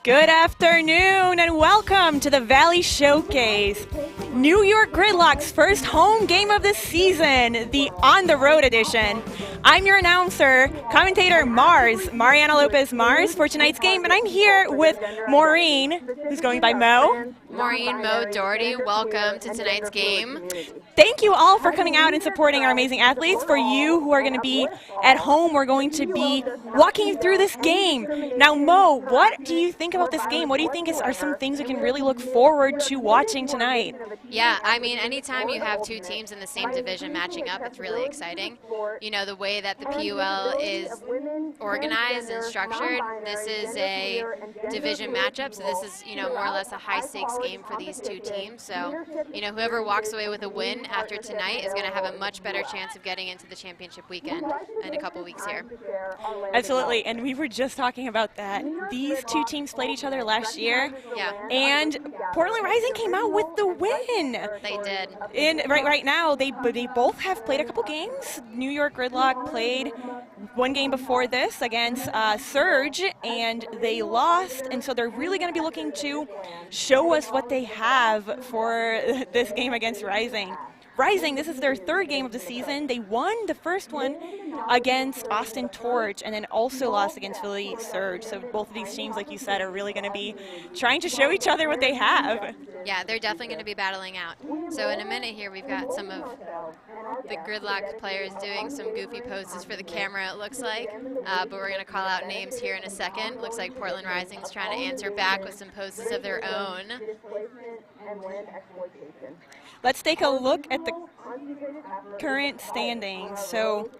Good afternoon and welcome to the Valley Showcase. New York Gridlock's first home game of the season, the on-the-road edition. I'm your announcer, commentator Mars, Mariana Lopez Mars for tonight's game, and I'm here with Maureen, who's going by Mo. Maureen Mo Doherty, welcome to tonight's game. Thank you all for coming out and supporting our amazing athletes. For you who are going to be at home, we're going to be walking you through this game. Now, Mo, what do you think about this game? What do you think are some things we can really look forward to watching tonight? Yeah, I mean, anytime you have two teams in the same division matching up, it's really exciting. You know, the way that the PUL is organized and structured, this is a division matchup, so this is, you know, more or less a high-stakes game for these two teams. So, you know, whoever walks away with a win after tonight is going to have a much better chance of getting into the championship weekend in a couple weeks here. Absolutely, and we were just talking about that. These two teams played each other last year, and Portland Rising came out with the win. They did. And right now, they both have played a couple games. New York Gridlock played one game before this against Surge, and they lost, and so they're really going to be looking to show us what they have for this game against Rising. Rising, this is their third game of the season. They won the first one against Austin Torch and then also lost against Philly Surge. So both of these teams, like you said, are really going to be trying to show each other what they have. Yeah, they're definitely going to be battling out. So in a minute here, we've got some of the Gridlock players doing some goofy poses for the camera, it looks like. But we're going to call out names here in a second. Looks like Portland Rising's trying to answer back with some poses of their own. Let's take a look at the current standings. So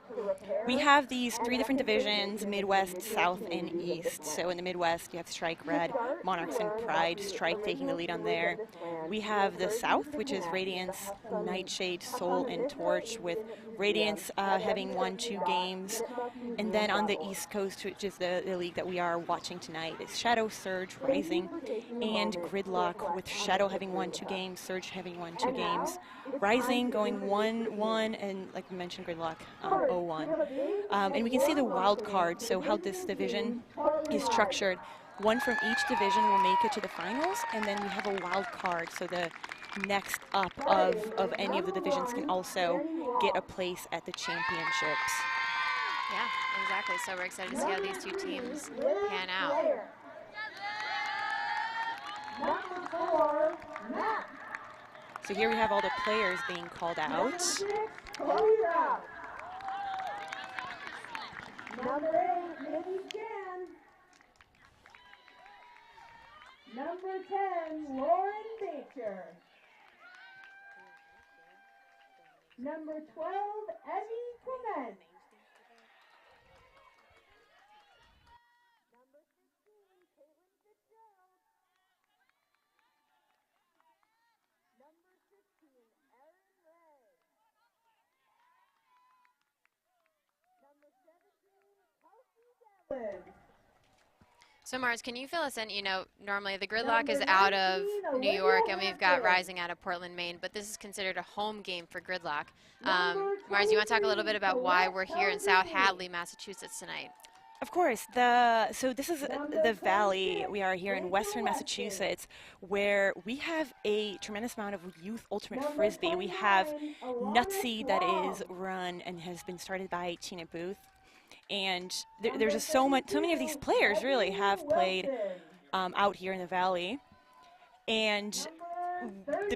we have these three different divisions: Midwest, South, and East. So in the Midwest, you have Strike Red, Monarchs, and Pride. Strike taking the lead on there. We have the South, which is Radiance, Nightshade, Soul, and Torch, with Radiance having won 2 games. And then on the East Coast, which is the league that we are watching tonight, is Shadow, Surge, Rising, and Gridlock, with Shadow having won 2 games, Surge having won 2 games, Rising going 1-1, and like we mentioned, Gridlock 0-1. And we can see the wild card, so how this division is structured. One from each division will make it to the finals, and then we have a wild card, so the next up of any of the divisions can also get a place at the championships. Yeah, exactly. So we're excited to see how these two teams pan out. So here we have all the players being called out. Number 8, Minnie Scan. Number 10, Lauren Baker. Number 12, Eddie Clement. Number 15, Caitlin Fitzgerald. Number 16, Erin Ray. Number 17, Kelsey Devlin. So Mars, can you fill us in? You know, normally the Gridlock is out of New York and we've got Rising out of Portland, Maine, but this is considered a home game for Gridlock. Mars, you want to talk a little bit about why we're here in South Hadley, Massachusetts tonight? Of course. So this is the Valley. We are here in Western Massachusetts, where we have a tremendous amount of youth ultimate frisbee. We have Nutsy that is run and has been started by Tina Booth. And there's just so many of these players really have played out here in the Valley. And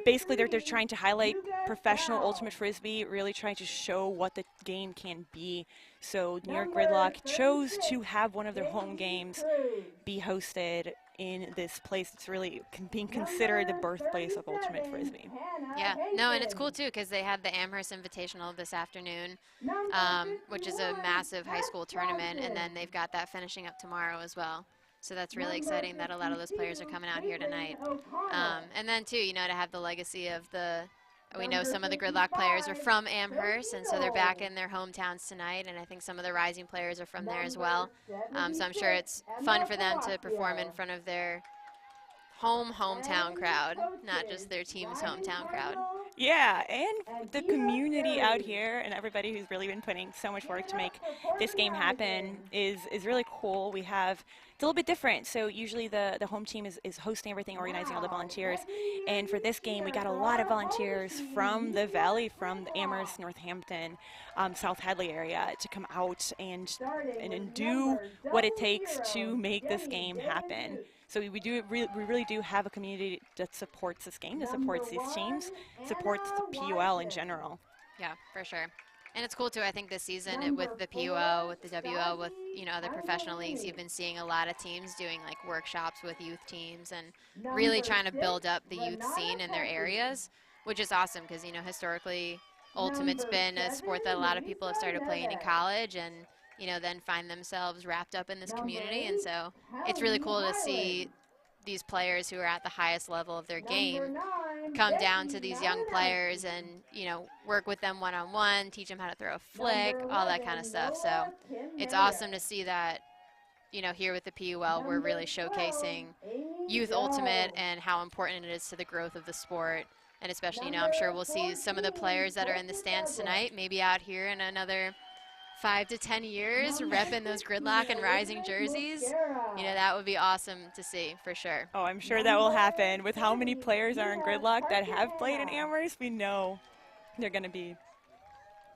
basically they're trying to highlight professional ultimate frisbee, really trying to show what the game can be. So New York Gridlock chose to have one of their home games be hosted in this place that's really being considered the birthplace of ultimate frisbee. Yeah, no, and it's cool too because they had the Amherst Invitational this afternoon, which is a massive high school tournament, and then they've got that finishing up tomorrow as well. So that's really exciting that a lot of those players are coming out here tonight. And then too, you know, to have the legacy of we know some of the Gridlock players are from Amherst, and so they're back in their hometowns tonight, and I think some of the Rising players are from there as well. So I'm sure it's fun for them to perform in front of their hometown crowd, not just their team's hometown crowd. Yeah, and the community out here and everybody who's really been putting so much work to make this game happen is really cool. We have it's a little bit different. So usually the home team is hosting everything, organizing all the volunteers. And for this game, we got a lot of volunteers from the Valley, from the Amherst, Northampton, South Hadley area to come out and do what it takes to make this game happen. So we really do have a community that supports this game, that supports these teams, supports the PUL in general. Yeah, for sure. And it's cool too. I think this season with the PUL, with the WL, with other professional leagues, you've been seeing a lot of teams doing like workshops with youth teams and really trying to build up the youth scene in their areas, which is awesome because historically Ultimate's been a sport that a lot of people have started playing in college and then find themselves wrapped up in this community. And so it's really cool to see these players who are at the highest level of their game come down to these young players and, work with them one-on-one, teach them how to throw a flick, all that kind of stuff. So it's awesome to see that, here with the PUL, we're really showcasing youth ultimate and how important it is to the growth of the sport. And especially, I'm sure we'll see some of the players that are in the stands tonight, maybe out here in another 5 to 10 years, repping those Gridlock and Rising jerseys. That would be awesome to see for sure. Oh, I'm sure that will happen. With how many players are in Gridlock that have played in Amherst, we know they're going to be.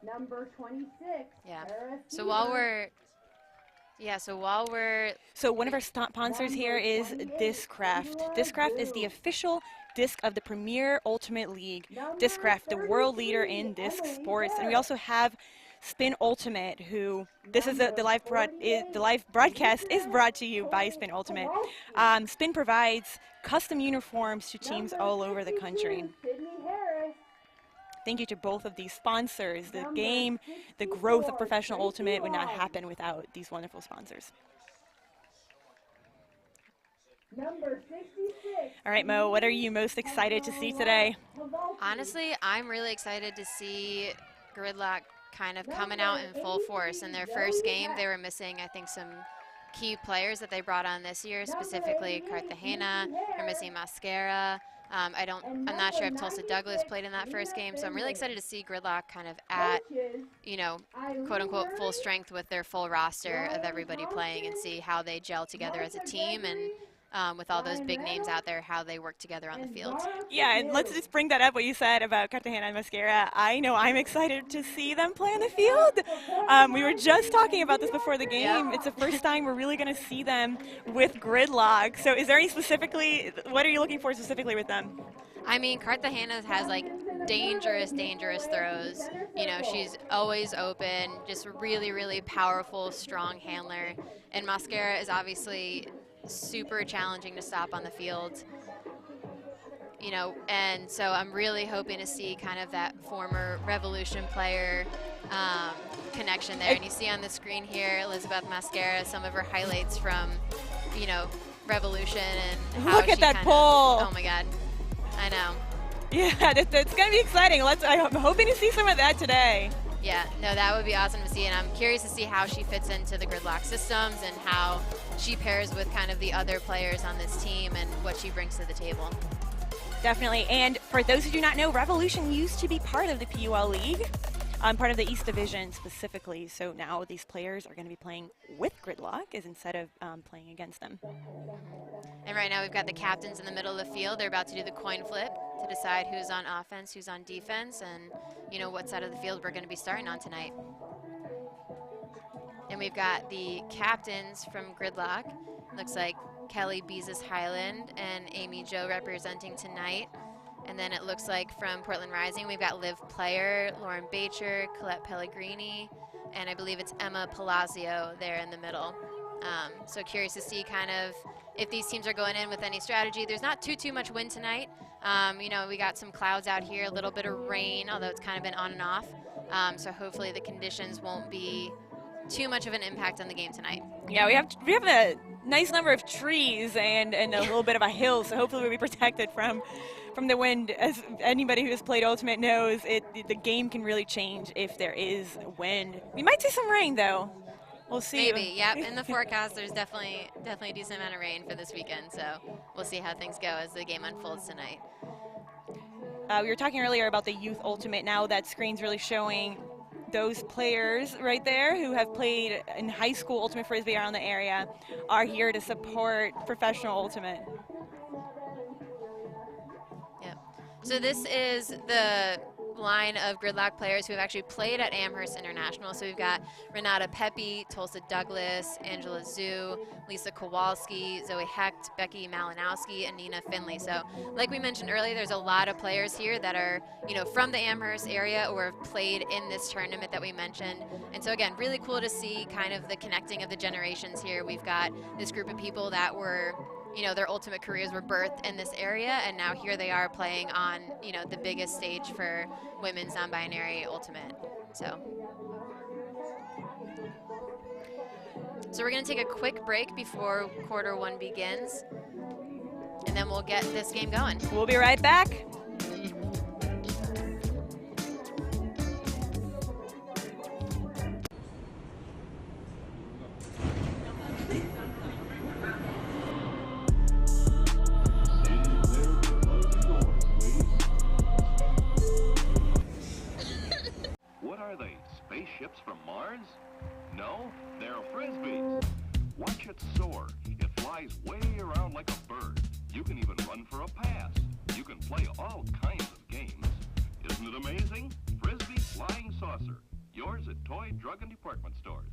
Number 26. Yeah. So while we're So one of our sponsors here is Discraft. Discraft is the official disc of the Premier Ultimate League. Discraft, the world leader in disc sports. And we also have Spin Ultimate, who this is the live broadcast is brought to you by Spin Ultimate. Spin provides custom uniforms to teams all over the country. Thank you to both of these sponsors. The game, the growth of professional ultimate would not happen without these wonderful sponsors. Number 66. All right, Mo, what are you most excited to see today? Honestly, I'm really excited to see Gridlock kind of coming out in full force. In their first game, they were missing, I think, some key players that they brought on this year, specifically Cartagena. They're missing Mascara. I'm not sure if Tulsa Douglas played in that first game, so I'm really excited to see Gridlock kind of at, quote unquote full strength with their full roster of everybody playing and see how they gel together as a team and with all those big names out there, how they work together on the field. Yeah, and let's just bring that up, what you said about Cartagena and Mascara. I know I'm excited to see them play on the field. We were just talking about this before the game. It's the first time we're really going to see them with Gridlock. So is there any what are you looking for specifically with them? I mean, Cartagena has like dangerous throws. She's always open, just really, really powerful, strong handler. And Mascara is obviously super challenging to stop on the field. And so I'm really hoping to see kind of that former Revolution player connection there. And you see on the screen here, Elizabeth Mascara, some of her highlights from, Revolution and how look at that pull. Oh my God, I know. Yeah, it's going to be exciting. I'm hoping to see some of that today. Yeah, no, that would be awesome to see, and I'm curious to see how she fits into the Gridlock systems and how she pairs with kind of the other players on this team and what she brings to the table. Definitely, and for those who do not know, Revolution used to be part of the PUL League, part of the East Division specifically, so now these players are going to be playing with Gridlock instead of playing against them. And right now we've got the captains in the middle of the field. They're about to do the coin flip to decide who's on offense, who's on defense, and what side of the field we're going to be starting on tonight. And we've got the captains from Gridlock. Looks like Kelly Beezus Highland and Amy Jo representing tonight. And then it looks like from Portland Rising, we've got Liv Player, Lauren Bacher, Colette Pellegrini, and I believe it's Emma Palazzo there in the middle. So curious to see kind of if these teams are going in with any strategy. There's not too much wind tonight. We got some clouds out here, a little bit of rain, although it's kind of been on and off. So hopefully the conditions won't be too much of an impact on the game tonight. Yeah, we have a nice number of trees and a little bit of a hill, so hopefully we'll be protected from the wind. As anybody who has played Ultimate knows, the game can really change if there is wind. We might see some rain though. We'll see. Maybe, yep. In the forecast, there's definitely a decent amount of rain for this weekend, so we'll see how things go as the game unfolds tonight. We were talking earlier about the Youth Ultimate. Now that screen's really showing those players right there who have played in high school Ultimate Frisbee around the area are here to support professional Ultimate. Yep. So this is the line of Gridlock players who have actually played at Amherst International. So we've got Renata Pepe, Tulsa Douglas, Angela Zhu, Lisa Kowalski, Zoe Hecht, Becky Malinowski, and Nina Finley. So like we mentioned earlier, there's a lot of players here that are, you know, from the Amherst area or have played in this tournament that we mentioned. And so again, really cool to see kind of the connecting of the generations here. We've got this group of people that were, you know, their ultimate careers were birthed in this area, and now here they are playing on, you know, the biggest stage for women's non-binary ultimate. So we're going to take a quick break before quarter one begins, and then we'll get this game going. We'll be right back. Are they spaceships from Mars? No, they're frisbees. Watch it soar. It flies way around like a bird. You can even run for a pass. You can play all kinds of games. Isn't it amazing? Frisbee Flying Saucer. Yours at toy, drug, and department stores.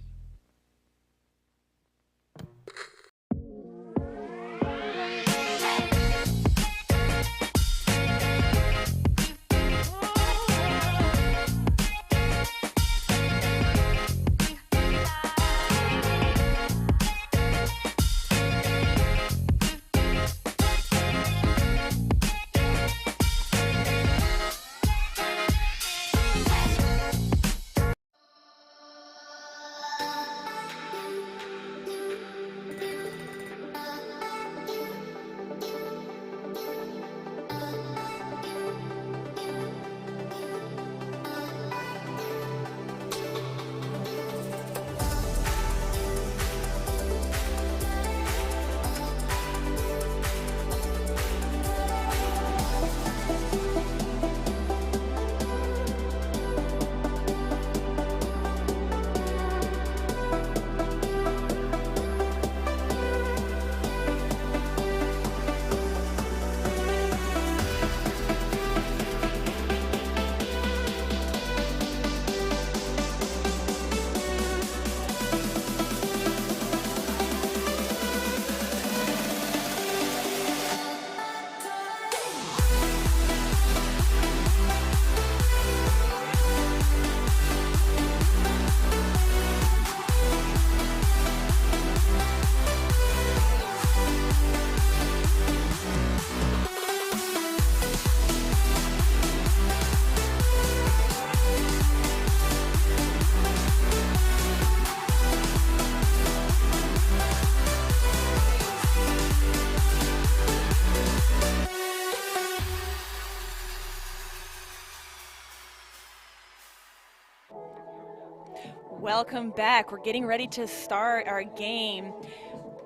Welcome back. We're getting ready to start our game.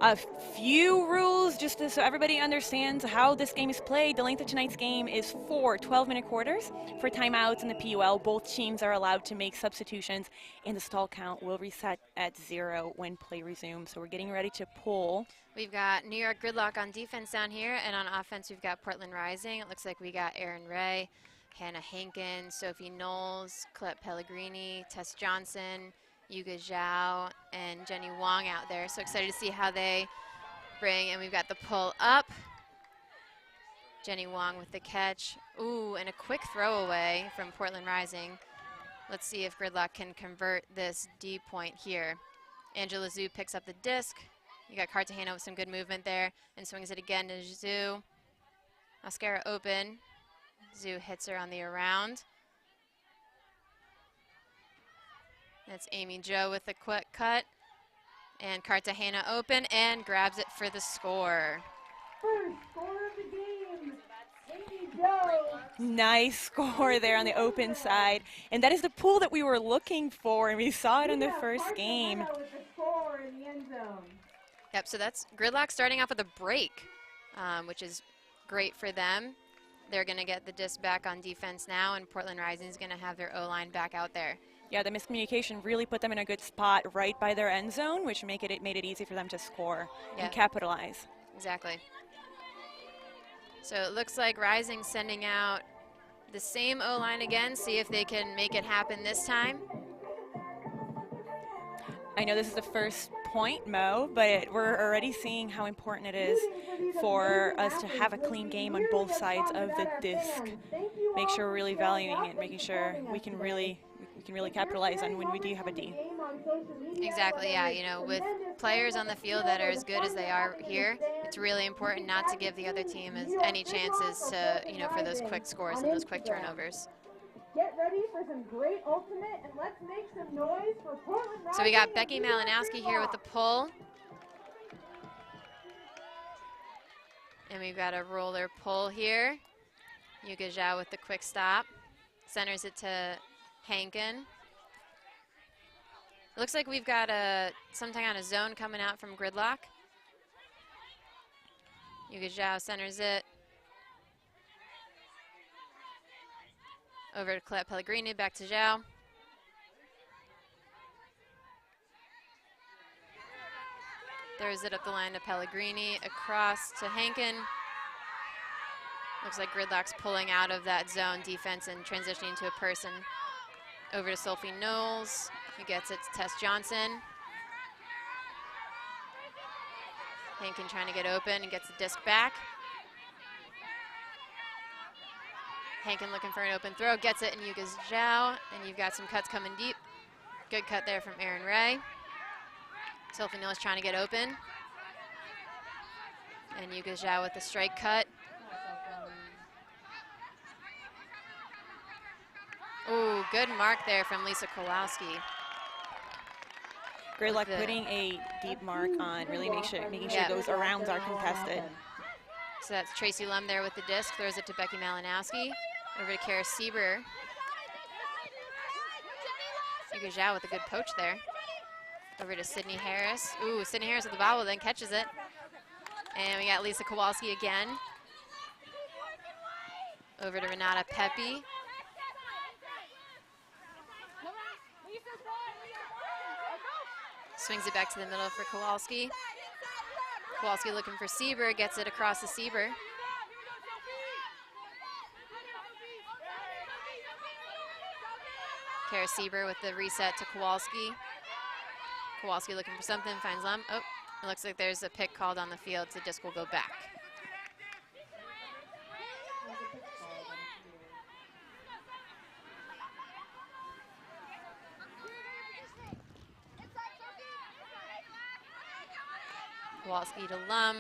A few rules just so everybody understands how this game is played. The length of tonight's game is 4 12-minute quarters. For timeouts in the PUL, both teams are allowed to make substitutions, and the stall count will reset at 0 when play resumes. So we're getting ready to pull. We've got New York Gridlock on defense down here, and on offense we've got Portland Rising. It looks like we got Erin Ray, Hannah Hankins, Sophie Knowles, Colette Pellegrini, Tess Johnson, Yuga Zhao, and Jenny Wong out there. So excited to see how they bring, and we've got the pull up. Jenny Wong with the catch. Ooh, and a quick throwaway from Portland Rising. Let's see if Gridlock can convert this D point here. Angela Zhu picks up the disc. You got Cartagena with some good movement there, and swings it again to Zhu. Mascara open. Zhu hits her on the around. That's Amy Jo with the quick cut. And Cartagena open and grabs it for the score. First score of the game, Amy Jo. Nice score there on the open side. And that is the pool that we were looking for, and we saw it in the first game. With the score end zone. Yep, so that's Gridlock starting off with a break, which is great for them. They're going to get the disc back on defense now, and Portland Rising is going to have their O-line back out there. Yeah, the miscommunication really put them in a good spot right by their end zone, which made it easy for them to score and capitalize. Exactly. So it looks like Rising sending out the same O-line again, see if they can make it happen this time. I know this is the first point, Mo, but we're already seeing how important it is for us to have a clean game on both sides of the disc. Make sure we're really valuing it, making sure we can really capitalize on when we do have a D. Exactly, yeah. You know, with players on the field that are as good as they are here, it's really important not to give the other team any chances to, you know, for those quick scores and those quick turnovers. Get ready for some great ultimate, and let's make some noise for Portland Rising. So we got Becky Malinowski here with the pull. And we've got a roller pull here. Yuka Zhao with the quick stop. Centers it to Hankin. Looks like we've got something on a zone coming out from Gridlock. Yuka Zhao centers it. Over to Colette Pellegrini, back to Zhao. Throws it up the line to Pellegrini, across to Hankin. Looks like Gridlock's pulling out of that zone defense and transitioning to a person. Over to Sophie Knowles, who gets it to Tess Johnson. Hankin trying to get open and gets the disc back. Hankin looking for an open throw, gets it in Yuka's Zhao, and you've got some cuts coming deep. Good cut there from Erin Ray. Sophie Knowles trying to get open. And Yuka Zhao with the strike cut. Ooh, good mark there from Lisa Kowalski. Gridlock putting a deep mark on, really making sure those arounds are contested. So that's Tracy Lum there with the disc, throws it to Becky Malinowski. Over to Kara Sieber. Yuka Zhao with a good poach there. Over to Sydney Harris. Ooh, Sydney Harris with the bobble, then catches it. And we got Lisa Kowalski again. Over to Renata Pepe. Swings it back to the middle for Kowalski. Kowalski looking for Sieber, gets it across to Sieber. Kara Sieber with the reset to Kowalski. Kowalski looking for something, finds Lum. Oh, it looks like there's a pick called on the field, so the disc will go back. Kowalski to Lum.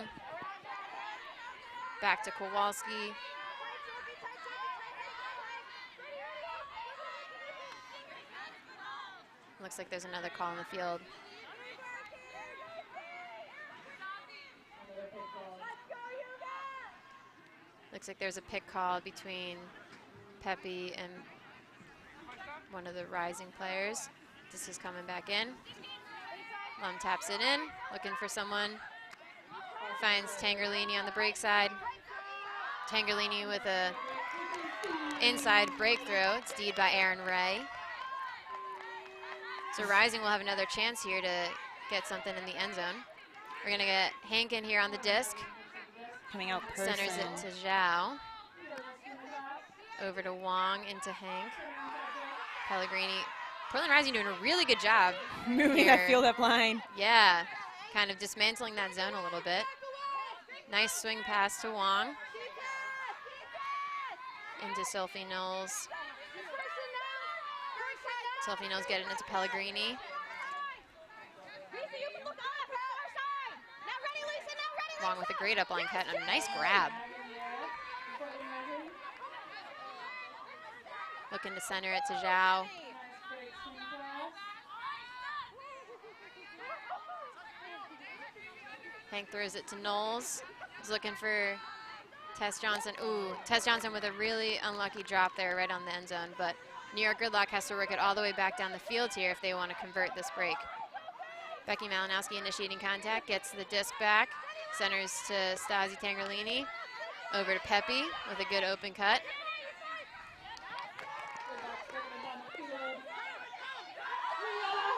Back to Kowalski. Looks like there's another call on the field. Looks like there's a pick call between Pepe and one of the Rising players. This is coming back in. Lum taps it in, looking for someone. Finds Tangerlini on the break side. Tangerlini with a inside breakthrough. It's D'd by Erin Ray. So Rising will have another chance here to get something in the end zone. We're gonna get Hankin here on the disc. Coming out person. Centers it to Zhao. Over to Wong, into Hank. Pellegrini. Portland Rising doing a really good job. Moving that field up line. Yeah, kind of dismantling that zone a little bit. Nice swing pass to Wong. Into Sophie Knowles. Sophie Knowles getting it to Pellegrini. Wong with a great upline cut and a nice grab. Looking to center it to Zhao. Hank throws it to Knowles. He's looking for Tess Johnson. Ooh, Tess Johnson with a really unlucky drop there right on the end zone, but New York Gridlock has to work it all the way back down the field here if they want to convert this break. Becky Malinowski initiating contact, gets the disc back, centers to Stasi Tangerlini, over to Pepe with a good open cut.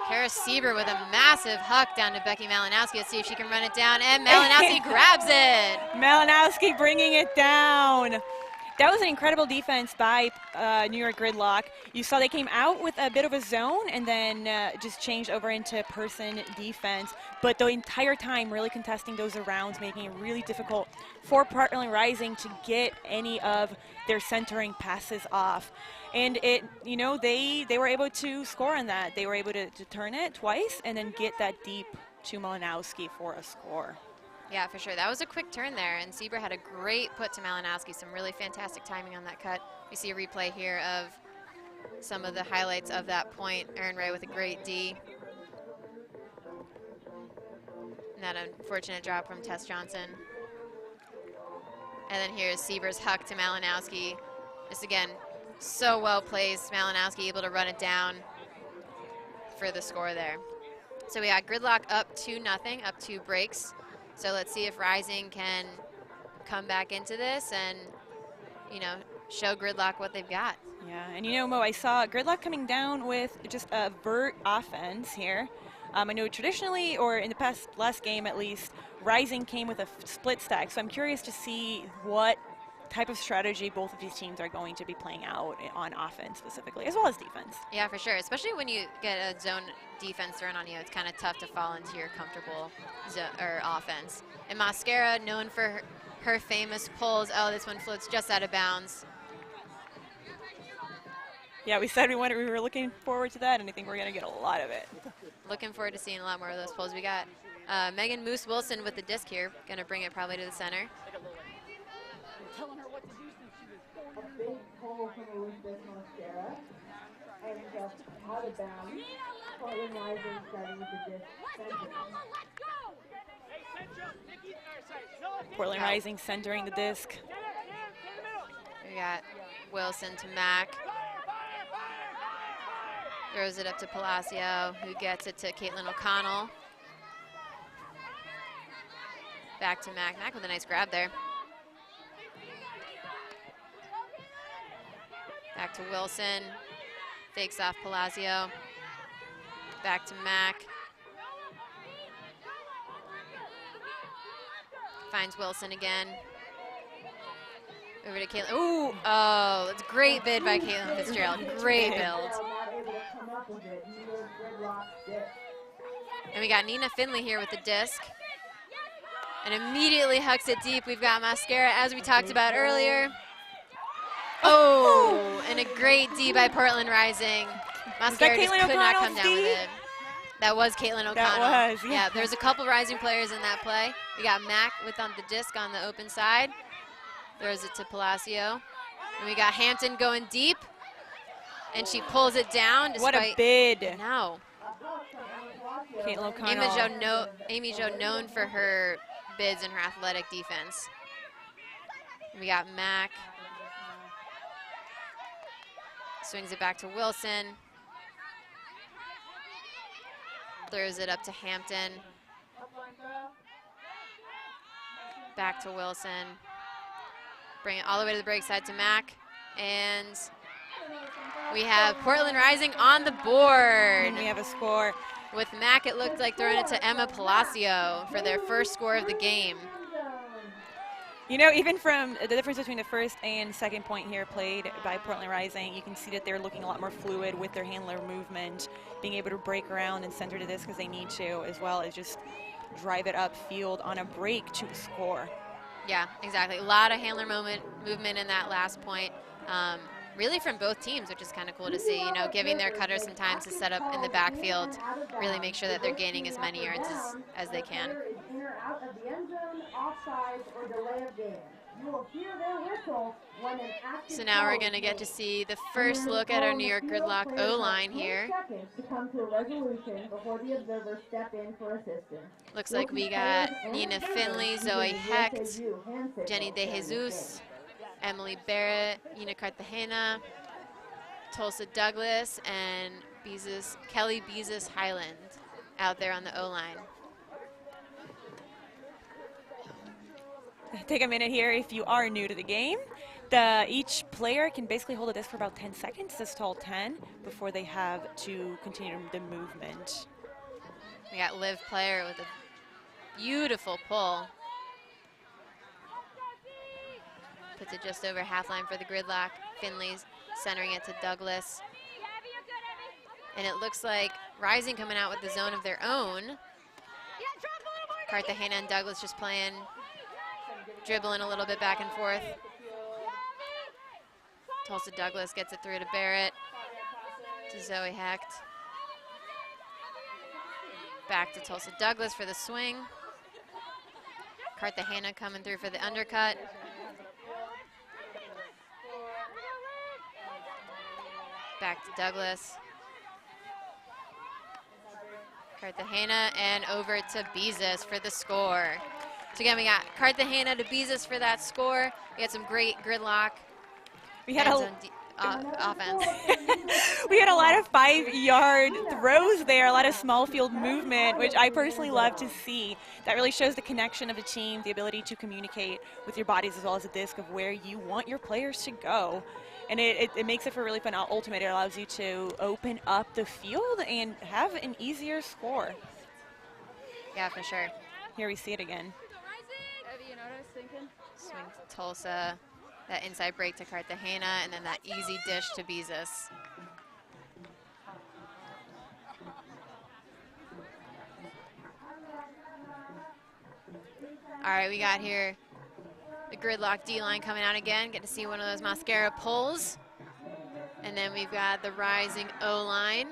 Kara Sieber with a massive huck down to Becky Malinowski. Let's see if she can run it down, and Malinowski grabs it. Malinowski bringing it down. That was an incredible defense by New York Gridlock. You saw they came out with a bit of a zone and then just changed over into person defense. But the entire time really contesting those rounds, making it really difficult for Portland Rising to get any of their centering passes off. And it, you know, they were able to score on that. They were able to turn it twice and then get that deep to Malinowski for a score. Yeah, for sure. That was a quick turn there, and Sieber had a great put to Malinowski. Some really fantastic timing on that cut. We see a replay here of some of the highlights of that point. Erin Ray with a great D. And that unfortunate drop from Tess Johnson. And then here's Sieber's huck to Malinowski. This again, so well placed. Malinowski able to run it down for the score there. So we got Gridlock up 2-0, up 2 breaks. So let's see if Rising can come back into this and, you know, show Gridlock what they've got. Yeah, and you know, Mo, I saw Gridlock coming down with just a vert offense here. I know traditionally, or in the last game at least, Rising came with a split stack. So I'm curious to see what type of strategy both of these teams are going to be playing out on offense specifically, as well as defense. Yeah, for sure. Especially when you get a zone defense thrown on you, it's kind of tough to fall into your comfortable offense. And Mascara, known for her famous pulls. Oh, this one floats just out of bounds. Yeah, we said we were looking forward to that, and I think we're going to get a lot of it. Looking forward to seeing a lot more of those pulls. We got Megan Moose Wilson with the disc here, going to bring it probably to the center. Telling her what to do since she was born. A big pull from Elizabeth Mascara, and just out of bounds. Portland Rising starting with the disc center. Portland Rising centering the disc. We got Wilson to Mac. Throws it up to Palacio, who gets it to Caitlin O'Connell. Back to Mac. Mac with a nice grab there. Back to Wilson. Fakes off Palacio. Back to Mac. Finds Wilson again. Over to Caitlin. Ooh, oh, it's a great bid by Caitlin Fitzgerald. Great build. And we got Nina Finley here with the disc. And immediately hucks it deep. We've got Mascara, as we talked about earlier. Oh, and a great D by Portland Rising. Mascara just could not come down with it. That was Caitlin O'Connell. That was, yeah. There's a couple Rising players in that play. We got Mac with on the disc on the open side. Throws it to Palacio. And we got Hampton going deep. And she pulls it down despite— What a bid. No. Caitlin O'Connell. Amy Jo known for her bids and her athletic defense. We got Mac. Swings it back to Wilson. Throws it up to Hampton. Back to Wilson. Bring it all the way to the break side to Mac. And we have Portland Rising on the board. And we have a score. With Mac, it looked like throwing it to Emma Palacio for their first score of the game. You know, even from the difference between the first and second point here played by Portland Rising, you can see that they're looking a lot more fluid with their handler movement, being able to break around and center to this because they need to, as well as just drive it upfield on a break to score. Yeah, exactly. A lot of handler movement in that last point. Really from both teams, which is kind of cool to see, you know, giving their cutters some time to set up in the backfield, really make sure that they're gaining as many yards as they can. So now we're going to get to see the first look at our New York Gridlock O-line here. Looks like we got Nina Finley, Zoe Hecht, Jenny De Jesus, Emily Barrett, Ina Cartagena, Tulsa Douglas, and Kelly Beezus Highland. out there on the O-line. Take a minute here if you are new to the game. Each player can basically hold a disc for about 10 seconds, this tall 10, before they have to continue the movement. We got Liv player with a beautiful pull. Puts it just over half line for the Gridlock. Finley's centering it to Douglas. And it looks like Rising coming out with the zone of their own. Cartagena and Douglas just playing, dribbling a little bit back and forth. Tulsa Douglas gets it through to Barrett, to Zoe Hecht. Back to Tulsa Douglas for the swing. Cartagena coming through for the undercut. Back to Douglas. Cartagena and over to Bezos for the score. So again, we got Cartagena to Bezos for that score. We had some great Gridlock. We had offense. We had a lot of 5-yard throws there, a lot of small field movement, which I personally love to see. That really shows the connection of the team, the ability to communicate with your bodies as well as the disc of where you want your players to go. And it makes it for really fun. Ultimate, it allows you to open up the field and have an easier score. Yeah, for sure. Here we see it again. Swing to Tulsa, that inside break to Cartagena, and then that easy dish to Bezos. All right, we got here the Gridlock D-line coming out again. Get to see one of those mascara pulls. And then we've got the Rising O-line.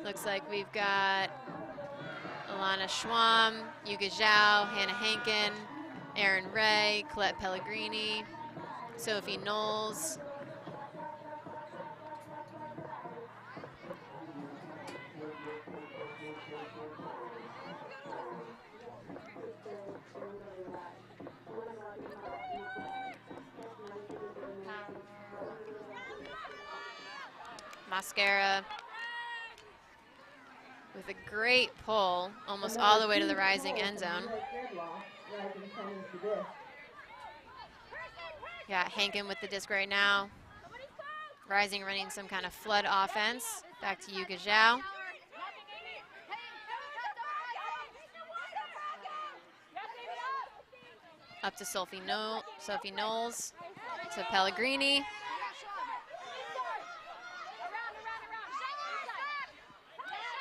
Looks like we've got Alana Schwamm, Yuka Zhao, Hannah Hankin, Erin Ray, Colette Pellegrini, Sophie Knowles. Mascara with a great pull, almost all the way to the Rising end zone. Got Hankin with the disc right now. Rising running some kind of flood offense. Back to Yuka Zhao. Up to Sophie Knowles, to Pellegrini.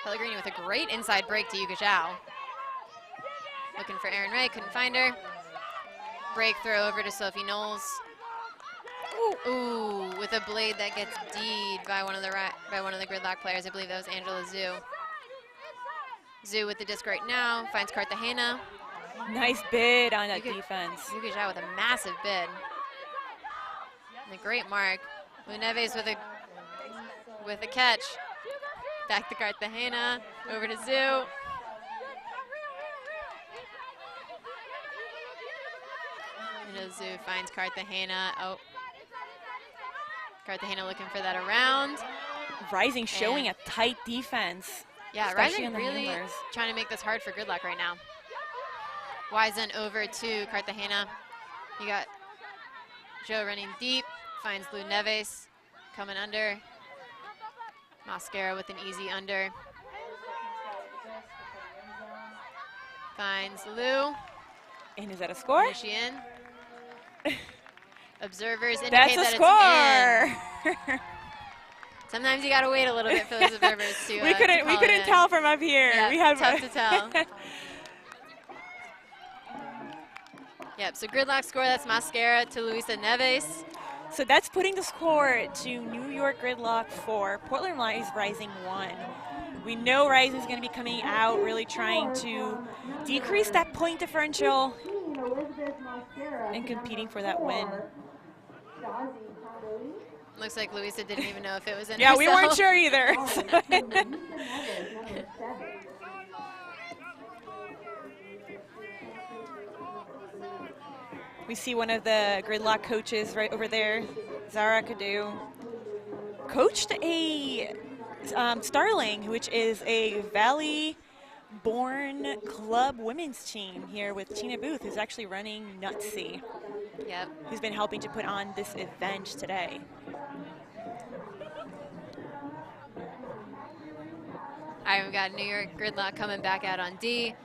Pellegrini with a great inside break to Yuka Zhao. Looking for Erin Ray, couldn't find her. Break throw over to Sophie Knowles. Ooh, with a blade that gets D'd by one of the Gridlock players. I believe that was Angela Zhu. Zhu with the disc right now, finds Cartagena. Nice bid on that defense. Yuka Zhao with a massive bid. And a great mark. Lou Neves with a catch. Back to Cartagena, over to Zhu. And Zhu finds Cartagena. Oh, Cartagena looking for that around. Rising showing a tight defense. Yeah, Rising really trying to make this hard for Gridlock right now. Wisen over to Cartagena. You got Joe running deep, finds Lou Neves, coming under. Mascara with an easy under. Finds Lou. And is that a score? Is she in? Observers indicate That's a that score. It's in. Sometimes you gotta wait a little bit for those observers to we couldn't tell from up here. Yeah, we have tough to tell. Yep, so Gridlock score, that's Mascara to Luisa Neves. So that's putting the score to New York Gridlock 4, Portland Rising 1. We know Rising is going to be coming out, really trying to decrease that point differential and competing for that win. Looks like Luisa didn't even know if it was in Yeah, herself. we weren't sure either. We see one of the Gridlock coaches right over there, Zara Kadu. Coached a Starling, which is a Valley-born club women's team here with Tina Booth, who's actually running Nutsy, Yep. who's been helping to put on this event today. All right, we've got New York Gridlock coming back out on D,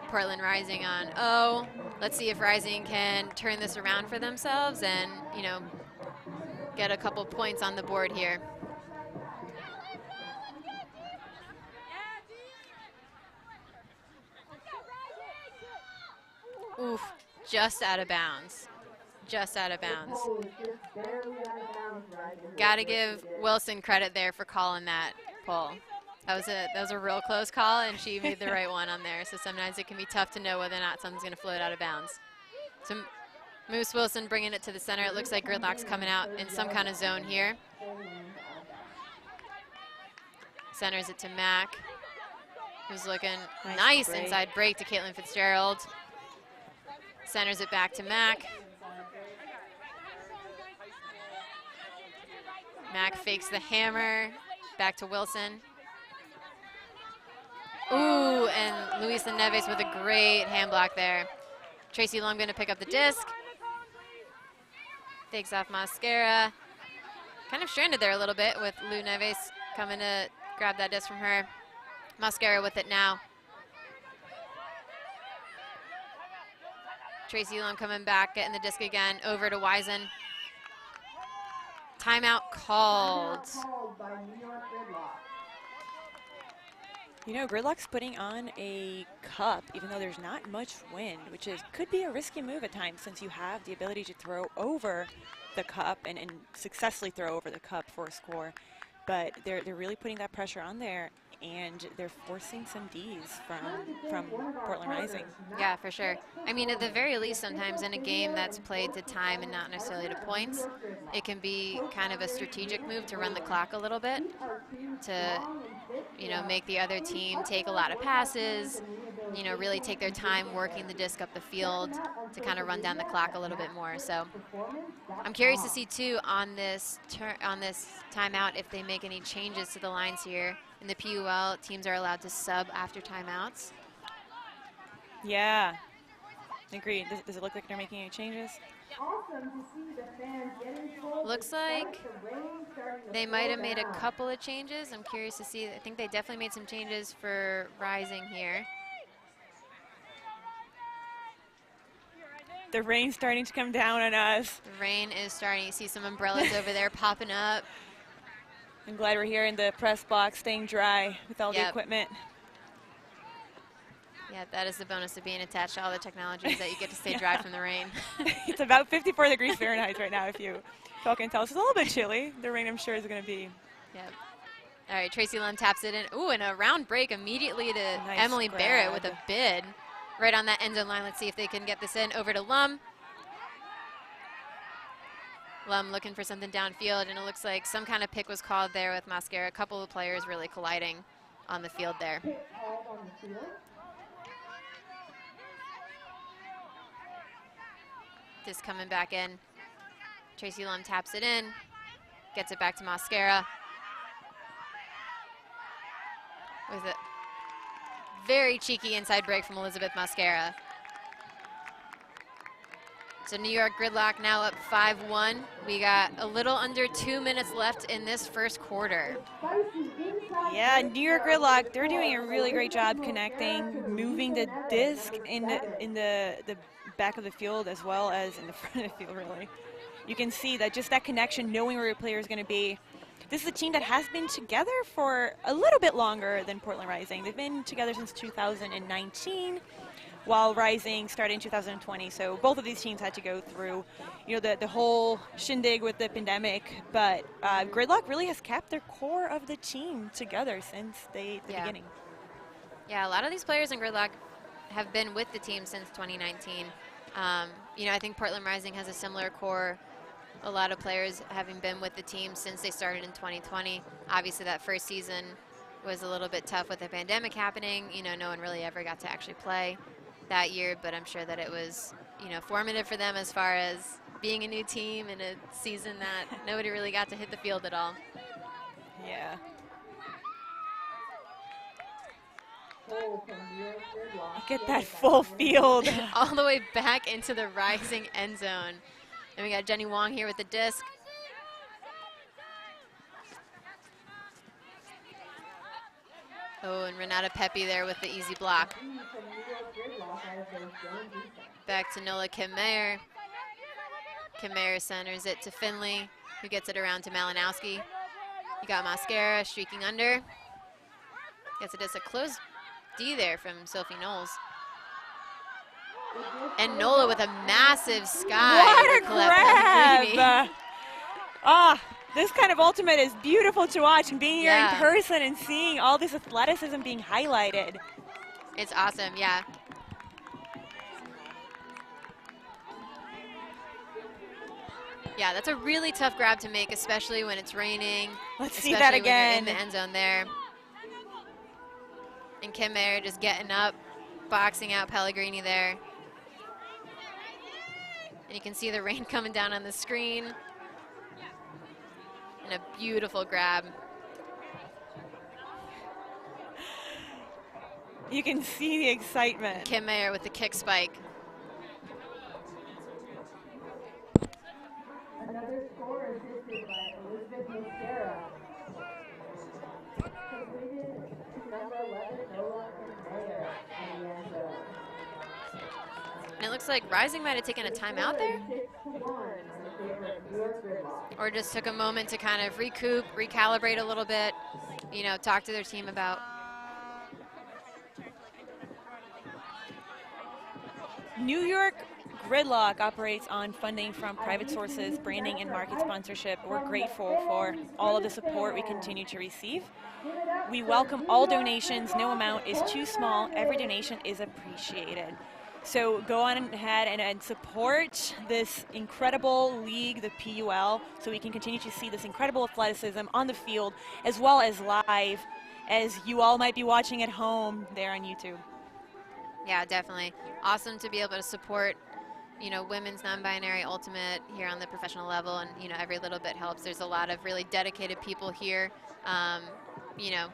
Portland Rising on O. Let's see if Rising can turn this around for themselves and, you know, get a couple points on the board here. Oof, just out of bounds. Just out of bounds. Got to give Wilson credit there for calling that pull. That was a real close call, and she made the right one on there. So sometimes it can be tough to know whether or not something's going to float out of bounds. So Moose Wilson bringing it to the center. It looks like Gridlock's coming out in some kind of zone here. Centers it to Mack, who's looking nice inside break to Caitlin Fitzgerald. Centers it back to Mack. Mack fakes the hammer, back to Wilson. Ooh, and Luisa Neves with a great hand block there. Tracy Lum gonna pick up the disc. Takes off Mascara. Kind of stranded there a little bit with Lou Neves coming to grab that disc from her. Mascara with it now. Tracy Lum coming back, getting the disc again, over to Wisen. Timeout called. You know, Gridlock's putting on a cup, even though there's not much wind, which could be a risky move at times since you have the ability to throw over the cup and successfully throw over the cup for a score. But they're really putting that pressure on there, and they're forcing some Ds from Portland Rising. Yeah, for sure. I mean, at the very least, sometimes in a game that's played to time and not necessarily to points, it can be kind of a strategic move to run the clock a little bit, to, you know, make the other team take a lot of passes, you know, really take their time working the disc up the field to kind of run down the clock a little bit more. So I'm curious to see too on this timeout if they make any changes to the lines here. In the PUL, teams are allowed to sub after timeouts. Yeah, agreed. Does it look like they're making any changes? Looks like they might have made a couple of changes. I'm curious to see. I think they definitely made some changes for Rising here. The rain's starting to come down on us. The rain is starting. You see some umbrellas over there popping up. I'm glad we're here in the press box, staying dry with all the equipment. Yeah, that is the bonus of being attached to all the technologies, that you get to stay dry from the rain. It's about 54 degrees Fahrenheit right now, if you all can tell. It's a little bit chilly. The rain, I'm sure, is going to be. Yep. All right, Tracy Lum taps it in. Ooh, and a round break immediately to Emily Barrett with a bid right on that end zone line. Let's see if they can get this in. Over to Lum. Lum looking for something downfield, and it looks like some kind of pick was called there with Mascara. A couple of players really colliding on the field there. Just coming back in. Tracy Lum taps it in, gets it back to Mascara. With a very cheeky inside break from Elizabeth Mascara. So New York Gridlock now up 5-1. We got a little under 2 minutes left in this first quarter. Yeah, New York Gridlock, they're doing a really great job connecting, moving the disc in the back of the field as well as in the front of the field, really. You can see that just that connection, knowing where your player is going to be. This is a team that has been together for a little bit longer than Portland Rising. They've been together since 2019. While Rising started in 2020, so both of these teams had to go through, you know, the whole shindig with the pandemic. But Gridlock really has kept their core of the team together since the beginning. Yeah, a lot of these players in Gridlock have been with the team since 2019. You know, I think Portland Rising has a similar core. A lot of players having been with the team since they started in 2020. Obviously, that first season was a little bit tough with the pandemic happening. You know, no one really ever got to actually play that year, but I'm sure that it was, you know, formative for them as far as being a new team in a season that nobody really got to hit the field at all. Yeah. pull from New York Gridlock. Get that full field. All the way back into the rising end zone. And we got Jenny Wong here with the disc. Oh, and Renata Pepe there with the easy block. Back to Nola Kim Mayer. Kim Mayer centers it to Finley, who gets it around to Malinowski. You got Mascara streaking under. Gets it as a close D there from Sophie Knowles. And Nola with a massive sky. What a grab! This kind of ultimate is beautiful to watch, and being here in person and seeing all this athleticism being highlighted. It's awesome, yeah. Yeah, that's a really tough grab to make, especially when it's raining. Let's see that again. When you're in the end zone there. And Kim Mayer just getting up, boxing out Pellegrini there. And you can see the rain coming down on the screen. And a beautiful grab. You can see the excitement. Kim Mayer with the kick spike. Another score assisted by Elizabeth Mascara. Completed number 11, Nola Mayer in the end zone. And it looks like Rising might have taken a timeout there. 6-1 in favor of New York Gridlock. Or just took a moment to kind of recoup, recalibrate a little bit, you know, talk to their team about. New York Gridlock operates on funding from private sources, branding, and market sponsorship. We're grateful for all of the support we continue to receive. We welcome all donations. No amount is too small. Every donation is appreciated. So go on ahead and support this incredible league, the PUL, so we can continue to see this incredible athleticism on the field as well as live, as you all might be watching at home there on YouTube. Yeah, definitely. Awesome to be able to support, you know, women's non-binary ultimate here on the professional level, and, you know, every little bit helps. There's a lot of really dedicated people here, you know,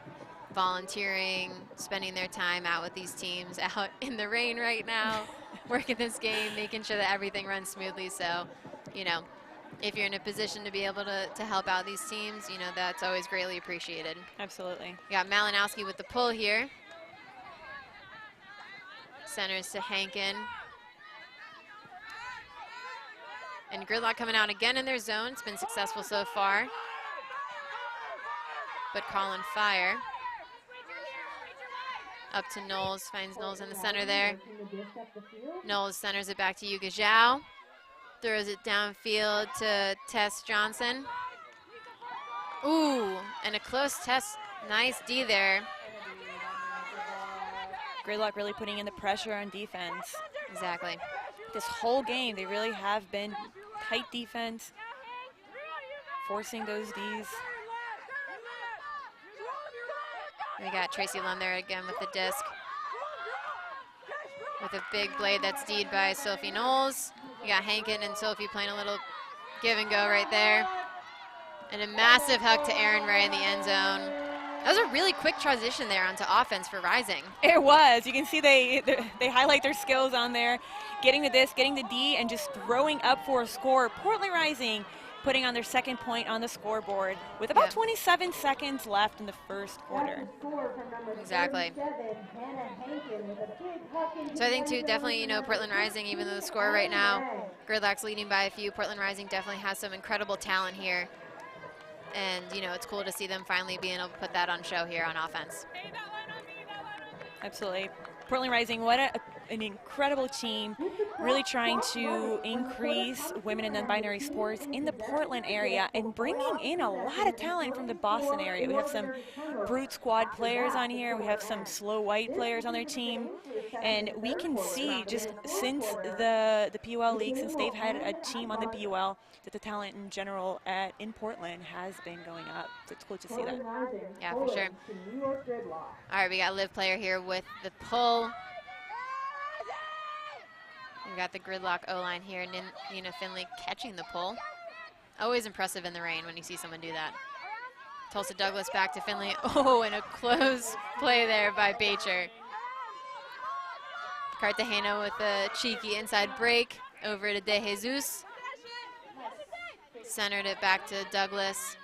volunteering, spending their time out with these teams out in the rain right now, working this game, making sure that everything runs smoothly. So, you know, if you're in a position to be able to help out these teams, you know, that's always greatly appreciated. Absolutely. We got Malinowski with the pull here. Centers to Hankin. And Gridlock coming out again in their zone. It's been successful so far. But Colin fire. Up to Knowles, finds Knowles in the center there. Knowles centers it back to Yuga Zhao. Throws it downfield to Tess Johnson. Ooh, and a close Tess, nice D there. Gridlock really putting in the pressure on defense. Exactly. This whole game, they really have been tight defense, forcing those Ds. We got Tracy Lund there again with the disc. With a big blade that's D'd by Sophie Knowles. You got Hankin and Sophie playing a little give and go right there. And a massive hug to Aaron right in the end zone. That was a really quick transition there onto offense for Rising. It was. You can see they highlight their skills on there, getting the disc, getting the D, and just throwing up for a score. Portland Rising putting on their second point on the scoreboard with about 27 seconds left in the first quarter. Exactly. So I think too, definitely, you know, Portland Rising, even though the score right now, Gridlock's leading by a few, Portland Rising definitely has some incredible talent here. And, you know, it's cool to see them finally being able to put that on show here on offense. Absolutely. Portland Rising, what an incredible team, really trying to increase women in non-binary sports in the Portland area and bringing in a lot of talent from the Boston area. We have some brute squad players on here. We have some slow white players on their team. And we can see just since the PUL league, since they've had a team on the PUL, that the talent in general in Portland has been going up. So it's cool to see that. Yeah, for sure. All right, we got Liv player here with the pull. We got the Gridlock O-line here, Nina Finley catching the pull. Always impressive in the rain when you see someone do that. Tulsa Douglas back to Finley. Oh, and a close play there by Bacher. Cartagena with a cheeky inside break over to De Jesus. Centered it back to Douglas.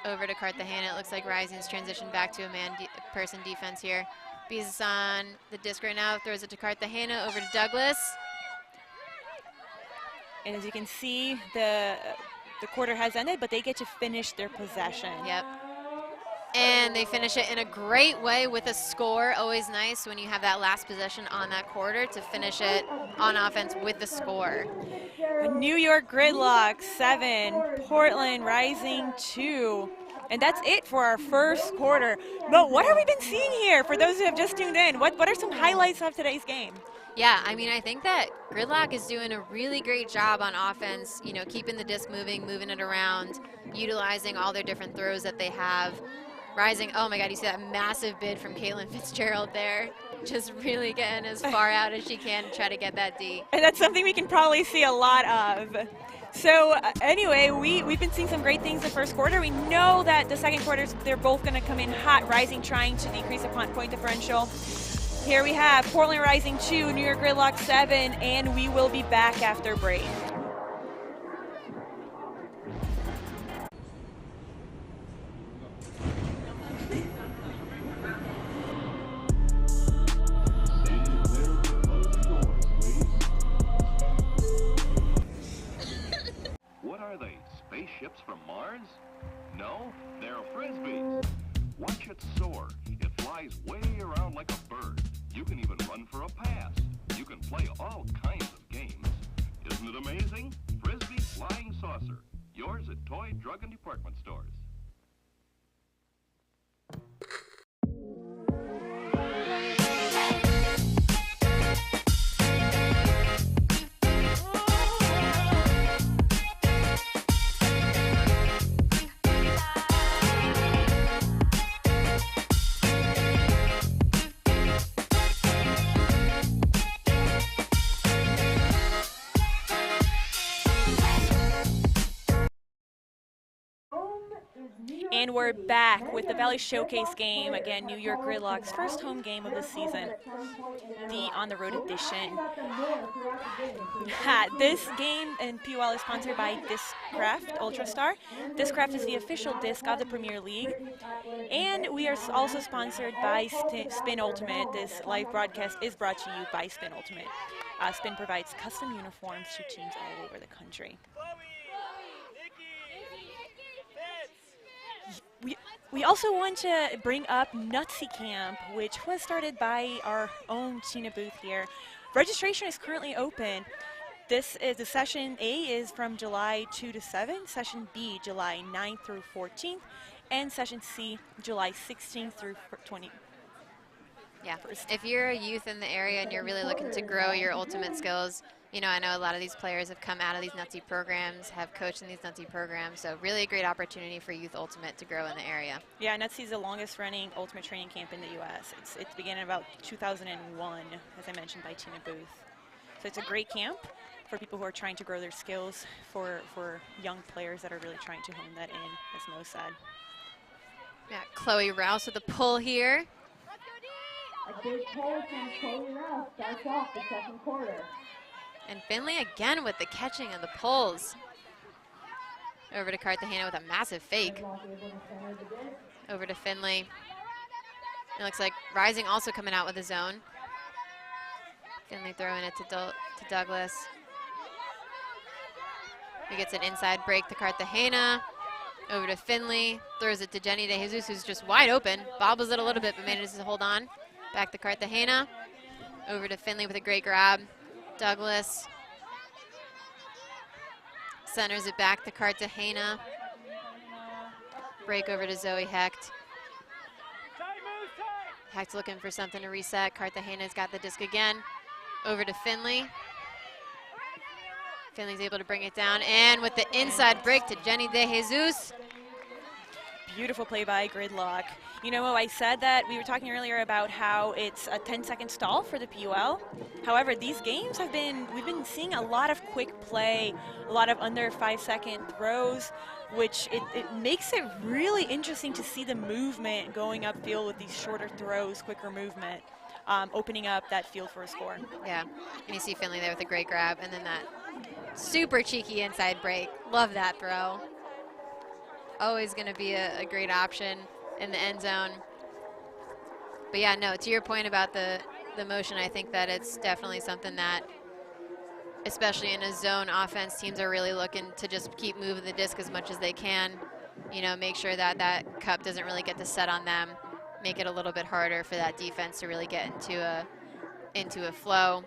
Over to Cartagena. It looks like Rising's transitioned back to a person defense here. Bees is on the disc right now. Throws it to Cartagena. Over to Douglas. And as you can see, the quarter has ended, but they get to finish their possession. Yep. And they finish it in a great way with a score. Always nice when you have that last possession on that quarter to finish it on offense with the score. New York Gridlock 7, Portland Rising 2. And that's it for our first quarter. But what have we been seeing here for those who have just tuned in? What are some highlights of today's game? Yeah, I mean, I think that Gridlock is doing a really great job on offense, you know, keeping the disc moving it around, utilizing all their different throws that they have. Rising, oh my God, you see that massive bid from Caitlin Fitzgerald there. Just really getting as far out as she can to try to get that D. And that's something we can probably see a lot of. So anyway, we've been seeing some great things in the first quarter. We know that the second quarters, they're both going to come in hot. Rising trying to decrease the point differential. Here we have Portland Rising 2, New York Gridlock 7, and we will be back after break. What are they, spaceships from Mars? No, they're frisbees. Watch it soar. It flies way around like a bird. You can even run for a pass. You can play all kinds of games. Isn't it amazing? Frisbee Flying Saucer. Yours at toy, drug, and department stores. And we're back with the Valley Showcase game. Again, New York Gridlock's first home game of the season, the on-the-road edition. This game in PUL is sponsored by Discraft Ultrastar. Discraft is the official disc of the Premier League. And we are also sponsored by Spin Ultimate. This live broadcast is brought to you by Spin Ultimate. Spin provides custom uniforms to teams all over the country. We also want to bring up Nutsy Camp, which was started by our own Tina Booth here. Registration is currently open. This is the session A is from July 2 to 7, session B July 9th through 14th, and session C July 16th through 20. Yeah, if you're a youth in the area and you're really looking to grow your ultimate skills, you know, I know a lot of these players have come out of these Nutsy programs, have coached in these Nutsy programs, so really a great opportunity for Youth Ultimate to grow in the area. Yeah, Nutsy is the longest running ultimate training camp in the U.S. It began in about 2001, as I mentioned, by Tina Booth. So it's a great camp for people who are trying to grow their skills, for young players that are really trying to hone that in, as Mo said. Yeah, Chloe Rouse with a pull here. A big pull from Chloe Rouse starts off the second quarter. And Finley again with the catching of the pulls. Over to Cartagena with a massive fake. Over to Finley. It looks like Rising also coming out with a zone. Finley throwing it to Douglas. He gets an inside break to Cartagena. Over to Finley. Throws it to Jenny De Jesus, who's just wide open. Bobbles it a little bit, but manages to hold on. Back to Cartagena. Over to Finley with a great grab. Douglas centers it back to Cartagena. Break over to Zoe Hecht. Hecht looking for something to reset. Cartagena's got the disc again. Over to Finley. Finley's able to bring it down, and with the inside break to Jenny De Jesus. Beautiful play by Gridlock. You know, I said that we were talking earlier about how it's a 10-second stall for the PUL. However, these games we've been seeing a lot of quick play, a lot of under 5-second throws, which it makes it really interesting to see the movement going upfield with these shorter throws, quicker movement. opening up that field for a score. Yeah, and you see Finley there with a great grab, and then that super cheeky inside break. Love that throw. Always going to be a great option in the end zone. But yeah, no, to your point about the motion, I think that it's definitely something that, especially in a zone offense, teams are really looking to just keep moving the disc as much as they can. You know, make sure that that cup doesn't really get to set on them, make it a little bit harder for that defense to really get into a flow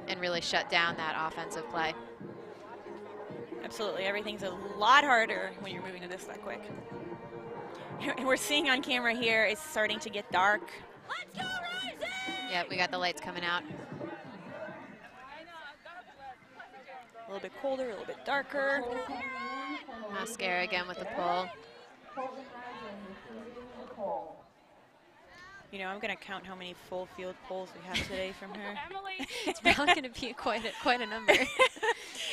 and really shut down that offensive play. Absolutely, everything's a lot harder when you're moving the disc that quick. And we're seeing on camera here, it's starting to get dark. Let's go, Rising! Yep, we got the lights coming out. A little bit colder, a little bit darker. Mascara again with the pull. You know, I'm going to count how many full field pulls we have today from her. It's probably going to be quite a number.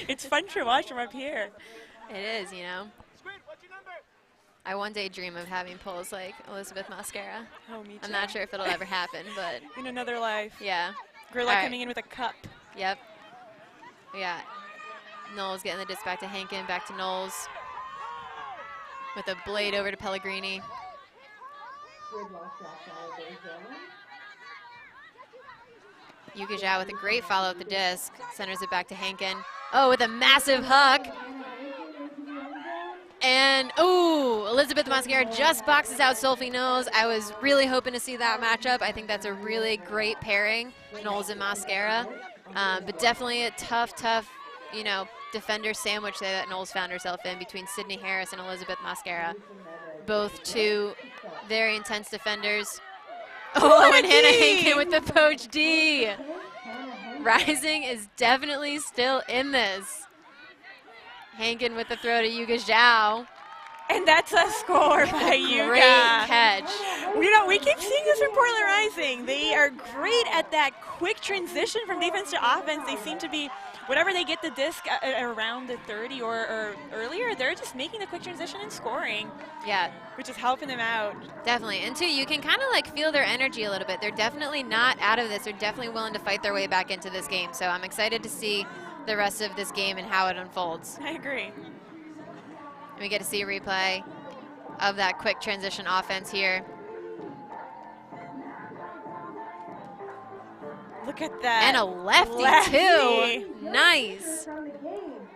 It's fun to watch from up here. It is, you know. I one day dream of having pulls like Elizabeth Mascara. Oh, me too. I'm not sure if it'll ever happen, but in another life. Yeah. Gridlock Right. coming in with a cup. Yep. Yeah. Knowles getting the disc back to Hankin, back to Knowles. With a blade over to Pellegrini. Yuka Zhao with a great follow at the disc. Centers it back to Hankin. Oh, with a massive huck. And, ooh, Elizabeth Mascara just boxes out Sophie Knowles. I was really hoping to see that matchup. I think that's a really great pairing, Knowles and Mascara. But definitely a tough, you know, defender sandwich there that Knowles found herself in between Sydney Harris and Elizabeth Mascara. Both two very intense defenders. Oh, and Hannah Hankin with the poach D. Rising is definitely still in this. Hankin with the throw to Yuka Zhao. And that's a score by Yuka. Great catch. You know, we keep seeing this from Portland Rising. They are great at that quick transition from defense to offense. They seem to be, whenever they get the disc around the 30 or earlier, they're just making the quick transition and scoring. Yeah. Which is helping them out. Definitely. And too, you can kind of like feel their energy a little bit. They're definitely not out of this. They're definitely willing to fight their way back into this game. So I'm excited to see the rest of this game and how it unfolds. I agree. And we get to see a replay of that quick transition offense here. Look at that. And a lefty. Too. Nice.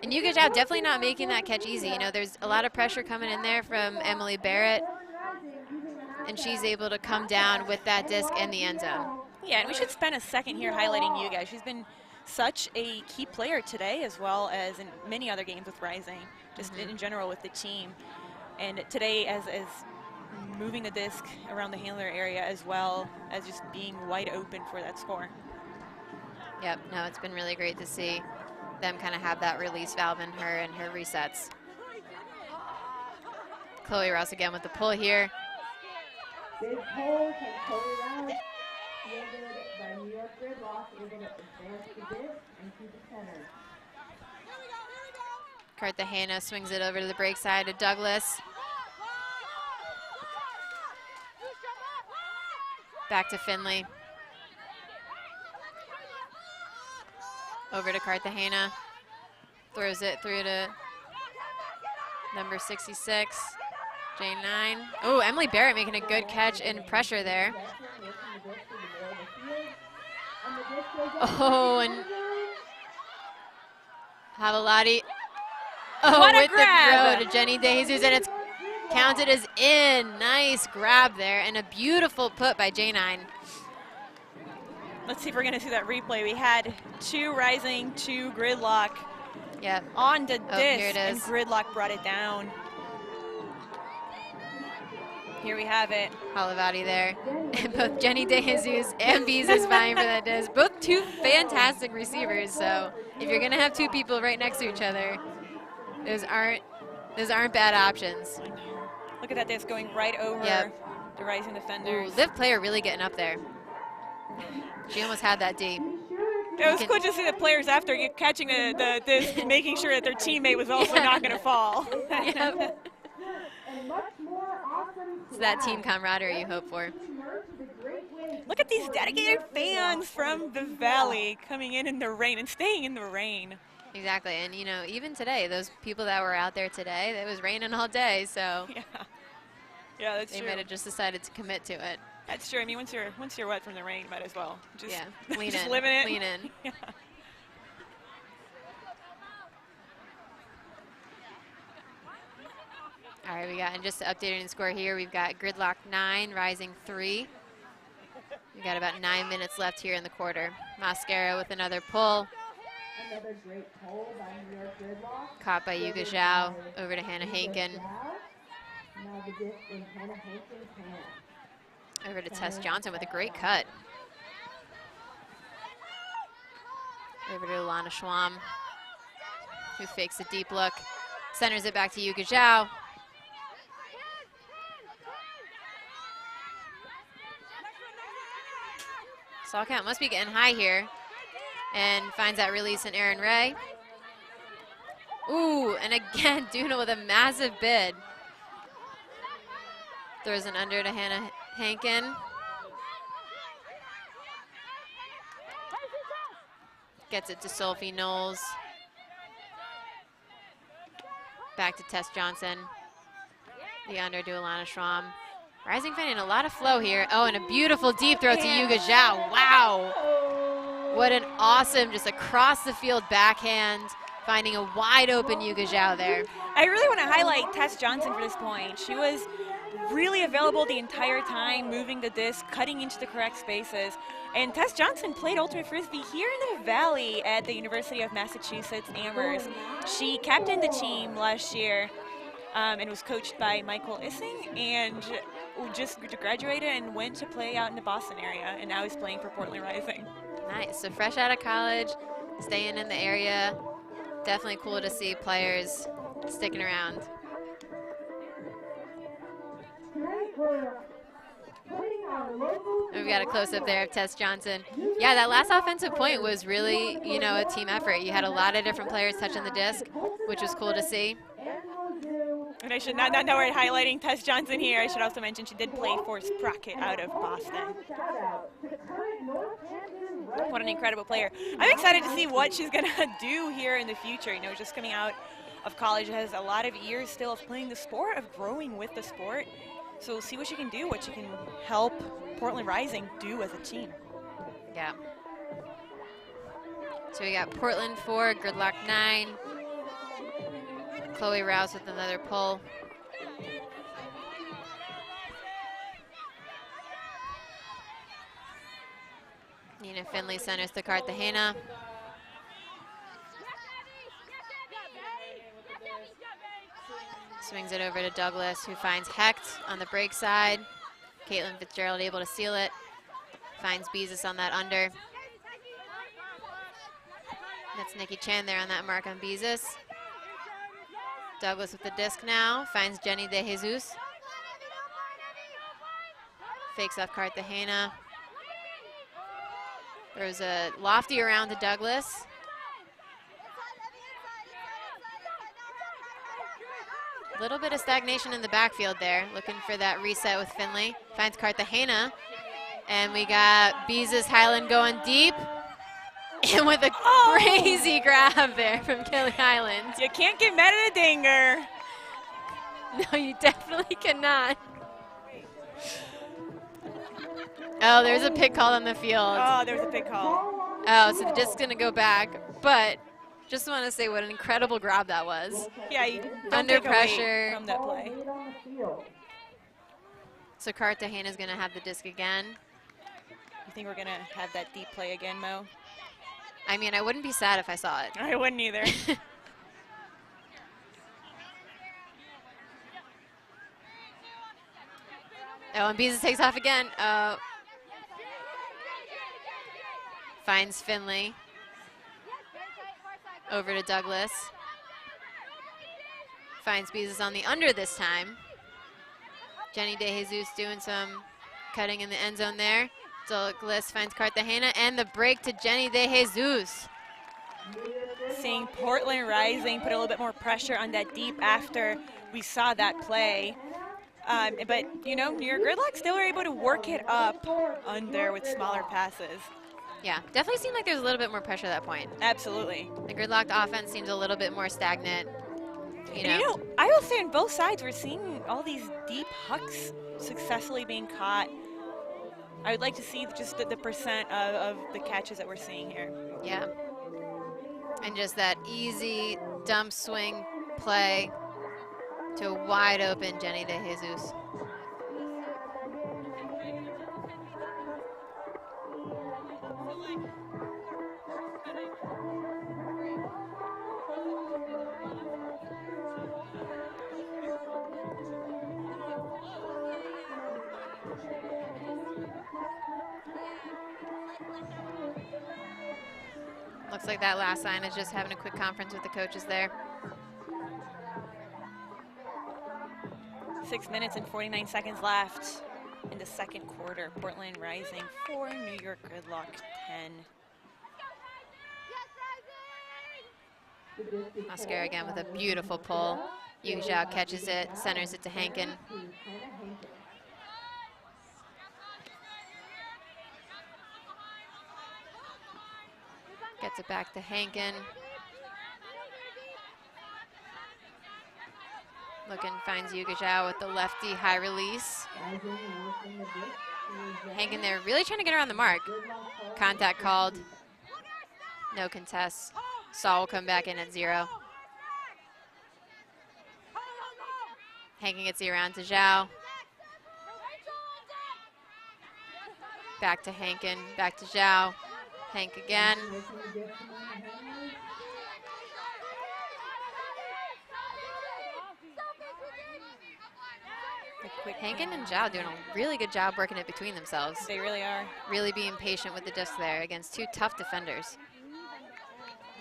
And Yuka Zhao definitely not making that catch easy. You know, there's a lot of pressure coming in there from Emily Barrett. And she's able to come down with that disc in the end zone. Yeah, and we should spend a second here highlighting Yuka. She's been such a key player today, as well as in many other games with Rising, just in general with the team. And today, as moving the disc around the handler area, as well as just being wide open for that score. Yep, no, it's been really great to see them kind of have that release valve in her and her resets. Chloe Rouse again with the pull here. Big pull from Chloe Rouse, fielded by New York Gridlock, able to advance the disc and keep it centered. Cartagena swings it over to the break side to Douglas. Back to Finley. Over to Cartagena. Throws it through to number 66, J9. Oh, Emily Barrett making a good catch and pressure there. Oh, and Havalati. Oh, What a with grab. the throw to Jenny DeJesus, and it's counted as in. Nice grab there, and a beautiful put by J9. Let's see if we're going to see that replay. We had 2 Rising, 2 Gridlock. Yep. On the disc, here it and is. Gridlock brought it down. Here we have it. Halavati there. And both Jenny DeJesus and Bees is vying for that disc. Both 2 fantastic receivers, so if you're going to have 2 people right next to each other, those aren't bad options. Look at that disc going right over the Rising defenders. Ooh, Liv player really getting up there. She almost had that D. It was cool to see the players after catching the disc, making sure that their teammate was also not going to fall. Yep. It's that team camaraderie you hope for. Look at these dedicated fans from the Valley coming in the rain and staying in the rain. Exactly, and you know, even today, those people that were out there today, it was raining all day, so Yeah, yeah, that's they true. might have just decided to commit to it. That's true. I mean, once you're wet from the rain, you might as well just Yeah, lean just in, live in it. lean in. Yeah. All right, we got, and just updating the score here, we've got Gridlock 9, Rising 3. We've got about 9 minutes left here in the quarter. Mascara with another pull. Another great pull by New York Gridlock. Caught by Yuga Zhao, over to Hannah Hankin. Now the disc in Hannah Hankin's hand. Over to Tess Johnson with a great cut. Over to Alana Schwamm, who fakes a deep look. Centers it back to Yuga Zhao. Saw count must be getting high here. And finds that release in Erin Ray. Ooh, and again, Duna with a massive bid. Throws an under to Hannah Hankin. Gets it to Sophie Knowles. Back to Tess Johnson. The under to Alana Schwamm. Rising finding a lot of flow here. Oh, and a beautiful deep throw to Yuga Zhao. Wow. What an awesome, just across the field backhand, finding a wide open Yuga Zhao there. I really want to highlight Tess Johnson for this point. She was really available the entire time, moving the disc, cutting into the correct spaces. And Tess Johnson played Ultimate Frisbee here in the Valley at the University of Massachusetts Amherst. She captained the team last year and was coached by Michael Issing, and just graduated and went to play out in the Boston area, and now he's playing for Portland Rising. Nice, so fresh out of college, staying in the area. Definitely cool to see players sticking around. We've got a close-up there of Tess Johnson. Yeah, that last offensive point was really, you know, a team effort. You had a lot of different players touching the disc, which was cool to see. And I should not know we're highlighting Tess Johnson here. I should also mention she did play for Sprocket out of Boston. What an incredible player. I'm excited to see what she's going to do here in the future. You know, just coming out of college, has a lot of years still of playing the sport, of growing with the sport. So we'll see what she can do, what she can help Portland Rising do as a team. Yeah. So we got Portland 4, Gridlock 9. Chloe Rouse with another pull. Nina Finley centers to Cartagena. Swings it over to Douglas, who finds Hecht on the break side. Caitlin Fitzgerald able to seal it. Finds Beezus on that under. That's Nikki Chan there on that mark on Beezus. Douglas with the disc now, finds Jenny De Jesus. Fakes off Cartagena. There's a lofty around to Douglas. A little bit of stagnation in the backfield there, looking for that reset with Finley. Finds Cartagena. And we got Beezus Highland going deep. And with a crazy grab there from Kelly Highland. You can't get mad at a dinger. No, you definitely cannot. Oh, there's a pick called on the field. Oh, there was a big call. Oh, so the disc's gonna go back. But just want to say what an incredible grab that was. Yeah, you don't Under take away pressure. from that play. So Cartagena's gonna have the disc again. You think we're gonna have that deep play again, Mo? I mean, I wouldn't be sad if I saw it. I wouldn't either. Oh, and Beezus takes off again. Finds Finley. Over to Douglas. Finds Beezus on the under this time. Jenny De Jesus doing some cutting in the end zone there. Douglas finds Cartagena, and the break to Jenny De Jesus. Seeing Portland Rising put a little bit more pressure on that deep after we saw that play. But, you know, New York Gridlock still were able to work it up on there with smaller passes. Yeah, definitely seemed like there was a little bit more pressure at that point. Absolutely. The Gridlock offense seems a little bit more stagnant. And, you know, I will say on both sides, we're seeing all these deep hucks successfully being caught. I would like to see just the percent of the catches that we're seeing here. Yeah. And just that easy dump swing play to a wide open Jenny De Jesus. Looks like that last line is just having a quick conference with the coaches there. 6 minutes and 49 seconds left in the second quarter. Portland Rising 4, New York Gridlock 10. Mosquera again with a beautiful pull. Yu Zhao catches it, centers it to Hankin. Gets it back to Hankin. Looking, finds Yu Zhao with the lefty high release. Hankin there, really trying to get her on the mark. Contact called. No contest. Saul will come back in at 0. Hankin gets the around to Zhao. Back to Hankin, back to Zhao. Hank again. Hankin and Zhao doing a really good job working it between themselves. They really are. Really being patient with the disc there against 2 tough defenders.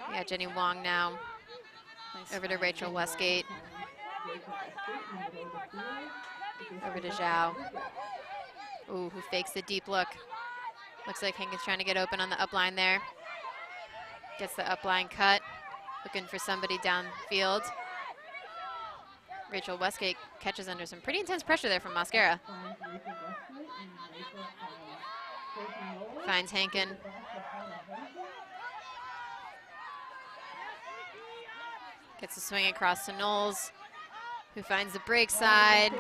We got Jenny Wong now. Nice. Over to Rachel Westgate. Over to Zhao. Ooh, who fakes the deep look. Looks like Hankin's trying to get open on the upline there. Gets the upline cut. Looking for somebody downfield. Rachel Westgate catches under some pretty intense pressure there from Mosquera. Finds Hankin. Gets a swing across to Knowles, who finds the break side.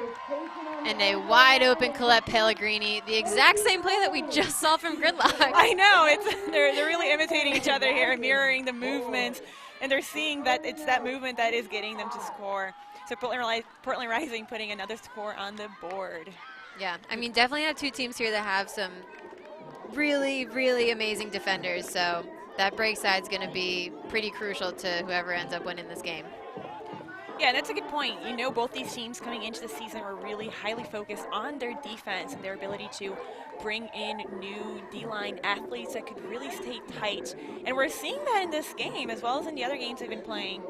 And a wide open Colette Pellegrini, the exact same play that we just saw from Gridlock. I know, they're really imitating each other here, mirroring the movements, and they're seeing that it's that movement that is getting them to score. So Portland Rising putting another score on the board. Yeah, I mean, definitely have 2 teams here that have some really, really amazing defenders. So that break side's going to be pretty crucial to whoever ends up winning this game. Yeah, that's a good point. You know, both these teams coming into the season were really highly focused on their defense and their ability to bring in new D-line athletes that could really stay tight. And we're seeing that in this game as well as in the other games they've been playing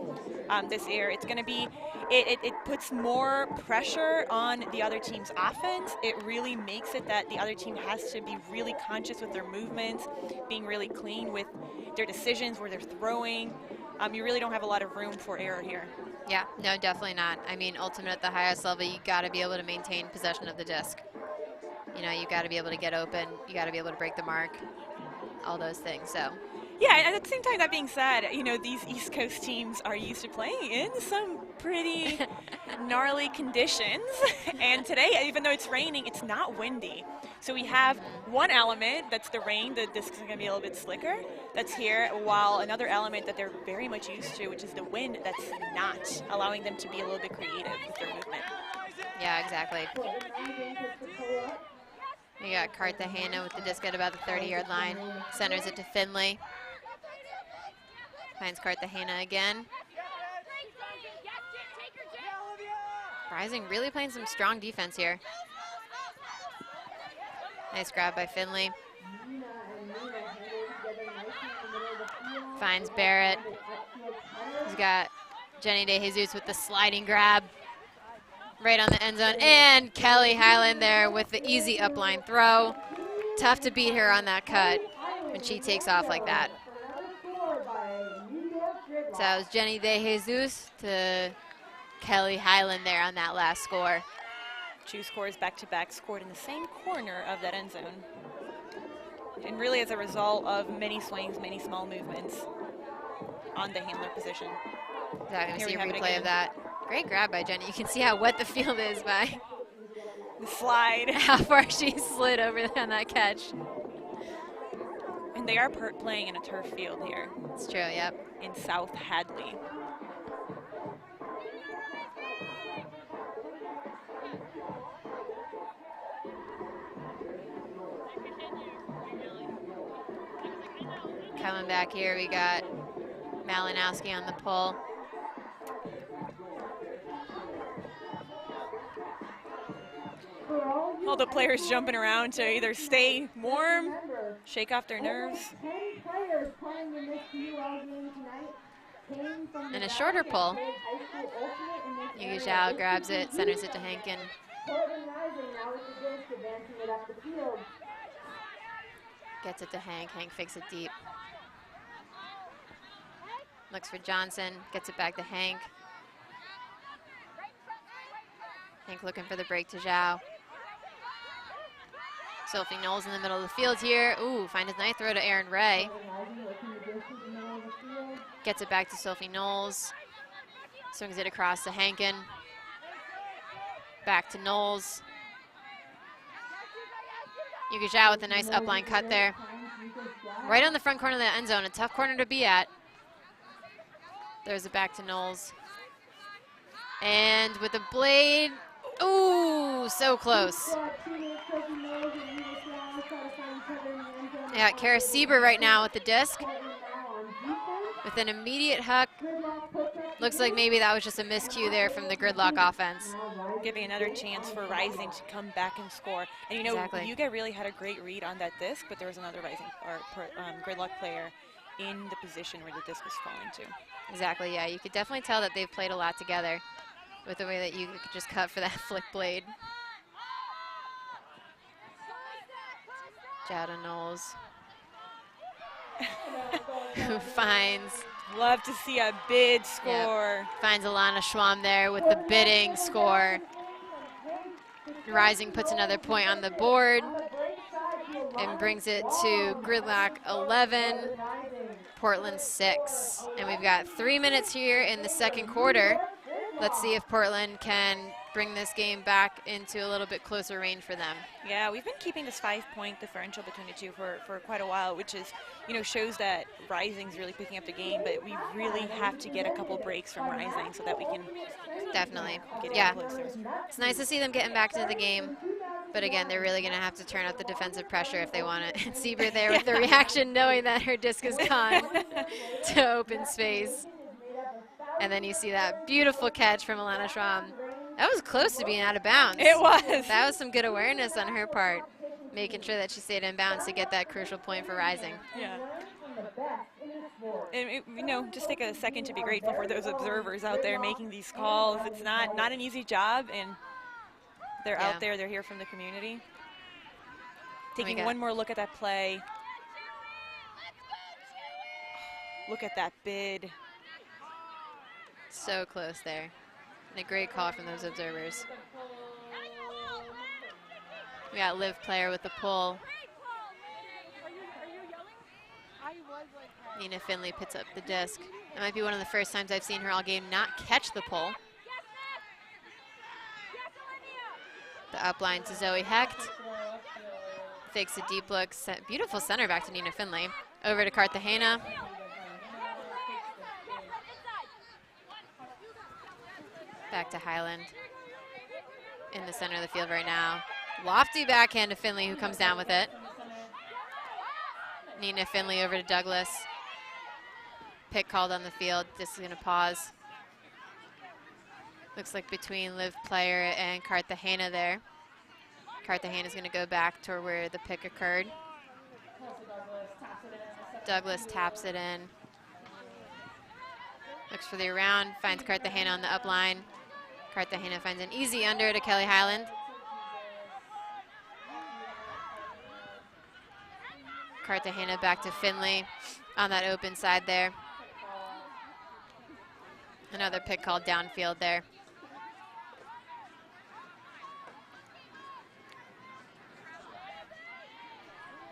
this year. It's going to be, it puts more pressure on the other team's offense. It really makes it that the other team has to be really conscious with their movements, being really clean with their decisions, where they're throwing. You really don't have a lot of room for error here. Yeah, no, definitely not. I mean, ultimately at the highest level, you got to be able to maintain possession of the disc. You know, you got to be able to get open. You got to be able to break the mark. All those things. So. Yeah, and at the same time, that being said, you know, these East Coast teams are used to playing in some pretty gnarly conditions. And today, even though it's raining, it's not windy. So we have one element, that's the rain, the disc is going to be a little bit slicker, that's here, while another element that they're very much used to, which is the wind, that's not, allowing them to be a little bit creative with their movement. Yeah, exactly. We got Cartagena with the disc at about the 30-yard line. Centers it to Finley. Finds Cartagena again. Rising really playing some strong defense here. Nice grab by Finley. Finds Barrett. He's got Jenny De Jesus with the sliding grab. Right on the end zone. And Kelly Highland there with the easy upline throw. Tough to beat her on that cut when she takes off like that. So it was Jenny De Jesus to Kelly Highland there on that last score. 2 scores back-to-back scored in the same corner of that end zone. And really as a result of many swings, many small movements on the handler position. Yeah, we Here see we a have it replay of again. that. Great grab by Jenny. You can see how wet the field is by The slide. how far she slid over on that catch. And they are playing in a turf field here It's true, yep. in South Hadley. Coming back here, we got Malinowski on the pull. All the players jumping around to either stay warm, shake off their nerves. 10 players playing in this PUL game tonight came from And the a shorter pull. High School Ultimate in this Yugi area. Zhao grabs it, centers it to Hankin. Portland Rising now with the disc, advancing it up the field. Gets it to Hank. Hank fakes it deep. Looks for Johnson, gets it back to Hank. Hank looking for the break to Zhao. Sophie Knowles in the middle of the field here. Ooh, finds a nice throw to Aaron Ray. Gets it back to Sophie Knowles. Swings it across to Hankin. Back to Knowles. Yugi Zhao with a nice upline cut there. Right on the front corner of the end zone, a tough corner to be at. There's it back to Knowles. And with the blade, ooh, so close. Yeah, Kara Sieber right now with the disc. With an immediate huck. Looks like maybe that was just a miscue there from the Gridlock offense. Giving another chance for Rising to come back and score. And you know, Exactly. Yuga really had a great read on that disc, but there was another Gridlock player in the position where the disc was falling to. Exactly, yeah. You could definitely tell that they've played a lot together with the way that you could just cut for that flick blade. Jada Knowles. Who finds... Love to see a bid score. Yep. Finds Alana Schwamm there with the bidding score. Rising puts another point on the board and brings it to Gridlock 11, Portland 6. And we've got 3 minutes here in the second quarter. Let's see if Portland can bring this game back into a little bit closer range for them. Yeah, we've been keeping this 5-point differential between the two for quite a while, which is, you know, shows that Rising's really picking up the game, but we really have to get a couple breaks from Rising so that we can Definitely, get yeah. closer. It's nice to see them getting back into the game, but again, they're really going to have to turn up the defensive pressure if they want it. Sieber there with the reaction, knowing that her disc is gone to open space. And then you see that beautiful catch from Alana Schramm. That was close to being out of bounds. It was. That was some good awareness on her part, making sure that she stayed in bounds to get that crucial point for Rising. Yeah. And you know, just take a second to be grateful for those observers out there making these calls. It's not an easy job, and they're out there. They're here from the community. Taking one more look at that play. Look at that bid. So close there. And a great call from those observers. We got Liv player with the pull. Nina Finley picks up the disc. That might be one of the first times I've seen her all game not catch the pull. The upline to Zoe Hecht. Fakes a deep look. Beautiful center back to Nina Finley. Over to Cartagena. Back to Highland. In the center of the field right now. Lofty backhand to Finley, who comes down with it. Nina Finley over to Douglas. Pick called on the field. This is going to pause. Looks like between Liv player and Cartagena there. Cartagena's going to go back to where the pick occurred. Douglas taps it in. Looks for the around, finds Cartagena on the up line. Cartagena finds an easy under to Kelly Highland. Cartagena back to Finley on that open side there. Another pick called downfield there.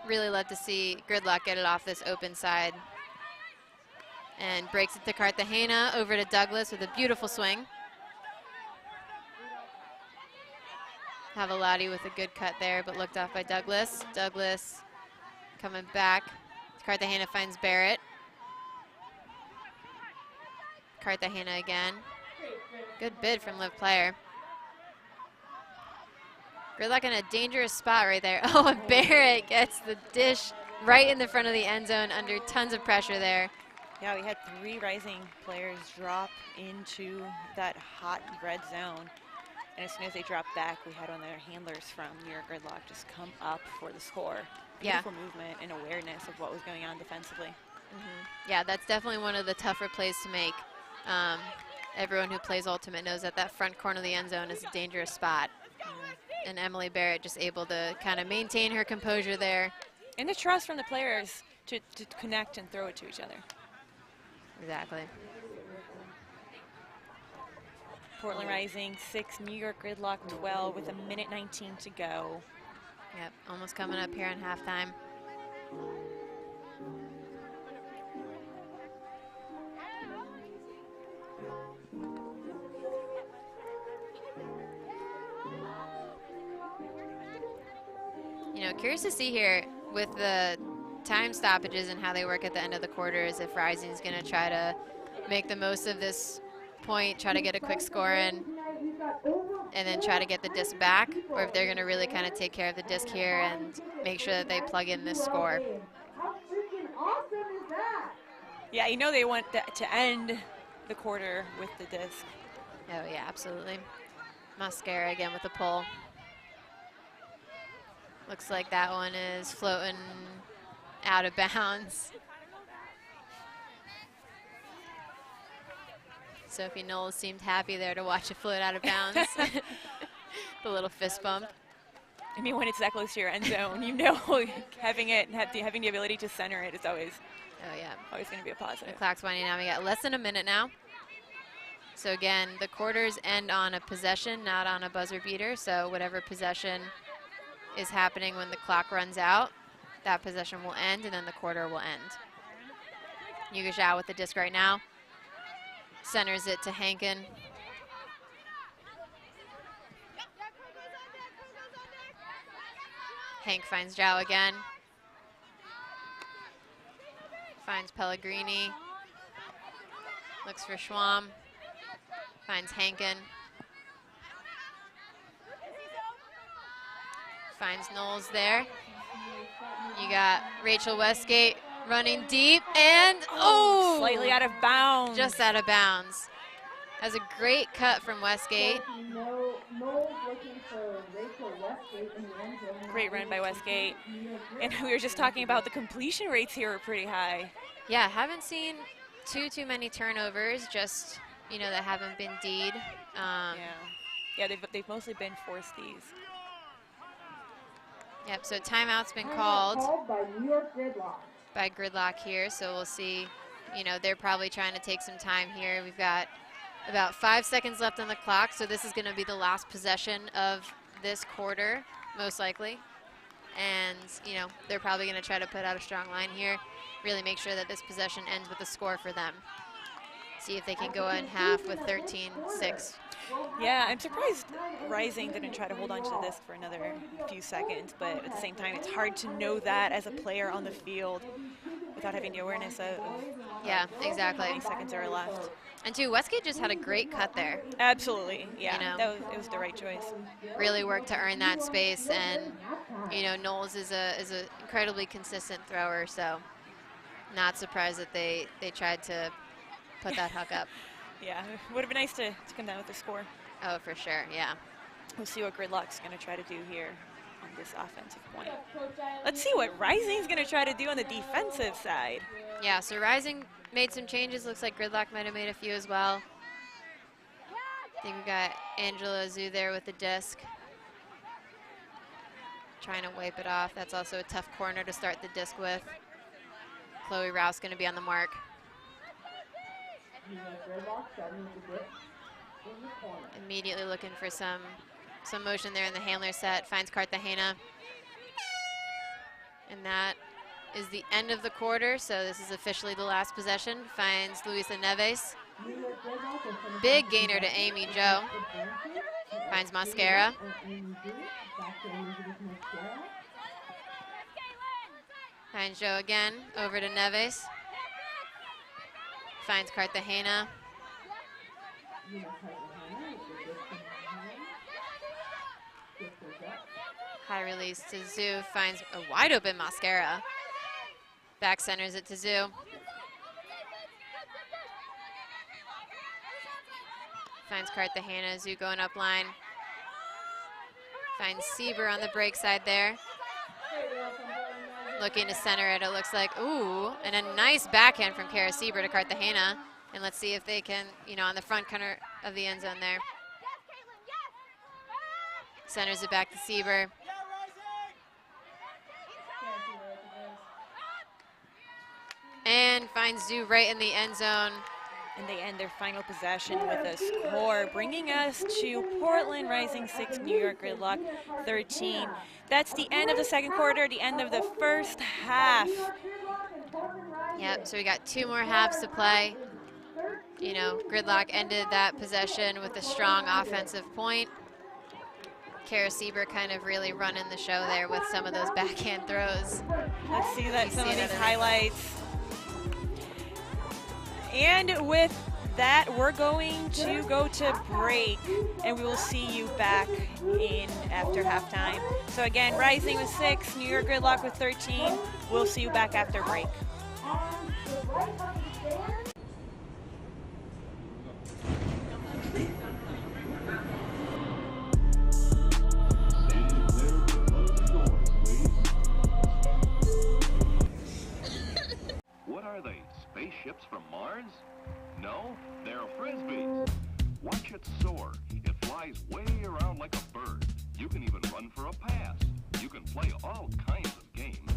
really love to see Gridlock get it off this open side. And breaks it to Cartagena, over to Douglas with a beautiful swing. Havalati with a good cut there, but looked off by Douglas. Douglas coming back. Cartagena finds Barrett. Cartagena again. Good bid from Liv player. Gridlock in a dangerous spot right there. Oh, and Barrett gets the dish right in the front of the end zone under tons of pressure there. Yeah, we had 3 Rising players drop into that hot red zone. And as soon as they dropped back, we had one of their handlers from New York Gridlock just come up for the score. Beautiful movement and awareness of what was going on defensively. Yeah, that's definitely one of the tougher plays to make. Everyone who plays Ultimate knows that that front corner of the end zone is a dangerous spot. And Emily Barrett just able to kind of maintain her composure there. And the trust from the players to connect and throw it to each other. Exactly. Portland Rising 6, New York Gridlock 12 with 1:19 to go. Yep, almost coming up here on halftime. You know, curious to see here with the time stoppages and how they work at the end of the quarters, if Rising's going to try to make the most of this point, try to get a quick score in, and then try to get the disc back, or if they're going to really kind of take care of the disc here and make sure that they plug in this score. How freaking awesome is that? Yeah, you know they want to end the quarter with the disc. Oh, yeah, absolutely. Mascara again with the pull. Looks like that one is floating out of bounds. Sophie Knowles seemed happy there to watch it float out of bounds. The little fist bump. I mean, when it's that close to your end zone, you know having the ability to center it is always always going to be a positive. The clock's winding down. We got less than a minute now. So again, the quarters end on a possession, not on a buzzer beater. So whatever possession is happening when the clock runs out, that possession will end, and then the quarter will end. Yuga Zhao with the disc right now. Centers it to Hankin. Hank finds Zhao again. Finds Pellegrini. Looks for Schwamm. Finds Hankin. Finds Knowles there. You got Rachel Westgate running deep, and slightly out of bounds. Just out of bounds. That was a great cut from Westgate. Great run by Westgate. And we were just talking about the completion rates here are pretty high. Yeah, haven't seen too many turnovers, just, you know, that haven't been D'd. Yeah, they've mostly been forced these. Yep, so timeout's been called by New York Gridlock. By Gridlock here, so we'll see. You know, they're probably trying to take some time here. We've got about 5 seconds left on the clock, so this is going to be the last possession of this quarter, most likely. And, you know, they're probably going to try to put out a strong line here, really make sure that this possession ends with a score for them. See if they can go in half with 13-6. Yeah, I'm surprised Rising didn't try to hold on to the disc for another few seconds, but at the same time, it's hard to know that as a player on the field without having the awareness of yeah, exactly. how many seconds are left. And too, Westgate just had a great cut there. Absolutely, yeah, you know, it was the right choice. Really worked to earn that space, and you know, Knowles is a incredibly consistent thrower, so not surprised that they tried to put that huck up. Yeah, it would have been nice to come down with the score. Oh, for sure, yeah. We'll see what Gridlock's going to try to do here on this offensive point. Let's see what Rising's going to try to do on the defensive side. Yeah, so Rising made some changes. Looks like Gridlock might have made a few as well. I think we got Angela Zhu there with the disc. Trying to wipe it off. That's also a tough corner to start the disc with. Chloe Rouse going to be on the mark. Immediately looking for some motion there in the handler set. Finds Cartagena. And that is the end of the quarter, so this is officially the last possession. Finds Luisa Neves. Big gainer to Amy Jo. Finds Mascara. Finds Jo again, over to Neves. Finds Cartagena. High release to Zhu, finds a wide open Mascara. Back centers it to Zhu. Finds Cartagena, Zhu going up line. Finds Sieber on the break side there. Looking to center it looks like, ooh, and a nice backhand from Kara Sieber to Cartagena. And let's see if they can, on the front corner of the end zone there. Centers it back to Sieber. And finds Zhu right in the end zone. And they end their final possession with a score, bringing us to Portland Rising 6, New York Gridlock 13. That's the end of the second quarter, the end of the first half. Yep, so we got 2 more halves to play. Gridlock ended that possession with a strong offensive point. Kara Sieber kind of really running the show there with some of those backhand throws. Let's see some of these highlights. And with that, we're going to go to break, and we will see you back in after halftime. So again, Rising with 6, New York Gridlock with 13. We'll see you back after break. What are they, spaceships from Mars? No, they're frisbees. Watch it soar. It flies way around like a bird. You can even run for a pass. You can play all kinds of games.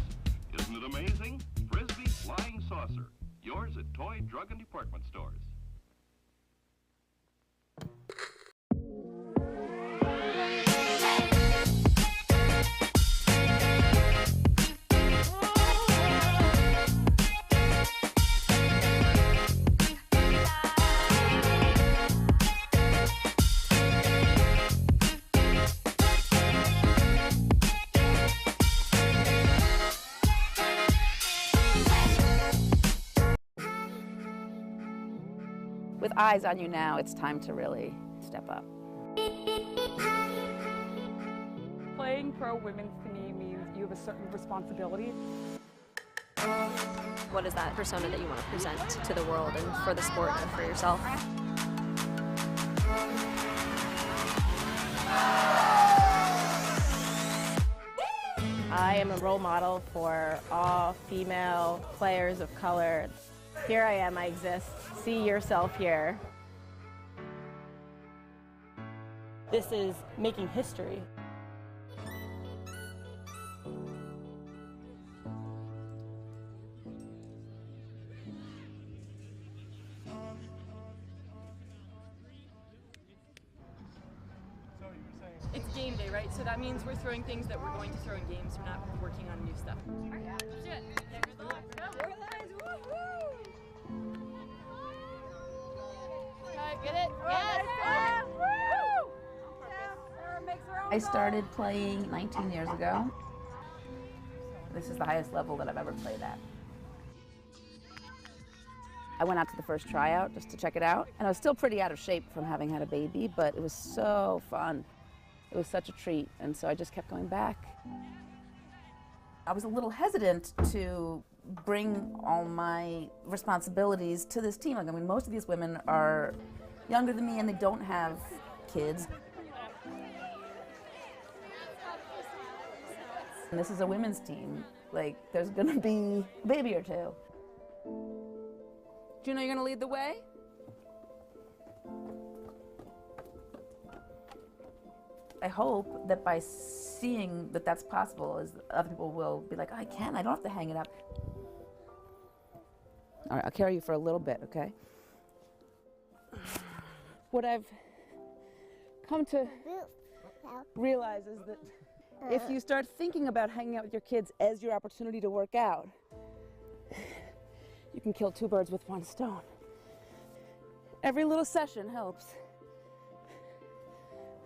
Isn't it amazing? Frisbee Flying Saucer. Yours at toy, drug, and department stores. With eyes on you now, it's time to really step up. Playing pro women's to me means you have a certain responsibility. What is that persona that you want to present to the world and for the sport and for yourself? I am a role model for all female players of color. Here I am, I exist. See yourself here. This is making history. It's game day, right? So that means we're throwing things that we're going to throw in games. We're not working on new stuff. Get it? Yes! I started playing 19 years ago. This is the highest level that I've ever played at. I went out to the first tryout just to check it out, and I was still pretty out of shape from having had a baby, but it was so fun. It was such a treat, and so I just kept going back. I was a little hesitant to bring all my responsibilities to this team. I mean, most of these women are younger than me and they don't have kids. And this is a women's team. Like, there's gonna be a baby or two. Do you know you're gonna lead the way? I hope that by seeing that that's possible, is other people will be like, oh, I don't have to hang it up. All right, I'll carry you for a little bit, okay? What I've come to realize is that If you start thinking about hanging out with your kids as your opportunity to work out, you can kill 2 birds with 1 stone. Every little session helps.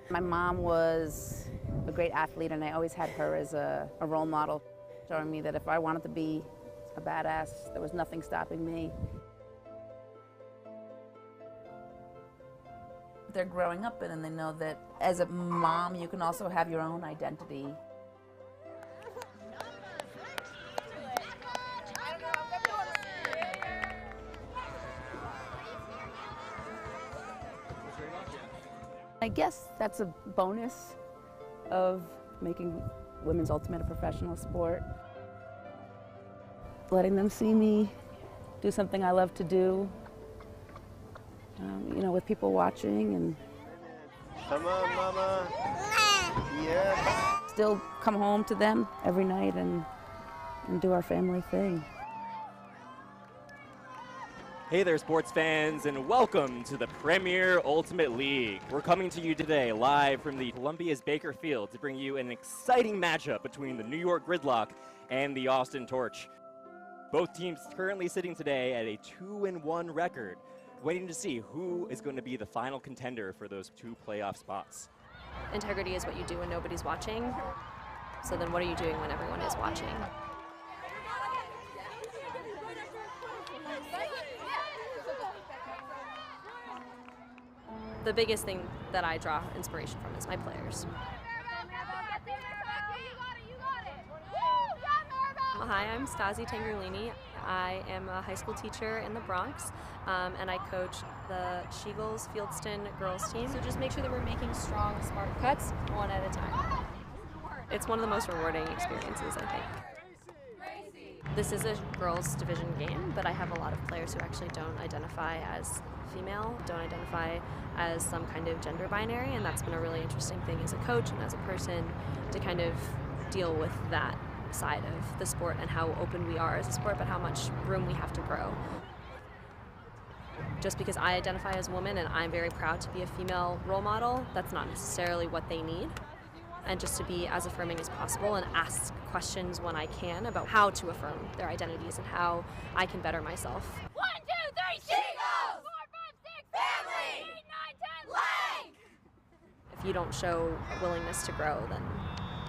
My mom was a great athlete, and I always had her as a role model, showing me that if I wanted to be a badass, there was nothing stopping me. They're growing up in, and they know that as a mom, you can also have your own identity. I guess that's a bonus of making women's ultimate a professional sport. Letting them see me do something I love to do, you know, with people watching, and come on, mama. Yeah. Still come home to them every night and do our family thing. Hey there, sports fans, and welcome to the Premier Ultimate League. We're coming to you today live from the Columbia's Baker Field to bring you an exciting matchup between the New York Gridlock and the Austin Torch. Both teams currently sitting today at a 2-1 record, waiting to see who is going to be the final contender for those 2 playoff spots. Integrity is what you do when nobody's watching. So then what are you doing when everyone is watching? The biggest thing that I draw inspiration from is my players. Hi, I'm Stasi Tangerlini. I am a high school teacher in the Bronx, and I coach the Sheagles Fieldston girls team. So just make sure that we're making strong, smart cuts, one at a time. It's one of the most rewarding experiences, I think. This is a girls' division game, but I have a lot of players who actually don't identify as female, don't identify as some kind of gender binary, and that's been a really interesting thing as a coach and as a person to kind of deal with that side of the sport and how open we are as a sport, but how much room we have to grow. Just because I identify as a woman and I'm very proud to be a female role model, that's not necessarily what they need. And just to be as affirming as possible and ask questions when I can about how to affirm their identities and how I can better myself. 1, 2, 3, Sheagles! 4, 5, 6, family! 8, 9, 10, leg! If you don't show a willingness to grow, then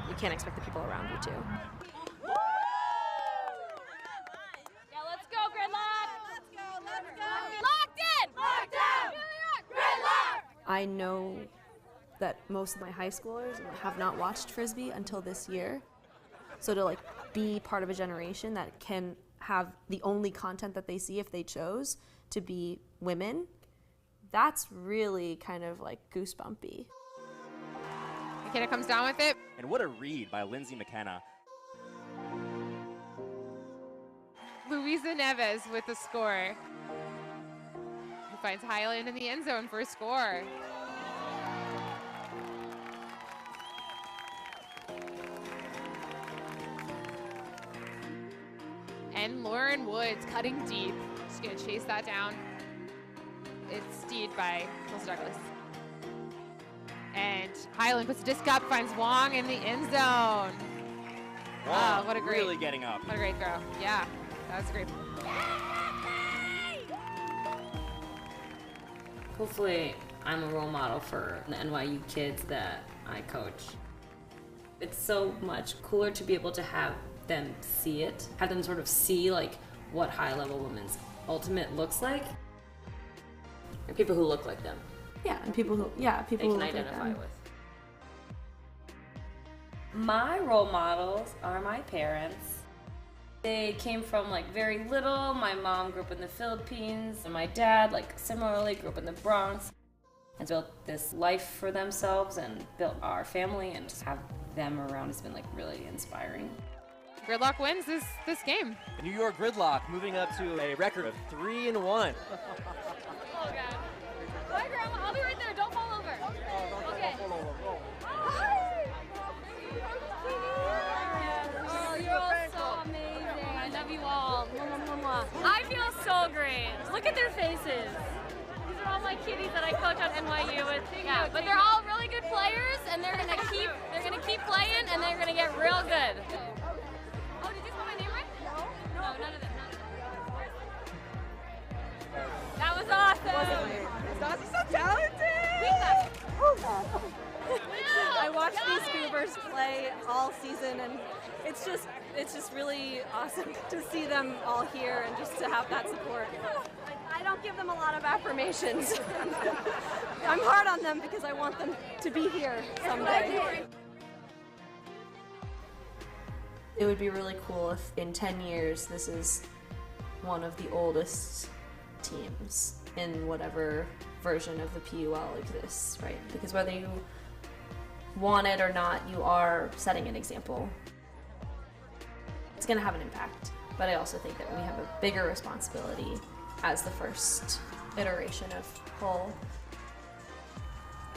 you can't expect the people around you to. Yeah, let's go, Gridlock! Let's go! Locked in! Locked down! New York, Gridlock! I know that most of my high schoolers have not watched Frisbee until this year. So to like be part of a generation that can have the only content that they see if they chose to be women, that's really kind of like goosebumpy. McKenna comes down with it. And what a read by Lindsay McKenna. Luisa Neves with the score. Who finds Highland in the end zone for a score. And Lauren Woods cutting deep. Just gonna chase that down. It's steed by Tulsa Douglas. And Highland puts a disc up, finds Wong in the end zone. Wow, what a great, really getting up. What a great throw. Yeah, that was great. Hopefully, I'm a role model for the NYU kids that I coach. It's so much cooler to be able to have them see it, have them sort of see like what high-level women's ultimate looks like, and people who look like them. Yeah, and people who, people they can identify with. My role models are my parents. They came from like very little. My mom grew up in the Philippines, and my dad, like similarly, grew up in the Bronx, and built this life for themselves and built our family, and just have them around has been like really inspiring. Gridlock wins this game. The New York Gridlock moving up to a record of 3-1. Oh, God. Bye, Grandma. I'll be right there. Don't fall over. Okay. Oh, you're all so amazing. I love you all. I feel so great. Look at their faces. These are all my kiddies that I coach on NYU. Yeah, but they're all really good players, and they're gonna keep playing, and they're gonna get real good. Oh, did you spell my name right? No, none of them. That was awesome. Stazi's so talented. I watched these Goobers play all season, and it's just really awesome to see them all here and just to have that support. I don't give them a lot of affirmations. I'm hard on them because I want them to be here someday. It would be really cool if in 10 years this is one of the oldest teams in whatever version of the PUL exists, right? Because whether you want it or not, you are setting an example. It's going to have an impact, but I also think that we have a bigger responsibility as the first iteration of PUL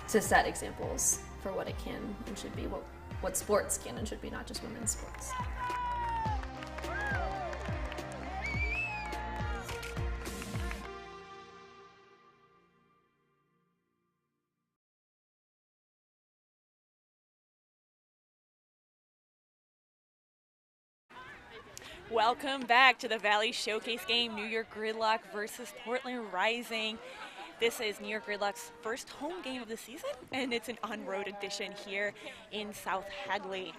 to set examples for what it can and should be, what sports can and should be, not just women's sports. Welcome back to the Valley Showcase game, New York Gridlock versus Portland Rising. This is New York Gridlock's first home game of the season, and it's an on-road edition here in South Hadley.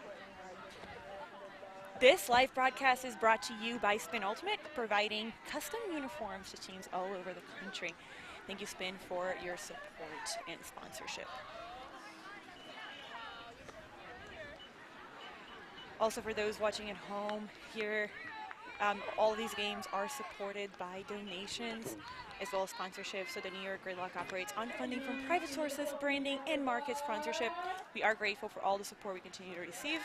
This live broadcast is brought to you by Spin Ultimate, providing custom uniforms to teams all over the country. Thank you, Spin, for your support and sponsorship. Also, for those watching at home here, all of these games are supported by donations as well as sponsorship. So the New York Gridlock operates on funding from private sources, branding, and market sponsorship. We are grateful for all the support we continue to receive,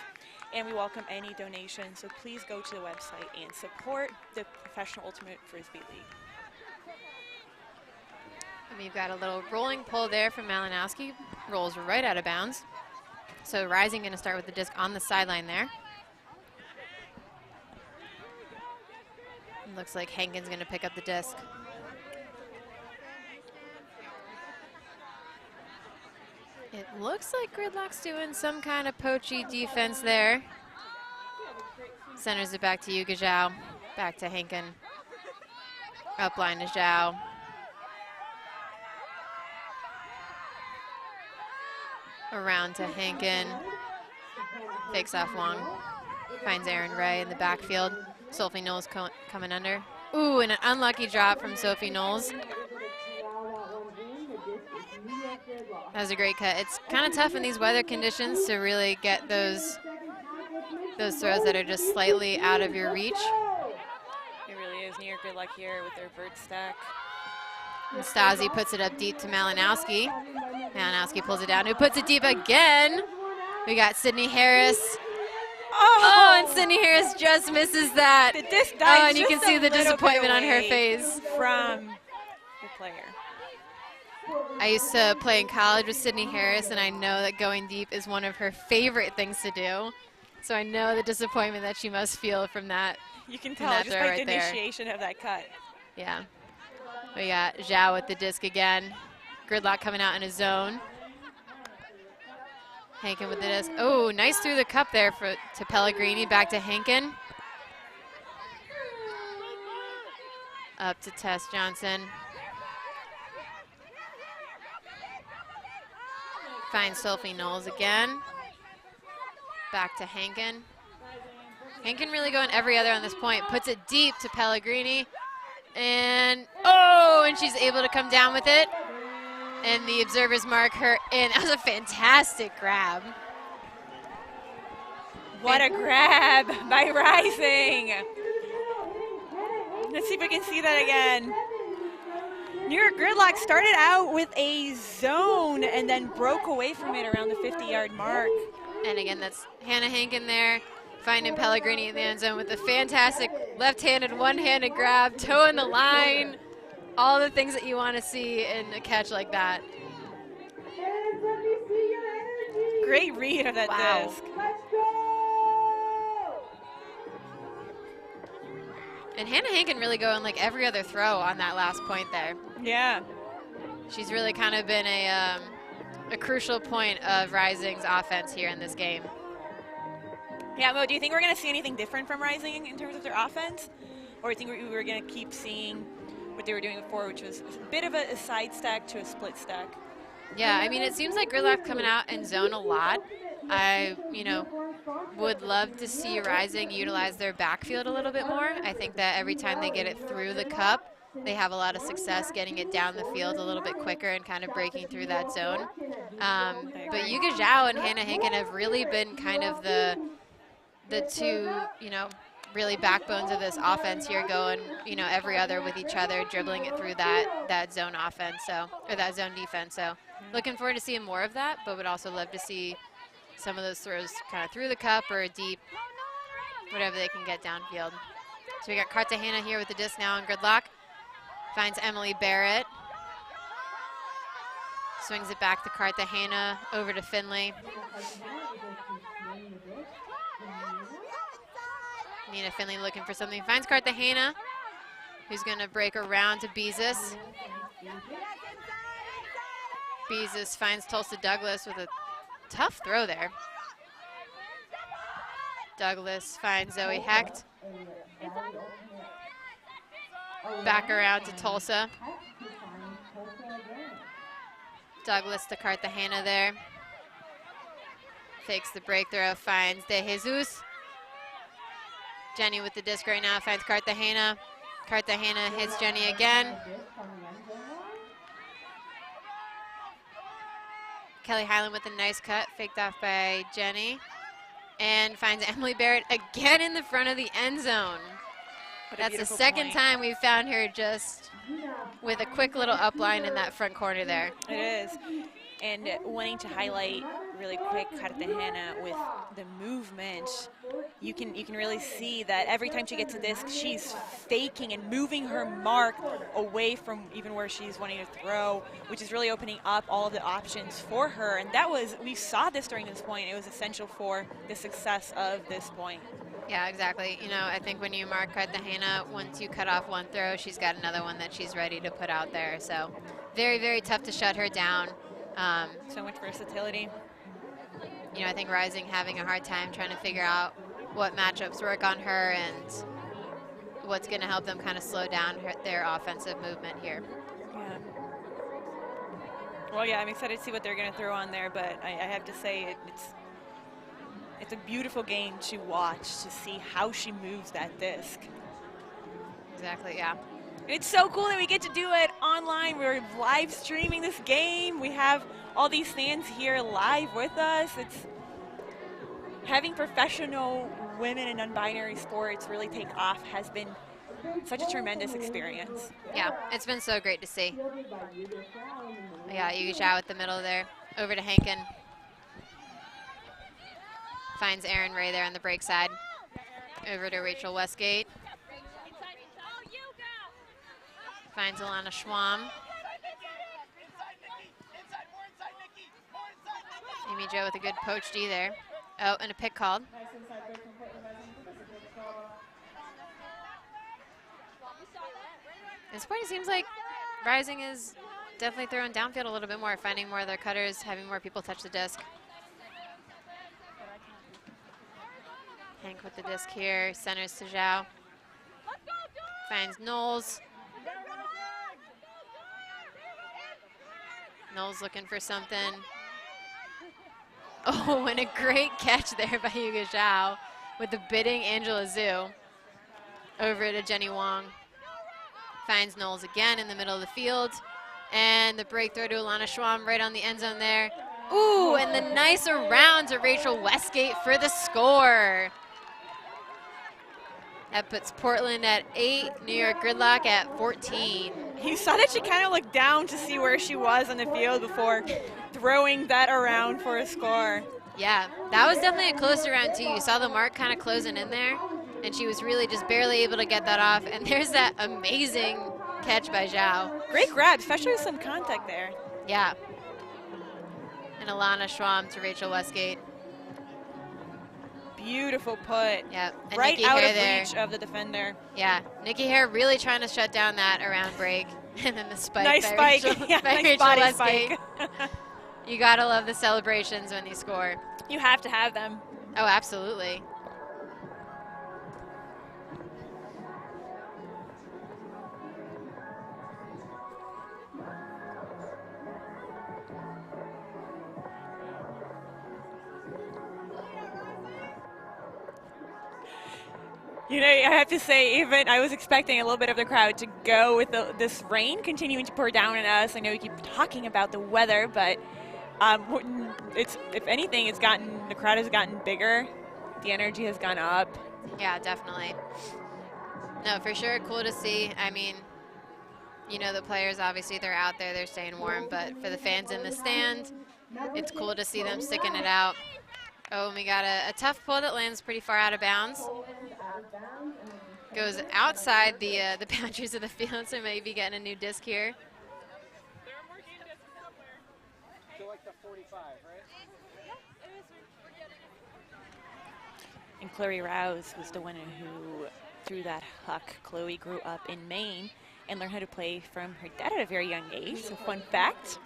and we welcome any donations. So please go to the website and support the Professional Ultimate Frisbee League. And we've got a little rolling pull there from Malinowski. Rolls right out of bounds. So Rising going to start with the disc on the sideline there. Looks like Hankins going to pick up the disc. It looks like Gridlock's doing some kind of poachy defense there. Centers it back to Yuka Zhao. Back to Hankin. Upline to Zhao. Around to Hankin. Fakes off long. Finds Aaron Ray in the backfield. Sophie Knowles coming under. Ooh, and an unlucky drop from Sophie Knowles. That was a great cut. It's kind of tough in these weather conditions to really get those throws that are just slightly out of your reach. It really is New York Gridlock here with their bird stack. And Stasi puts it up deep to Malinowski. Malinowski pulls it down. Who puts it deep again? We got Sydney Harris. Oh, and Sydney Harris just misses that. The disc oh, and you can see the disappointment on her face. From the player. I used to play in college with Sydney Harris, and I know that going deep is one of her favorite things to do. So I know the disappointment that she must feel from that. You can tell just by the initiation of that cut. Yeah. We got Zhao with the disc again. Gridlock coming out in his zone. Hankin with the disc. Oh, nice through the cup there to Pellegrini. Back to Hankin. Up to Tess Johnson. Finds Sophie Knowles again. Back to Hankin. Hankin really going every other on this point. Puts it deep to Pellegrini. And, oh, and she's able to come down with it. And the observers mark her in. That was a fantastic grab. What a grab by Rising. Let's see if we can see that again. New York Gridlock started out with a zone and then broke away from it around the 50-yard mark. And again, that's Hannah Hankin there, finding Pellegrini in the end zone with a fantastic left-handed, one-handed grab, toe in the line. All the things that you want to see in a catch like that. Great read of that disc. And Hannah Hankin really going like every other throw on that last point there. Yeah. She's really kind of been a crucial point of Rising's offense here in this game. Yeah, Mo, do you think we're going to see anything different from Rising in terms of their offense? Or do you think we're going to keep seeing what they were doing before, which was a bit of a side stack to a split stack? Yeah, I mean, it seems like Gridlock coming out in zone a lot. I, would love to see Rising utilize their backfield a little bit more. I think that every time they get it through the cup, they have a lot of success getting it down the field a little bit quicker and kind of breaking through that zone. But Yuga Zhao and Hannah Hinken have really been kind of the two, really backbones of this offense here, going, every other with each other, dribbling it through that zone offense, or that zone defense. So looking forward to seeing more of that, but would also love to see some of those throws kind of through the cup or deep, whatever they can get downfield. So we got Cartagena here with the disc now on Gridlock. Finds Emily Barrett. Swings it back to Cartagena, over to Finley. Nina Finley looking for something. Finds Cartagena, who's going to break around to Beezus. Beezus finds Tulsa Douglas with a tough throw there. Douglas finds Zoe Hecht. Back around to Tulsa. Douglas to Cartagena there. Fakes the break throw, finds De Jesus. Jenny with the disc right now, finds Cartagena. Cartagena hits Jenny again. Kelly Highland with a nice cut, faked off by Jenny. And finds Emily Barrett again in the front of the end zone. That's the second time we've found her just with a quick little upline in that front corner there. It is. And wanting to highlight really quick Cartagena with the movement, you can really see that every time she gets a disc, she's faking and moving her mark away from even where she's wanting to throw, which is really opening up all of the options for her. And we saw this during this point. It was essential for the success of this point. Yeah, exactly. I think when you mark Cartagena, once you cut off one throw, she's got another one that she's ready to put out there. So very, very tough to shut her down. So much versatility. I think Rising having a hard time trying to figure out what matchups work on her and what's going to help them kind of slow down their offensive movement here. Yeah. Well, yeah, I'm excited to see what they're going to throw on there, but I have to say it's a beautiful game to watch, to see how she moves that disc. Exactly, yeah. It's so cool that we get to do it online. We're live streaming this game. We have all these fans here live with us. It's having professional women in non-binary sports really take off has been such a tremendous experience. Yeah, it's been so great to see. Yeah, Yuga Zhao at the middle there. Over to Hankin. Finds Erin Ray there on the break side. Over to Rachel Westgate. Finds Alana Schwamm. Amy Jo with a good poach D there. Oh, and a pick called. At this point, it seems like Rising is definitely throwing downfield a little bit more, finding more of their cutters, having more people touch the disc. Hank with the disc here, centers to Zhao. Finds Knowles. Knowles looking for something. Oh, and a great catch there by Yuga Zhao with the bidding Angela Zhu. Over to Jenny Wong. Finds Knowles again in the middle of the field. And the break throw to Alana Schwamm right on the end zone there. Ooh, and the nice around to Rachel Westgate for the score. That puts Portland at 8, New York Gridlock at 14. You saw that she kind of looked down to see where she was on the field before throwing that around for a score. Yeah, that was definitely a closer round too. You saw the mark kind of closing in there, and she was really just barely able to get that off. And there's that amazing catch by Zhao. Great grab, especially with some contact there. Yeah. And Alana Schwamm to Rachel Westgate. Beautiful put. Yeah. Right out of reach of the defender. Yeah. Nikki Hare really trying to shut down that around break. And then the spike. Nice by spike. Rachel, Yeah, by nice Rachel body Westgate. spike. You gotta love the celebrations when you score. You have to have them. Oh, absolutely. You know, I have to say, even I was expecting a little bit of the crowd to go with this rain continuing to pour down on us. I know we keep talking about the weather, but it's, if anything, the crowd has gotten bigger. The energy has gone up. Yeah, definitely. No, for sure, cool to see. I mean, you know, the players, obviously, they're out there, they're staying warm, but for the fans in the stand, it's cool to see them sticking it out. Oh, and we got a tough pull that lands pretty far out of bounds. Goes outside the boundaries of the field, so maybe getting a new disc here. And Chloe Rouse was the one who threw that huck. Chloe grew up in Maine and learned how to play from her dad at a very young age. So fun fact,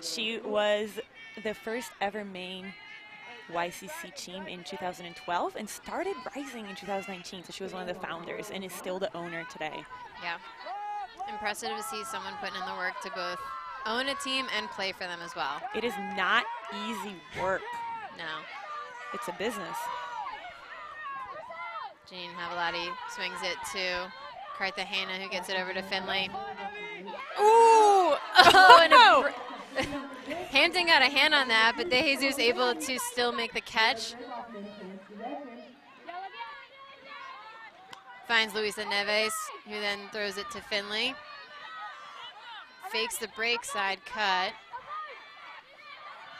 she was the first ever Maine YCC team in 2012 and started rising in 2019. So she was one of the founders and is still the owner today. Yeah. Impressive to see someone putting in the work to both own a team and play for them as well. It is not easy work. No. It's a business. Janine Havalati swings it to Cartagena, who gets it over to Finley. Ooh! Oh, and Hampton got a hand on that, but De Jesus able to still make the catch. Finds Luisa Neves, who then throws it to Finley. Fakes the break side cut.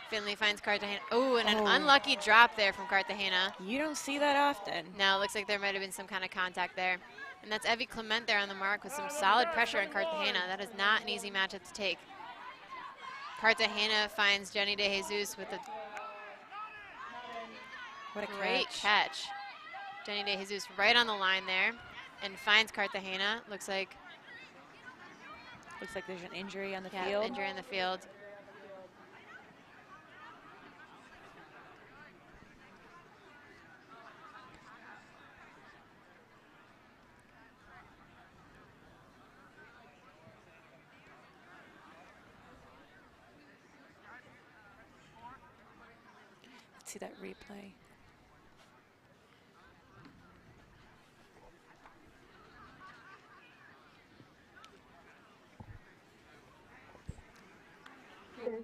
Finley finds Cartagena. Oh, and an unlucky drop there from Cartagena. You don't see that often. No, it looks like there might have been some kind of contact there. And that's Evie Clement there on the mark with some solid pressure on Cartagena. That is not an easy matchup to take. Cartagena finds Jenny De Jesus with a great catch. Jenny De Jesus right on the line there and finds Cartagena. Looks like there's an injury on the field. field. Injury on the field. See that replay.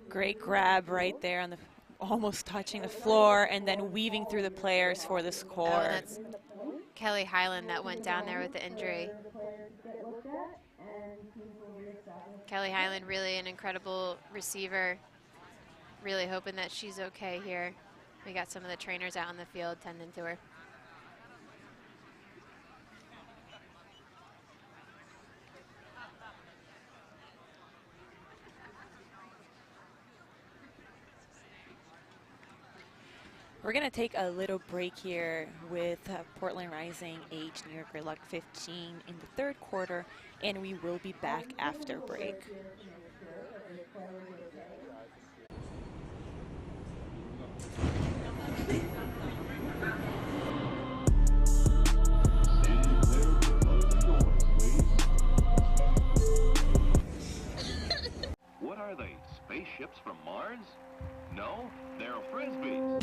Great grab right there on the, almost touching the floor and then weaving through the players for the score. Oh, that's Kelly Highland that went down there with the injury. Kelly Highland, really an incredible receiver. Really hoping that she's okay here. We got some of the trainers out on the field tending to her. We're going to take a little break here with Portland Rising H New York Gridlock 15 in the third quarter, and we will be back after break. What are they, spaceships from Mars? No, they're frisbees.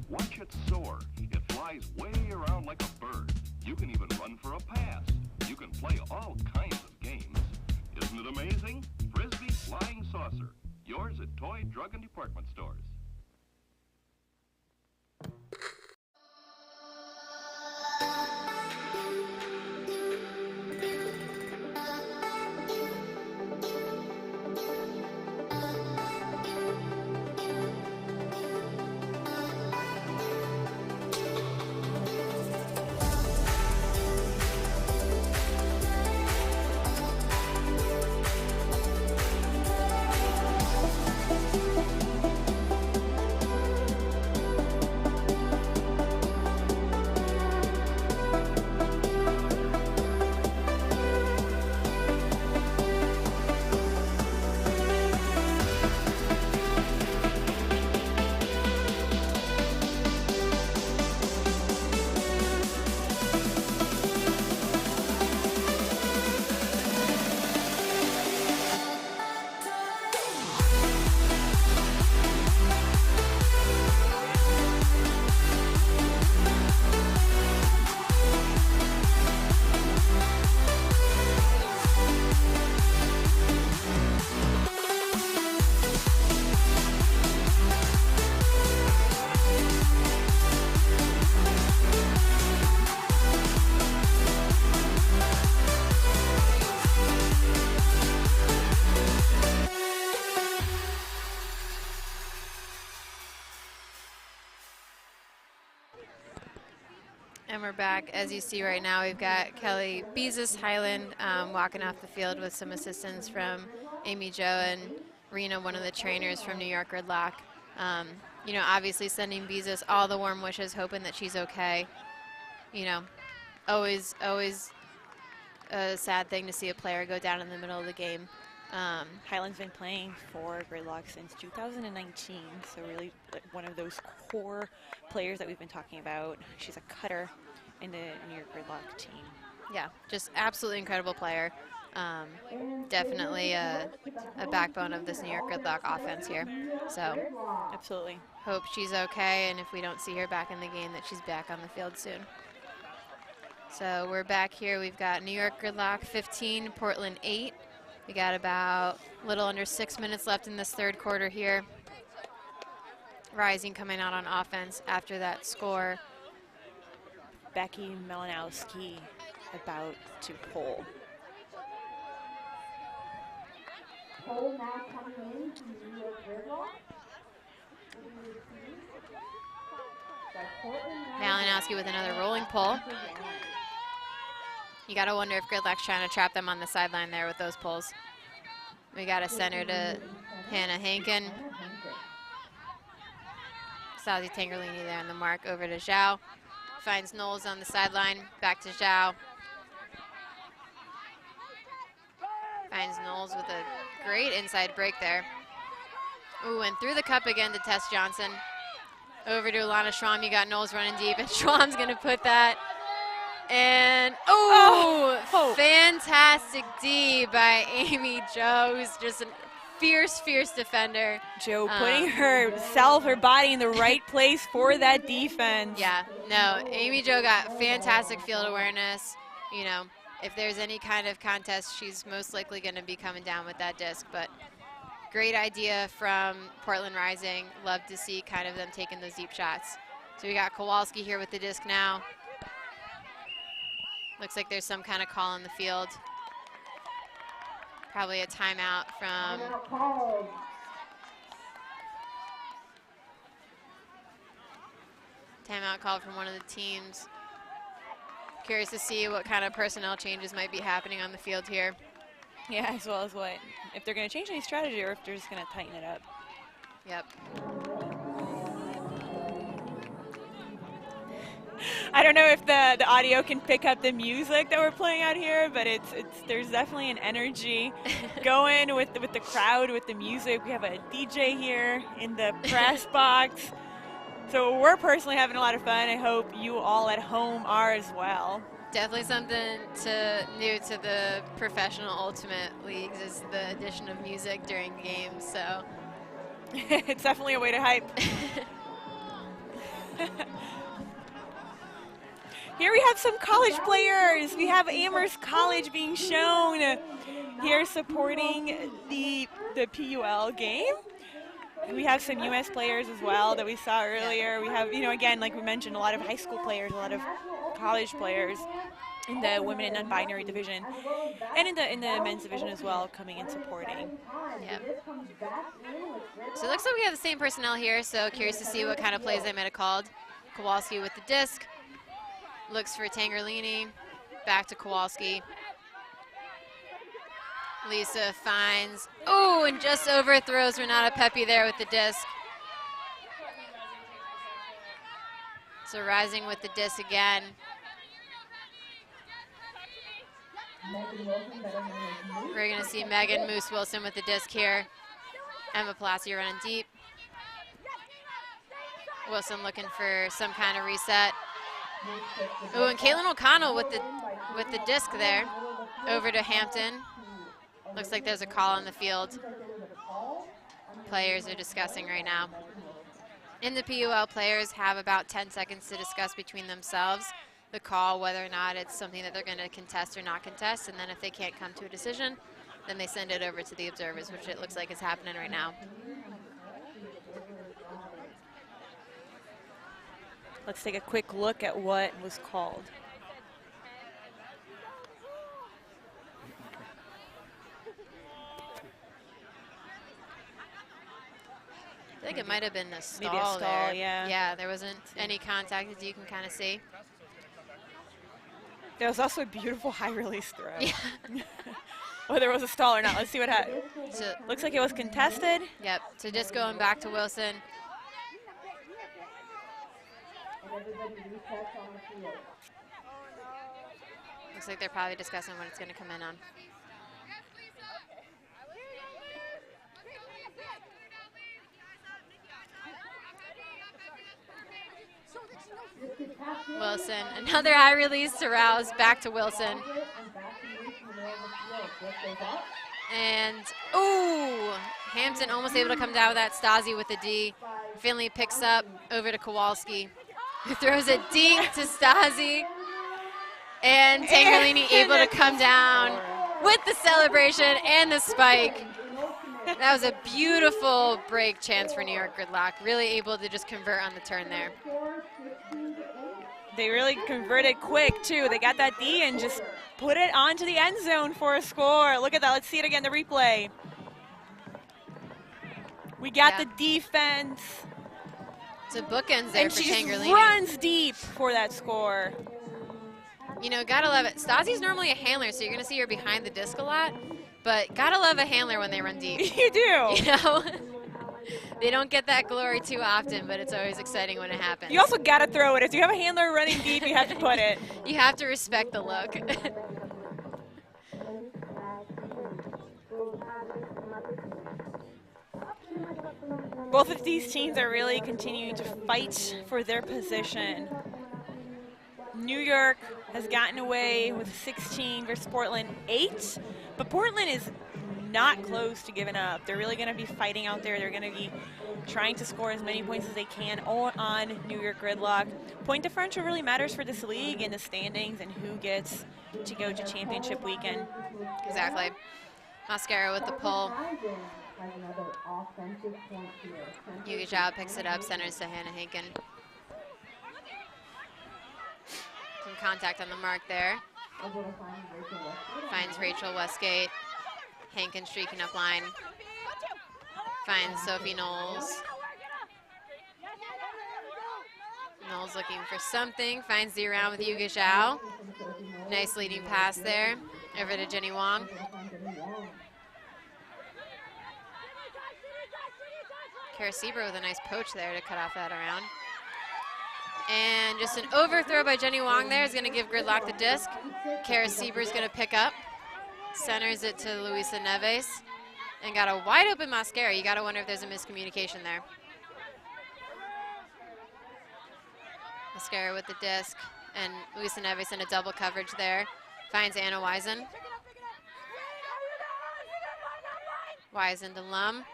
Watch it soar. It flies way around like a bird. You can even run for a pass. You can play all kinds of games. Isn't it amazing? Frisbee Flying Saucer. Yours at toy, drug, and department stores. And we're back. As you see right now, we've got Kelly Beezus Highland walking off the field with some assistance from Amy Jo and Rena, one of the trainers from New York Gridlock. You know, obviously sending Beezus all the warm wishes, hoping that she's okay. You know, always a sad thing to see a player go down in the middle of the game. Highland's been playing for Gridlock since 2019, so really one of those core players that we've been talking about. She's a cutter in the New York Gridlock team. Yeah, just absolutely incredible player. Definitely a backbone of this New York Gridlock offense here. So absolutely hope she's okay, and if we don't see her back in the game, that she's back on the field soon. So we're back here. We've got New York Gridlock 15, Portland 8. We got about a little under 6 minutes left in this third quarter here. Rising coming out on offense after that score. Becky Melanowski about to pull. Malinowski with another rolling pull. You got to wonder if Gridlock's trying to trap them on the sideline there with those pulls. We got a center to Hannah Hankin. Sazi Tangerlini there on the mark, over to Zhao. Finds Knowles on the sideline, back to Zhao. Finds Knowles with a great inside break there. Ooh, and through the cup again to Tess Johnson. Over to Alana Schramm. You got Knowles running deep, and Schramm's going to put that. And, oh, fantastic D by Amy Jo, who's just a fierce, fierce defender. Jo putting herself, her body in the right place for that defense. Yeah, no, Amy Jo got fantastic field awareness. You know, if there's any kind of contest, she's most likely going to be coming down with that disc. But great idea from Portland Rising. Love to see kind of them taking those deep shots. So we got Kowalski here with the disc now. Looks like there's some kind of call on the field. Probably a timeout from called from one of the teams. Curious to see what kind of personnel changes might be happening on the field here. Yeah, as well as what, if they're going to change any strategy or if they're just going to tighten it up. Yep. I don't know if the audio can pick up the music that we're playing out here, but there's definitely an energy going with the crowd, with the music. We have a DJ here in the press box. So we're personally having a lot of fun. I hope you all at home are as well. Definitely something new to the professional Ultimate Leagues is the addition of music during games. So it's definitely a way to hype. Here we have some college players. We have Amherst College being shown here supporting the PUL game. And we have some U.S. players as well that we saw earlier. We have, you know, again, like we mentioned, a lot of high school players, a lot of college players in the women and non-binary division, and in the men's division as well, coming and supporting. Yeah. So it looks like we have the same personnel here, so curious to see what kind of plays they might have called. Kowalski with the disc. Looks for Tangerlini, back to Kowalski. Lisa finds, oh, and just overthrows Renata Pepe there with the disc. So Rising with the disc again. We're gonna see Megan Moose Wilson with the disc here. Emma Palacio running deep. Wilson looking for some kind of reset. Oh, and Caitlin O'Connell with the disc there, over to Hampton. Looks like there's a call on the field. Players are discussing right now. In the PUL, players have about 10 seconds to discuss between themselves the call, whether or not it's something that they're going to contest or not contest, and then if they can't come to a decision, then they send it over to the observers, which it looks like is happening right now. Let's take a quick look at what was called. I think it might have been a stall, Maybe a stall, there. yeah. Yeah, there wasn't any contact, as you can kind of see. There was also a beautiful high release throw. Yeah. Whether it was a stall or not. Let's see what happened. So, looks like it was contested. Yep. So just going back to Wilson. Looks like they're probably discussing what it's going to come in on. Wilson, another high release to Rouse, back to Wilson. And, ooh, Hampton almost able to come down with that. Stasi with the D. Finley picks up over to Kowalski, who throws a dink to Stasi. And Tangerlini able to come down with the celebration and the spike. That was a beautiful break chance for New York Gridlock. Really able to just convert on the turn there. They really converted quick, too. They got that D and just put it onto the end zone for a score. Look at that. Let's see it again, the replay. We got the defense. So bookends there and for she Tangerlini. Just runs deep for that score. You know, gotta love it. Stasi's normally a handler, so you're going to see her behind the disc a lot. But gotta love a handler when they run deep. You do. You know? They don't get that glory too often, but it's always exciting when it happens. You also got to throw it. If you have a handler running deep, you have to put it. You have to respect the look. Both of these teams are really continuing to fight for their position. New York has gotten away with 16 versus Portland 8, but Portland is not close to giving up. They're really going to be fighting out there. They're going to be trying to score as many points as they can on New York Gridlock. Point differential really matters for this league in the standings and who gets to go to championship weekend. Exactly. Mascara with the pull. Yuga Zhao picks it up, centers to Hannah Hankin. Some contact on the mark there. Finds Rachel Westgate. Hankin streaking up line. Finds Sophie Knowles. Knowles looking for something. Finds the around with Yuga Zhao. Nice leading pass there. Over to Jenny Wong. Kara Sieber with a nice poach there to cut off that around. And just an overthrow by Jenny Wong there is going to give Gridlock the disc. Kara Sieber is going to pick up. Centers it to Luisa Neves. And got a wide open Mascara. You got to wonder if there's a miscommunication there. Mascara with the disc. And Luisa Neves in a double coverage there. Finds Anna Wisen. Wisen to Lum.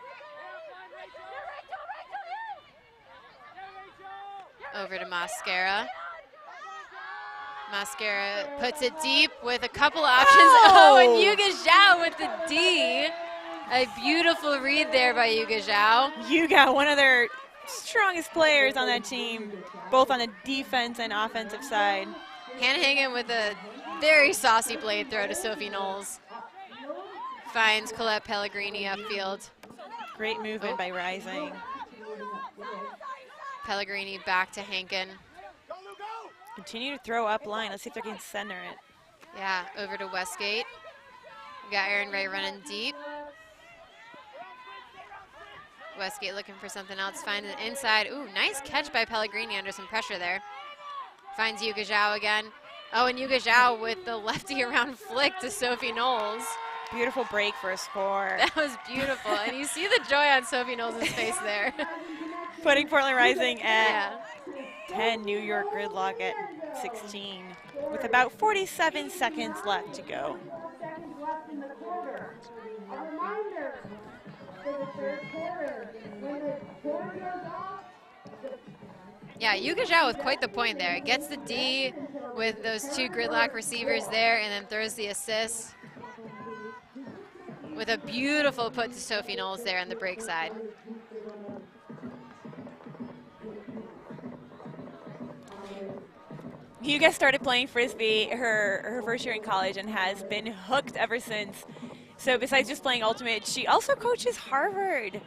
Over to Mascara. Mascara puts it deep with a couple options. Oh, and Yuga Zhao with the D. A beautiful read there by Yuga Zhao. Yuga, one of their strongest players on that team, both on the defense and offensive side. Hannah Hagen with a very saucy blade throw to Sophie Knowles. Finds Colette Pellegrini upfield. Great movement by Rising. Pellegrini back to Hankin. Continue to throw up line. Let's see if they can center it. Yeah, over to Westgate. We got Erin Ray running deep. Westgate looking for something else. Finds it inside. Ooh, nice catch by Pellegrini under some pressure there. Finds Yuga Zhao again. Oh, and Yuga Zhao with the lefty around flick to Sophie Knowles. Beautiful break for a score. That was beautiful. And you see the joy on Sophie Knowles' face there. Putting Portland Rising at 10, New York Gridlock at 16, with about 47 seconds left to go. Yeah, Yuga Zhao with quite the point there. Gets the D with those two Gridlock receivers there and then throws the assist with a beautiful put to Sophie Knowles there on the break side. Yuga started playing Frisbee her first year in college and has been hooked ever since. So besides just playing Ultimate, she also coaches Harvard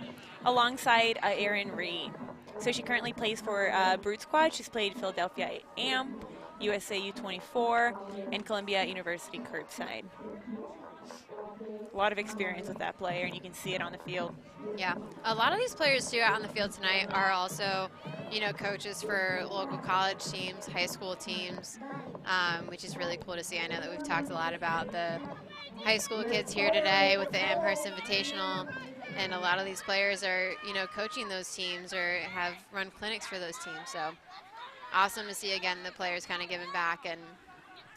alongside Erin Ree. So she currently plays for Brute Squad. She's played Philadelphia Amp USA U24, and Columbia University curbside. A lot of experience with that player, and you can see it on the field. Yeah, a lot of these players too out on the field tonight are also, you know, coaches for local college teams, high school teams, which is really cool to see. I know that we've talked a lot about the high school kids here today with the Amherst Invitational, and a lot of these players are, you know, coaching those teams or have run clinics for those teams. So awesome to see again the players kind of giving back and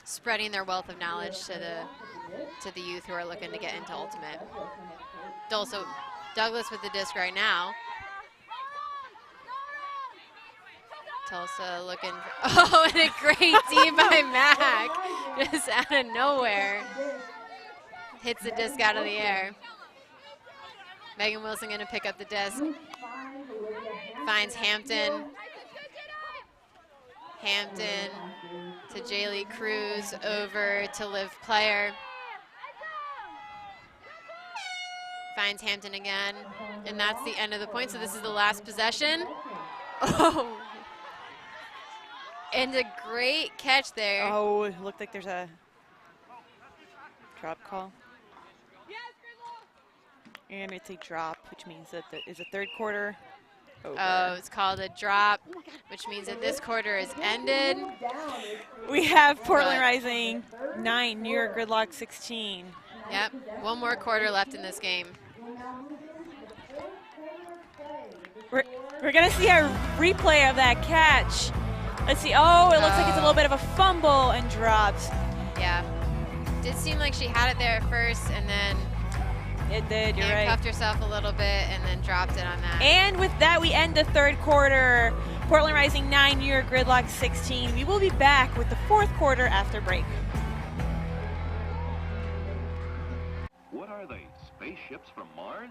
spreading their wealth of knowledge to the youth who are looking to get into ultimate. Also, Douglas with the disc right now. Tulsa looking for, oh, and a great D by Mac, just out of nowhere. Hits the disc out of the air. Megan Wilson gonna pick up the disc. Finds Hampton. Hampton to Jaylee Cruz, over to Liv Player. Finds Hampton again, and that's the end of the point. So this is the last possession. Oh, and a great catch there. Oh, it looked like there's a drop call. And it's a drop, which means that is the third quarter over. Oh, it's called a drop, which means that this quarter is ended. We have Portland Rising 9, New York Gridlock 16. Yep, one more quarter left in this game. We're gonna see a replay of that catch. Let's see, oh, it looks like it's a little bit of a fumble and drops. Yeah, did seem like she had it there at first, and then it did, you're right. Handcuffed herself a little bit and then dropped it on that. And with that, we end the third quarter. Portland Rising 9, New York Gridlock 16. We will be back with the fourth quarter after break. What are they, spaceships from Mars?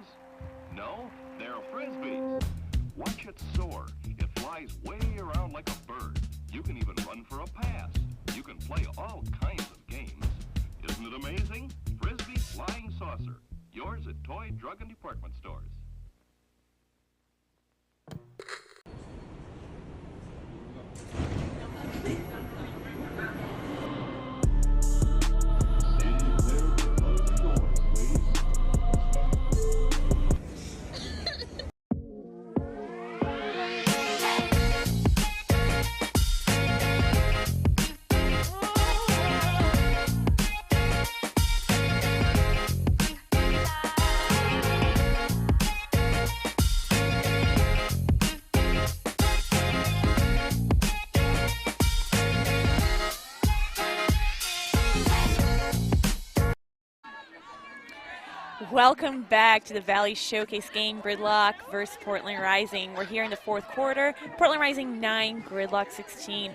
No, they're frisbees. Watch it soar. It flies way around like a bird. You can even run for a pass. You can play all kinds of games. Isn't it amazing? Frisbee Flying Saucer. Yours at toy, drug, and department stores. Welcome back to the Valley Showcase game, Gridlock versus Portland Rising. We're here in the fourth quarter. Portland Rising 9, Gridlock 16.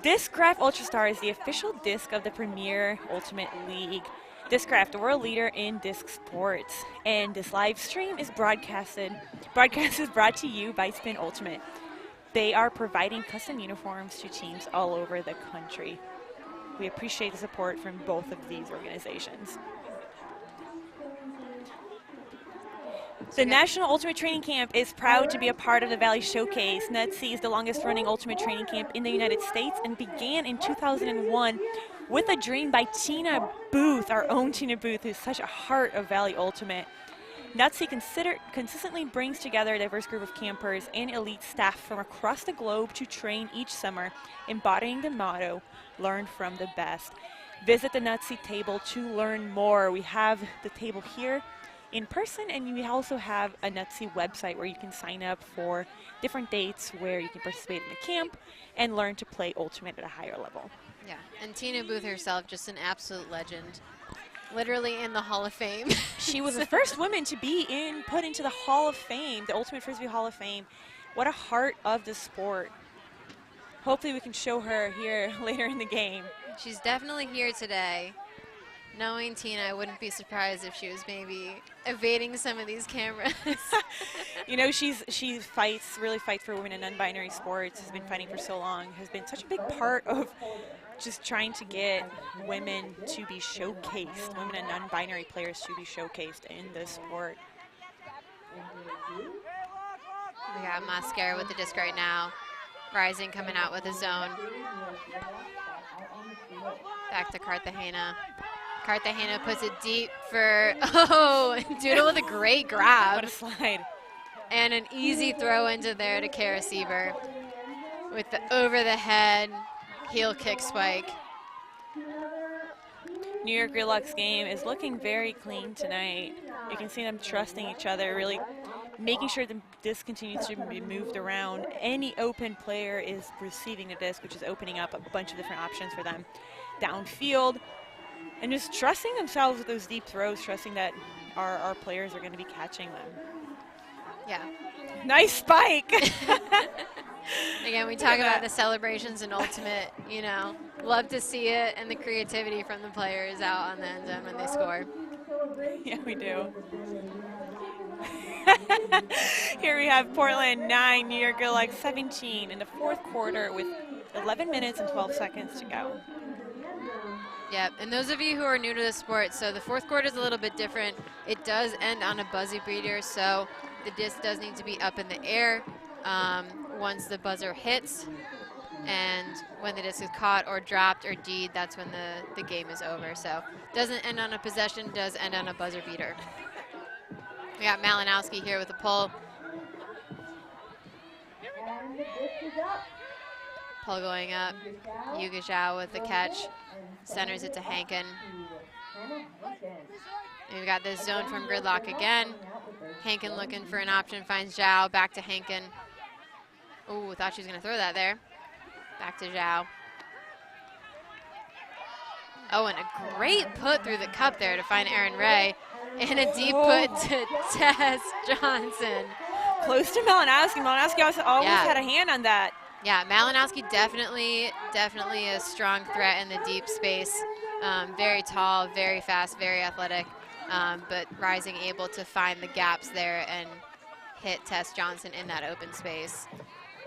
Discraft Ultrastar is the official disc of the Premier Ultimate League. Discraft, the world leader in disc sports. And this live stream is brought to you by Spin Ultimate. They are providing custom uniforms to teams all over the country. We appreciate the support from both of these organizations. The National Ultimate Training Camp is proud to be a part of the Valley Showcase. NUTC is the longest running ultimate training camp in the United States and began in 2001 with a dream by Tina Booth, our own Tina Booth, who's such a heart of Valley Ultimate. NUTC consistently brings together a diverse group of campers and elite staff from across the globe to train each summer, embodying the motto, learn from the best. Visit the NUTC table to learn more. We have the table here in person, and we also have a NUTC website where you can sign up for different dates where you can participate in the camp and learn to play Ultimate at a higher level. Yeah, and Tina Booth herself, just an absolute legend. Literally in the Hall of Fame. She was the first woman to be put into the Hall of Fame, the Ultimate Frisbee Hall of Fame. What a heart of the sport. Hopefully we can show her here later in the game. She's definitely here today. Knowing Tina, I wouldn't be surprised if she was maybe evading some of these cameras. You know, she really fights for women in non-binary sports, has been fighting for so long, has been such a big part of just trying to get women to be showcased, women and non-binary players to be showcased in this sport. We got Mascara with the disc right now. Rising coming out with a zone. Back to Cartagena. Cartagena puts it deep for, oh, Doodle with a great grab. What a slide. And an easy throw into there to Kara Siever with the over the head heel kick spike. New York Gridlock's game is looking very clean tonight. You can see them trusting each other, really making sure the disc continues to be moved around. Any open player is receiving the disc, which is opening up a bunch of different options for them downfield. And just trusting themselves with those deep throws, trusting that our players are going to be catching them. Yeah. Nice spike. Again, we talk about the celebrations in Ultimate, you know. Love to see it and the creativity from the players out on the end zone when they score. Yeah, we do. Here we have Portland 9, New York Gridlock 17 in the fourth quarter with 11 minutes and 12 seconds to go. Yep, and those of you who are new to the sport, so the fourth quarter is a little bit different. It does end on a buzzer beater, so the disc does need to be up in the air once the buzzer hits. And when the disc is caught or dropped or D'd, that's when the game is over. So doesn't end on a possession, does end on a buzzer beater. We got Malinowski here with a pull. Pull going up. Yuga Zhao with the catch. Centers it to Hankin. And we've got this zone from Gridlock again. Hankin looking for an option, finds Zhao, back to Hankin. Ooh, thought she was gonna throw that there. Back to Zhao. Oh, and a great put through the cup there to find Erin Ray. And a deep put to Tess Johnson. Close to Malinowski. Malinowski also always had a hand on that. Yeah, Malinowski definitely a strong threat in the deep space. Very tall, very fast, very athletic, but Rising able to find the gaps there and hit Tess Johnson in that open space.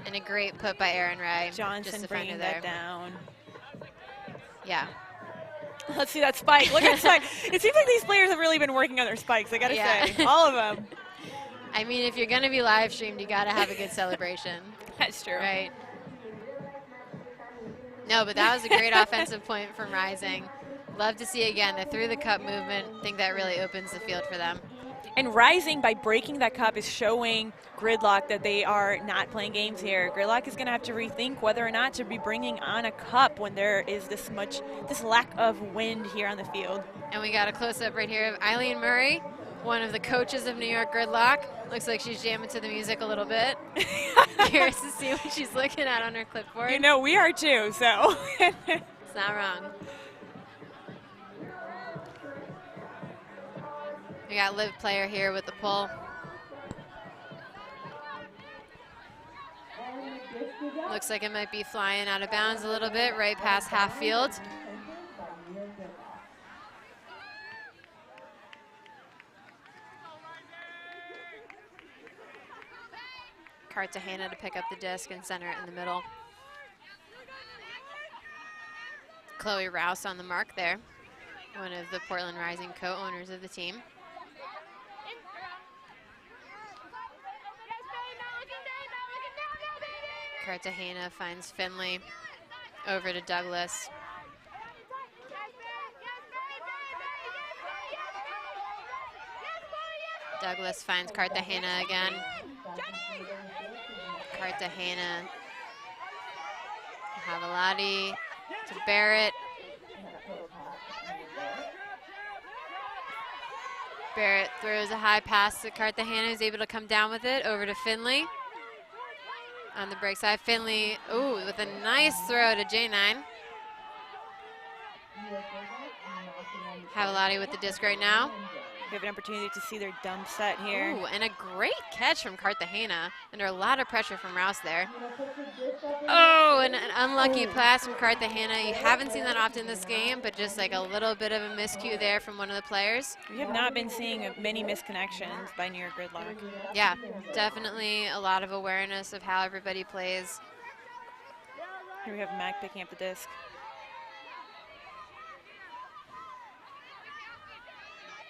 And a great put by Erin Ray. Johnson bringing that down. Yeah. Let's see that spike. Look at the spike. It seems like these players have really been working on their spikes, I gotta say. All of them. I mean, if you're gonna be live streamed, you gotta have a good celebration. That's true. Right. No, but that was a great offensive point from Rising. Love to see again the through the cup movement. Think that really opens the field for them. And Rising, by breaking that cup, is showing Gridlock that they are not playing games here. Gridlock is going to have to rethink whether or not to be bringing on a cup when there is this lack of wind here on the field. And we got a close-up right here of Eileen Murray, one of the coaches of New York Gridlock. Looks like she's jamming to the music a little bit. Curious to see what she's looking at on her clipboard. You know, we are too, so. It's not wrong. We got Liv player here with the pull. Looks like it might be flying out of bounds a little bit, right past half field. Cartagena to pick up the disc and center it in the middle. Chloe Rouse on the mark there, one of the Portland Rising co-owners of the team. Cartagena finds Finley over to Douglas. Douglas finds Cartagena again. Cartagena. Havalati to Barrett. Barrett throws a high pass to Cartagena, who's able to come down with it over to Finley. On the break side, Finley, ooh, with a nice throw to J9. Havalati with the disc right now. We have an opportunity to see their dump set here. Ooh, and a great catch from Cartagena. Under a lot of pressure from Rouse there. Oh, and an unlucky pass from Cartagena. You haven't seen that often this game, but just like a little bit of a miscue there from one of the players. We have not been seeing many misconnections by New York Gridlock. Yeah, definitely a lot of awareness of how everybody plays. Here we have Mac picking up the disc.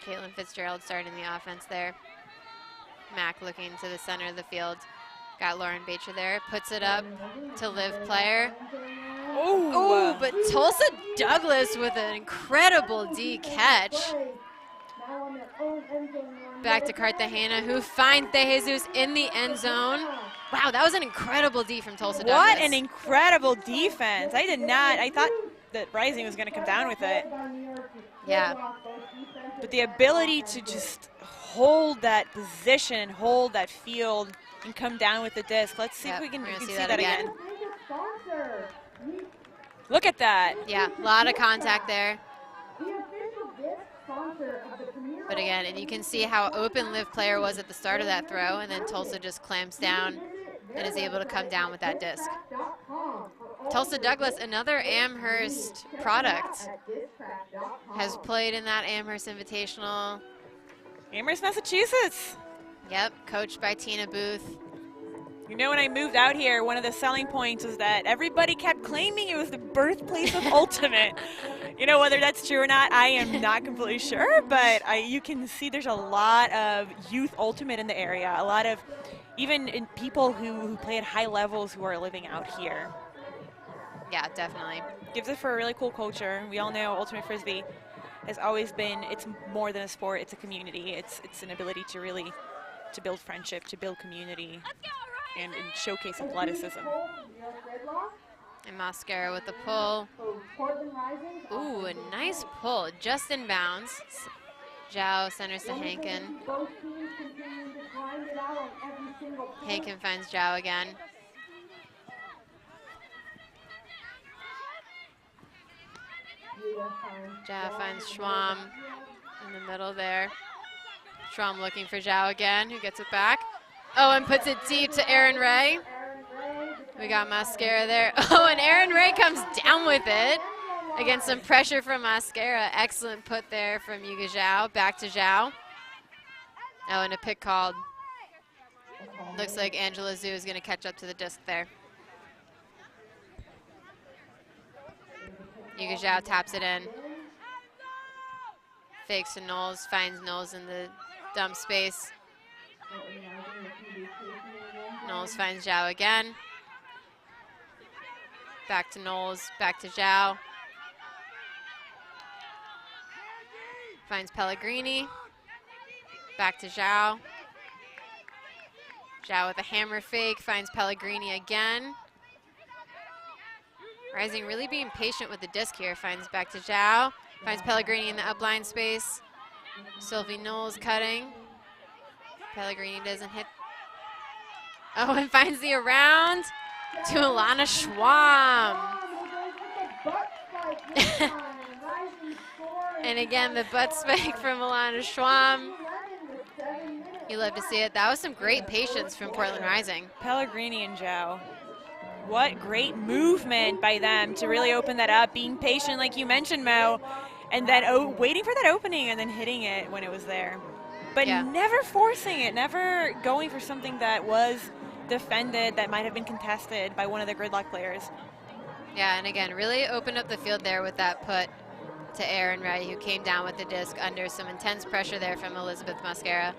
Caitlin Fitzgerald starting the offense there. Mac looking to the center of the field. Got Lauren Bacher there, puts it up to Liv player. Oh, but Tulsa Douglas with an incredible D catch. Back to Cartagena, who finds De Jesus in the end zone. Wow, that was an incredible D from Tulsa Douglas. What an incredible defense. I thought that Rising was going to come down with it. Yeah. But the ability to just hold that position and hold that field and come down with the disc. Let's see if we can see that again. Look at that. Yeah, a lot of contact there. But again, and you can see how open Liv player was at the start of that throw, and then Tulsa just clamps down and is able to come down with that disc. Tulsa Douglas, another Amherst product, has played in that Amherst Invitational. Amherst, Massachusetts. Yep, coached by Tina Booth. You know, when I moved out here, one of the selling points was that everybody kept claiming it was the birthplace of Ultimate. You know, whether that's true or not, I am not completely sure, but you can see there's a lot of youth Ultimate in the area, a lot of even people who play at high levels who are living out here. Yeah, definitely. Gives it for a really cool culture. We all know Ultimate Frisbee has always been, it's more than a sport, it's a community. It's an ability to really, to build friendship, to build community, and showcase athleticism. And Mascara with the pull. Ooh, a nice pull, just in bounds. Zhao centers to Hankin. Hankin finds Zhao again. Zhao finds Schwamm in the middle there. Schwamm looking for Zhao again, who gets it back. Oh, and puts it deep to Aaron Ray. We got Mascara there. Oh, and Aaron Ray comes down with it against some pressure from Mascara. Excellent put there from Yuga Zhao. Back to Zhao. Oh, and a pick called. Looks like Angela Zhu is going to catch up to the disc there. Yuga Zhao taps it in. Fakes to Knowles, finds Knowles in the dump space. Knowles finds Zhao again. Back to Knowles, back to Zhao. Finds Pellegrini. Back to Zhao. Zhao with a hammer fake, finds Pellegrini again. Rising really being patient with the disc here, finds back to Zhao. Finds Pellegrini in the upline space. Sylvie Knowles cutting. Pellegrini doesn't hit. Oh, and finds the around to Alana Schwamm. And again, the butt spike from Alana Schwamm. You love to see it. That was some great patience from Portland Rising. Pellegrini and Zhao. What great movement by them to really open that up, being patient like you mentioned, Mo, and then waiting for that opening and then hitting it when it was there. But never forcing it, never going for something that was defended, that might have been contested by one of the Gridlock players. Yeah, and again, really opened up the field there with that put to Aaron Ray, who came down with the disc under some intense pressure there from Elizabeth Mascara.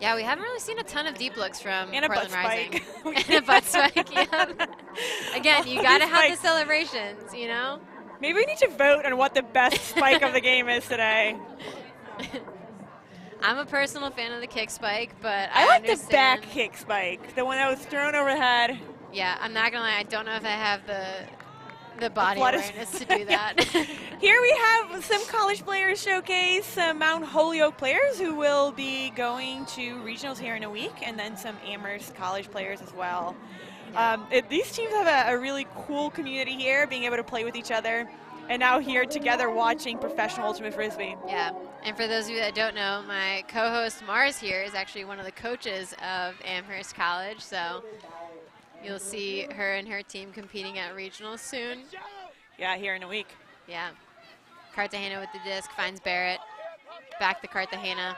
Yeah, we haven't really seen a ton of deep looks from Portland Rising. And a butt spike, yeah. Again, you gotta have the celebrations, you know? Maybe we need to vote on what the best spike of the game is today. I'm a personal fan of the kick spike, but I like the back kick spike, the one that was thrown overhead. Yeah, I'm not gonna lie, I don't know if I have the body awareness to do that. Here we have some college players showcase, some Mount Holyoke players who will be going to regionals here in a week, and then some Amherst college players as well. These teams have a really cool community here, being able to play with each other, and now here together watching professional Ultimate Frisbee. Yeah, and for those of you that don't know, my co-host Mars here is actually one of the coaches of Amherst College, so you'll see her and her team competing at regionals soon. Yeah, here in a week. Yeah. Cartagena with the disc, finds Barrett. Back to Cartagena.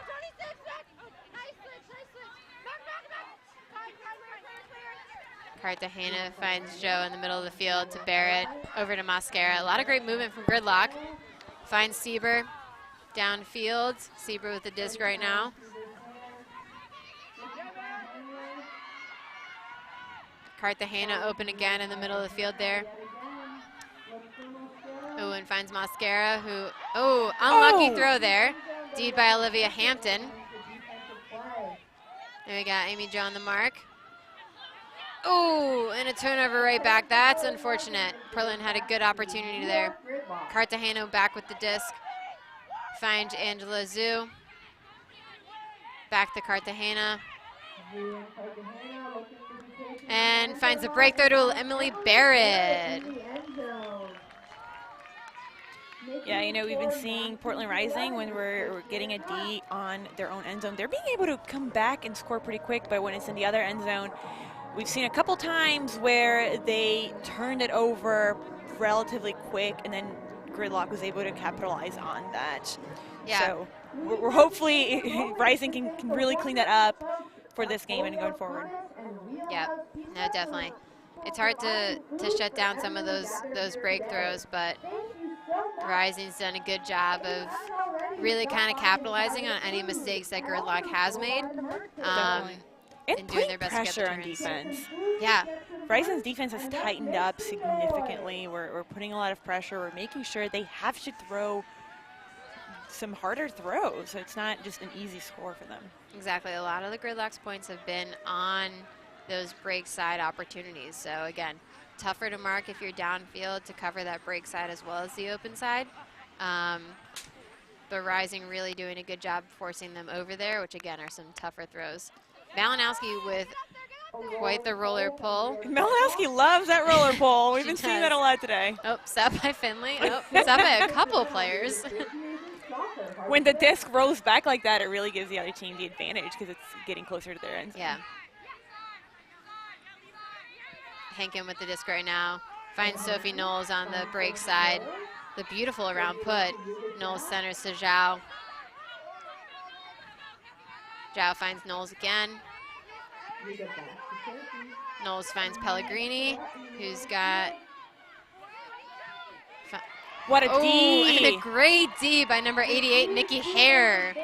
Cartagena finds Joe in the middle of the field to Barrett. Over to Mascara. A lot of great movement from Gridlock. Finds Sieber downfield. Sieber with the disc right now. Cartagena open again in the middle of the field there. Oh, and finds Mascara, who, oh, unlucky throw there. D'd by Olivia Hampton. And we got Amy Jo on the mark. Oh, and a turnover right back. That's unfortunate. Portland had a good opportunity there. Cartagena back with the disc. Finds Angela Zhu. Back to Cartagena. And finds a breakthrough to Emily Barrett. Yeah, you know, we've been seeing Portland Rising when we're getting a D on their own end zone. They're being able to come back and score pretty quick, but when it's in the other end zone, we've seen a couple times where they turned it over relatively quick, and then Gridlock was able to capitalize on that. Yeah. So we're hopefully Rising can really clean that up for this game and going forward. Yeah, no, definitely. It's hard to shut down some of those break throws, but Rising's done a good job of really kind of capitalizing on any mistakes that Gridlock has made. And doing their best to get the pressure on turns. defense. Yeah. Rising's defense has tightened up significantly. We're putting a lot of pressure. We're making sure they have to throw some harder throws, so it's not just an easy score for them. Exactly. A lot of the Gridlock's points have been on those break side opportunities. So again, tougher to mark if you're downfield to cover that break side as well as the open side. But Rising really doing a good job forcing them over there, which again are some tougher throws. Malinowski with quite the roller pull. Malinowski loves that roller pull. We've been seeing does. that a lot today. Oh, stopped by Finley. Oh, stopped by a couple players. When the disc rolls back like that, it really gives the other team the advantage because it's getting closer to their end zone. Yeah. Henkin with the disc right now. Finds Sophie Knowles on the break side. The beautiful around put. Knowles centers to Zhao. Zhao finds Knowles again. Knowles finds Pellegrini, who's got... What a D! And a great D by number 88, Nikki Hare.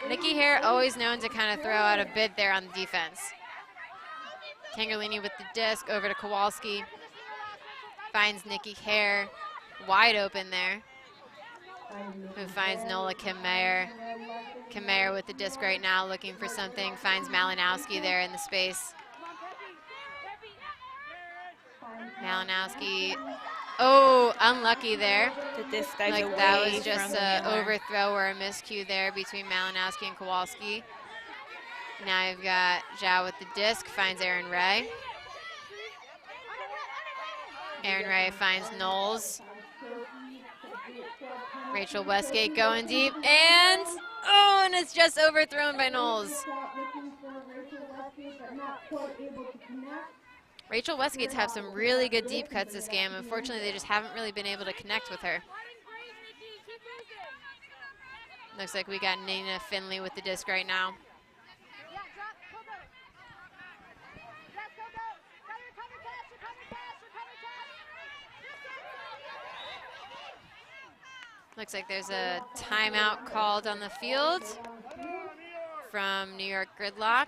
Nikki Hare always known to kind of throw out a bid there on the defense. Tangerlini with the disc over to Kowalski. Finds Nikki Hare wide open there. Who finds Nola Kim Mayer. Kim Mayer with the disc right now looking for something. Finds Malinowski there in the space. Malinowski. Oh, unlucky there. The disc dives like away that was from just the an handler. overthrow or a miscue there between Malinowski and Kowalski. Now you've got Zhao with the disc, finds Aaron Ray. Aaron Ray finds Knowles. Rachel Westgate going deep, and it's just overthrown by Knowles. Rachel Westgate's have some really good deep cuts this game. Unfortunately, they just haven't really been able to connect with her. Looks like we got Nina Finley with the disc right now. Looks like there's a timeout called on the field from New York Gridlock.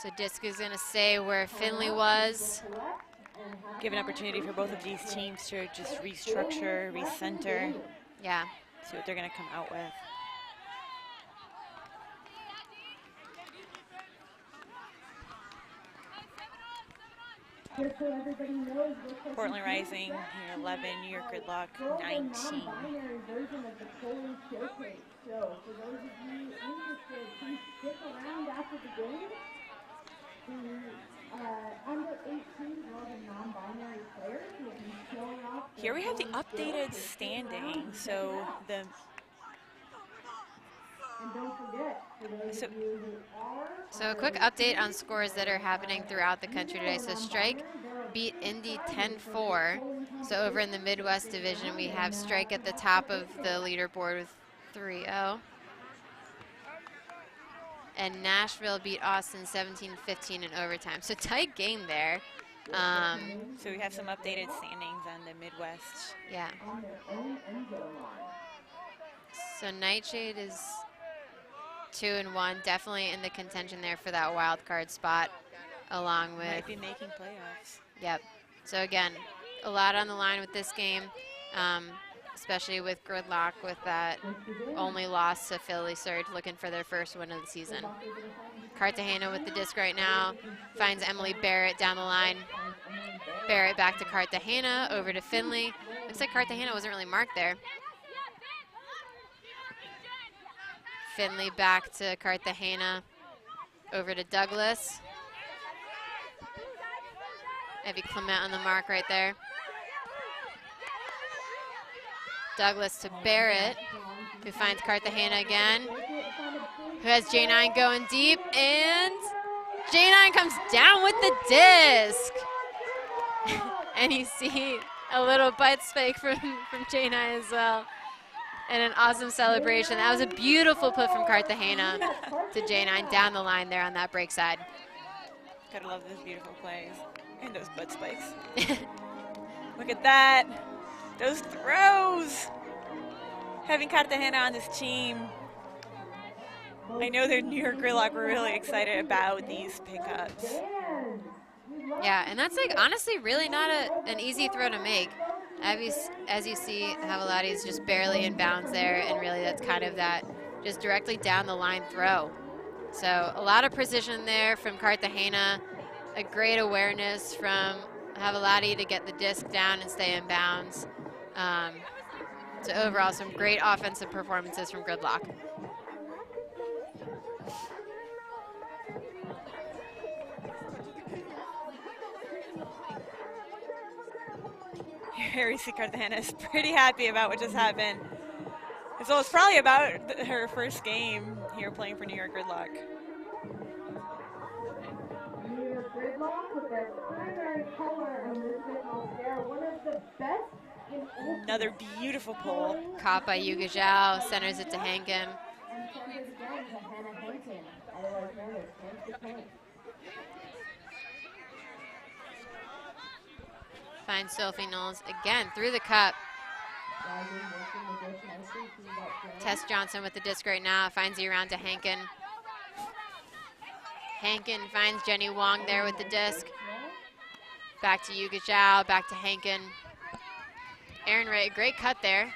So disc is going to stay where Finley was. Give an opportunity for both of these teams to just restructure, recenter. Yeah. See what they're going to come out with. Portland Rising, here 11, New York Gridlock, 19. Here we have the updated standings. So the So a quick update on scores that are happening throughout the country today. So Strike beat Indy 10-4. So over in the Midwest division, we have Strike at the top of the leaderboard with 3-0. And Nashville beat Austin 17-15 in overtime. So tight game there. So we have some updated standings on the Midwest. Yeah. So Nightshade is 2-1, definitely in the contention there for that wild card spot, along with. Might be making playoffs. Yep. So again, a lot on the line with this game, especially with Gridlock with that only loss to Philly Surge, looking for their first win of the season. Cartagena with the disc right now, finds Emily Barrett down the line. Barrett back to Cartagena, over to Finley. Looks like Cartagena wasn't really marked there. Finley back to Cartagena, over to Douglas. Evie Clement on the mark right there. Douglas to Barrett, who finds Cartagena again, who has J9 going deep, and J9 comes down with the disc. And you see a little butt spike from J9 as well. And an awesome celebration. That was a beautiful put from Cartagena to J9 down the line there on that break side. Gotta love those beautiful plays. And those butt spikes. Look at that. Those throws. Having Cartagena on this team. I know the New York Gridlock were really excited about these pickups. Yeah, and that's like honestly really not an easy throw to make. As you see, Havalati is just barely in bounds there, and really that's kind of that just directly down the line throw. So a lot of precision there from Cartagena, a great awareness from Havalati to get the disc down and stay in bounds. So overall, some great offensive performances from Gridlock. Here we see Cartagena is pretty happy about what just happened. So it's probably about her first game here playing for New York Gridlock. New York Gridlock with their primary color on this mascara, one of the best in all. Another beautiful pull. Caught by Yuga Zhao, centers it to Hankin. And sends it again to Hannah Hankin, otherwise known as Hank the Tank. Finds Sophie Knowles again through the cup. Tess Johnson with the disc right now, finds you around to Hankin. Hankin finds Jenny Wong there with the disc. Back to Yuga Zhao, back to Hankin. Aaron Ray, great cut there.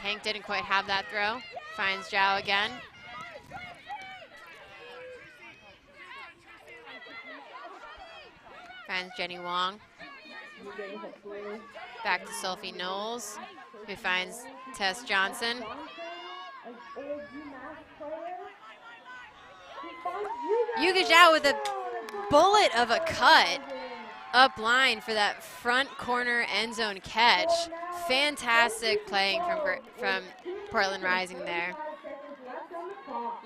Hank didn't quite have that throw. Finds Zhao again. Finds Jenny Wong. Back to Sophie Knowles, who finds Tess Johnson. Yuga Zhao with a bullet of a cut up line for that front corner end zone catch. Fantastic playing from Portland Rising there.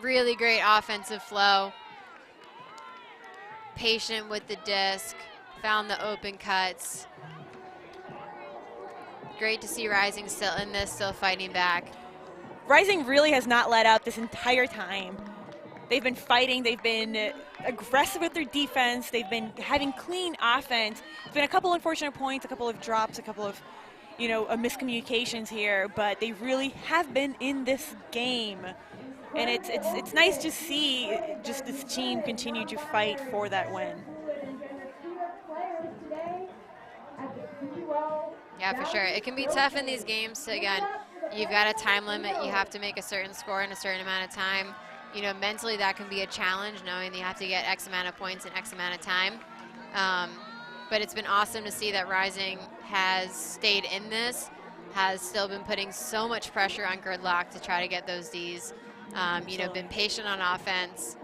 Really great offensive flow. Patient with the disc. Found the open cuts. Great to see Rising still in this, still fighting back. Rising really has not let out this entire time. They've been fighting, they've been aggressive with their defense, they've been having clean offense. There's been a couple unfortunate points, a couple of drops, a couple of, miscommunications here, but they really have been in this game. And it's nice to see just this team continue to fight for that win. Yeah, for sure. It can be tough in these games. So again, you've got a time limit. You have to make a certain score in a certain amount of time. Mentally that can be a challenge, knowing that you have to get X amount of points in X amount of time. But it's been awesome to see that Rising has stayed in this, has still been putting so much pressure on Gridlock to try to get those Ds. Been patient on offense.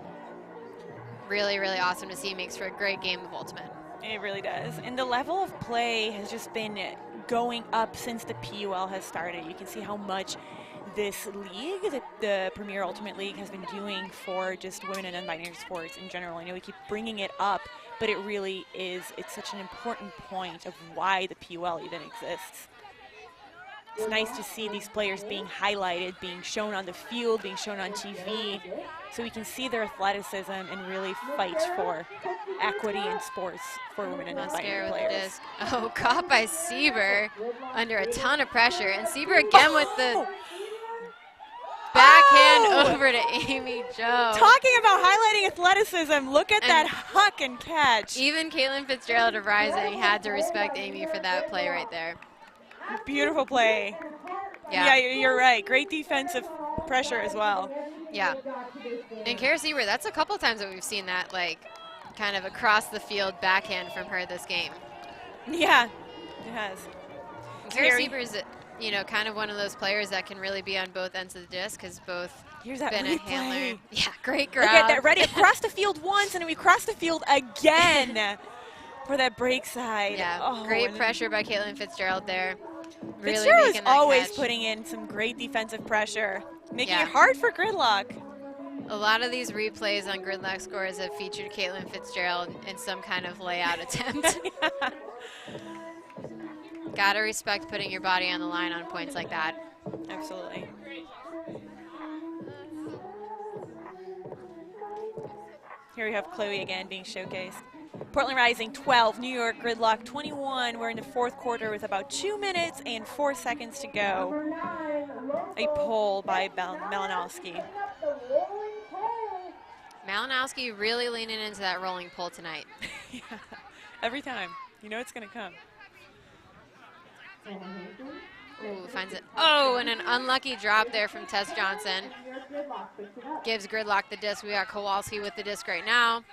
Really, really awesome to see. Makes for a great game of Ultimate. It really does. And the level of play has just been going up since the PUL has started. You can see how much this league, the Premier Ultimate League, has been doing for just women and non-binary sports in general. I know we keep bringing it up, but it really is, it's such an important point of why the PUL even exists. It's nice to see these players being highlighted, being shown on the field, being shown on TV, so we can see their athleticism and really fight for equity in sports for women and non-binary players. Oh, caught by Sieber under a ton of pressure, and Sieber again with the backhand over to Amy Jo. Talking about highlighting athleticism, look at that huck and catch. Even Caitlin Fitzgerald of Rising had to respect Amy for that play right there. Beautiful play. Yeah, you're right. Great defensive pressure as well. Yeah. And Kara Sieber, that's a couple times that we've seen that, like, kind of across the field backhand from her this game. Yeah, it has. Kara Sieber is, you know, kind of one of those players that can really be on both ends of the disc because both Here's that been a handler. Yeah, great grab. Look at that, ready across the field once, and then we cross the field again for that break side. Yeah, great pressure by Caitlin Fitzgerald there. Really Fitzgerald is making that always catch. putting in some great defensive pressure, making it hard for Gridlock. A lot of these replays on Gridlock scores have featured Caitlin Fitzgerald in some kind of layout attempt. Gotta respect putting your body on the line on points like that. Absolutely. Here we have Chloe again being showcased. Portland Rising 12, New York Gridlock 21. We're in the fourth quarter with about 2 minutes and 4 seconds to go. A pull by Malinowski. Malinowski really leaning into that rolling pull tonight. Yeah, every time. You know it's going to come. Ooh, finds it. Oh, and an unlucky drop there from Tess Johnson. Gives Gridlock the disc. We got Kowalski with the disc right now.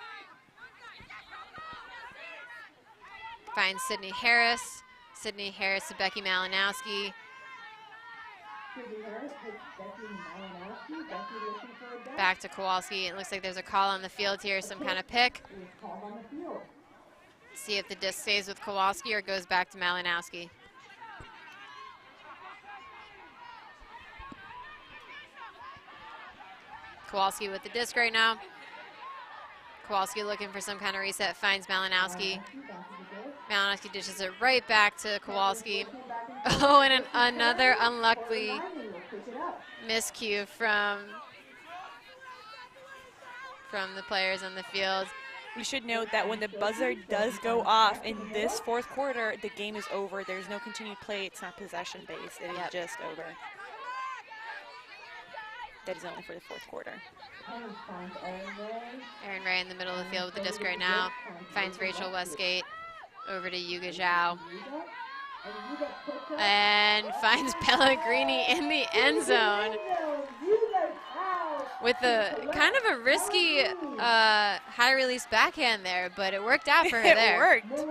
Finds Sydney Harris. Sydney Harris to Becky Malinowski. Back to Kowalski. It looks like there's a call on the field here, some kind of pick. See if the disc stays with Kowalski or goes back to Malinowski. Kowalski with the disc right now. Kowalski looking for some kind of reset, finds Malinowski. Malinowski dishes it right back to Kowalski. Oh, and another unlucky miscue from the players on the field. We should note that when the buzzer does go off in this fourth quarter, the game is over. There's no continued play. It's not possession-based. It is just over. That is only for the fourth quarter. Erin Ray in the middle of the field with the disc right now. Finds Rachel Westgate over to Yuga Zhao. And finds Pellegrini in the end zone with a kind of a risky high release backhand there, but it worked out for her there. It worked.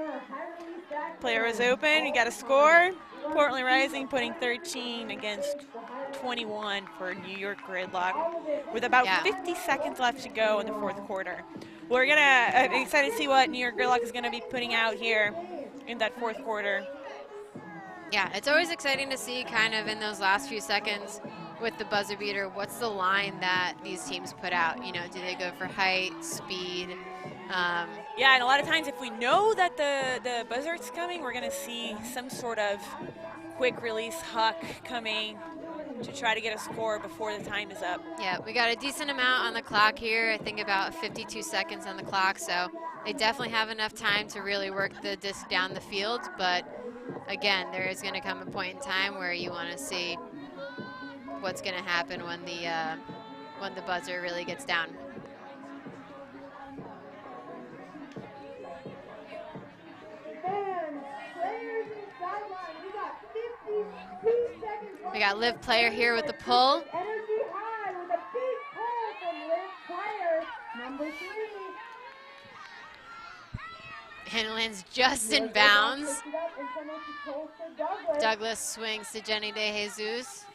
Player was open. You got a score. Portland Rising putting 13 against 21 for New York Gridlock with about 50 seconds left to go in the fourth quarter. We're gonna be excited to see what New York Gridlock is gonna be putting out here in that fourth quarter. Yeah, it's always exciting to see kind of in those last few seconds with the buzzer beater, what's the line that these teams put out? You know, do they go for height, speed? Yeah, and a lot of times if we know that the buzzer's coming, we're gonna see some sort of quick release huck coming to try to get a score before the time is up. Yeah, we got a decent amount on the clock here. I think about 52 seconds on the clock, so they definitely have enough time to really work the disc down the field, but again, there is gonna come a point in time where you wanna see what's gonna happen when the buzzer really gets down. We got Liv Player here with the pull. And lands just in bounds. Douglas swings to Jenny De Jesus.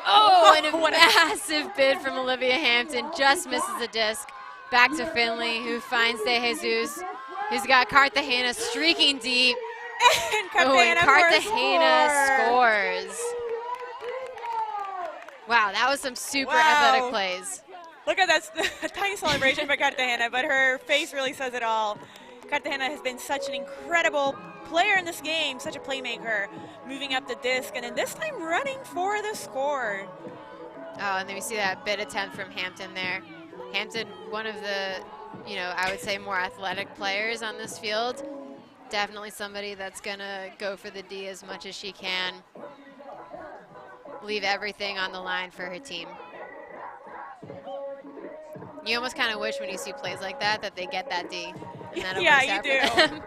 Oh, and a massive bid from Olivia Hampton. Just misses the disc. Back to Finley, who finds De Jesus, who's got Cartagena streaking deep. And Cartagena scores. Wow, that was some super athletic plays. Look at that tiny celebration by Cartagena, but her face really says it all. Cartagena has been such an incredible player in this game, such a playmaker, moving up the disc, and then this time running for the score. Oh, and then we see that bid attempt from Hampton there. Hampton, one of the, you know, I would say more athletic players on this field. Definitely somebody that's gonna go for the D as much as she can. leave everything on the line for her team. You almost kind of wish when you see plays like that that they get that D. And then it Yeah, works you out do. for them.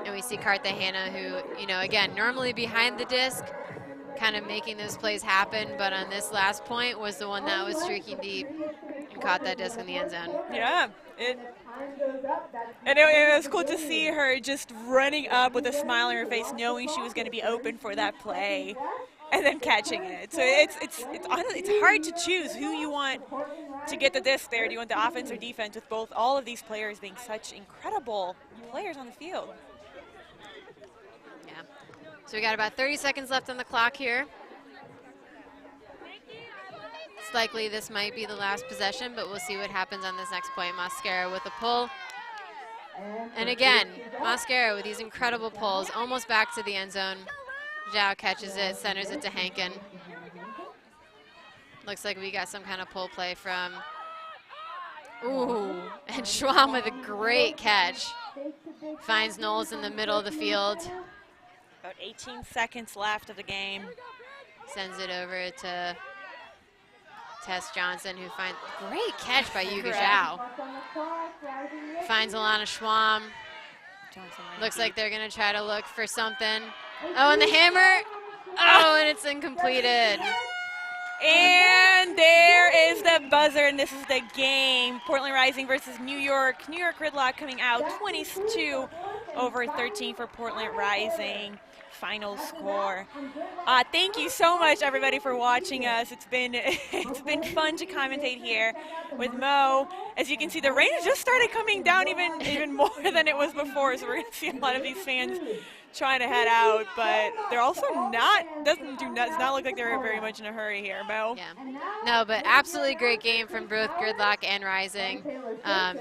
And we see Cartagena, who, you know, again, normally behind the disc, kind of making those plays happen, but on this last point was the one that was streaking deep and caught that disc in the end zone. Yeah, and it was cool to see her just running up with a smile on her face, knowing she was going to be open for that play, and then catching it. So it's hard to choose who you want to get the disc there. Do you want the offense or defense? With all of these players being such incredible players on the field. Yeah. So we got about 30 seconds left on the clock here. It's likely this might be the last possession, but we'll see what happens on this next point. Mosquera with a pull. And again, Mosquera with these incredible pulls, almost back to the end zone. Zhao catches it, centers it to Hankin. Looks like we got some kind of pull play from, ooh, and Schwam with a great catch. Finds Knowles in the middle of the field. About 18 seconds left of the game. Sends it over to Tess Johnson, who finds, great catch by Yuga Zhao. Finds Alana Schwam. Looks like they're gonna try to look for something. Oh, and the hammer. Oh, and it's incompleted. And there is the buzzer, and this is the game. Portland Rising versus New York. New York Gridlock coming out 22-13 for Portland Rising. Final score. Thank you so much, everybody, for watching us. It's been fun to commentate here with Mo. As you can see, the rain just started coming down even more than it was before, so we're going to see a lot of these fans trying to head out, but they're also does not look like they're very much in a hurry here, Mo. Yeah. No, but absolutely great game from both Gridlock and Rising.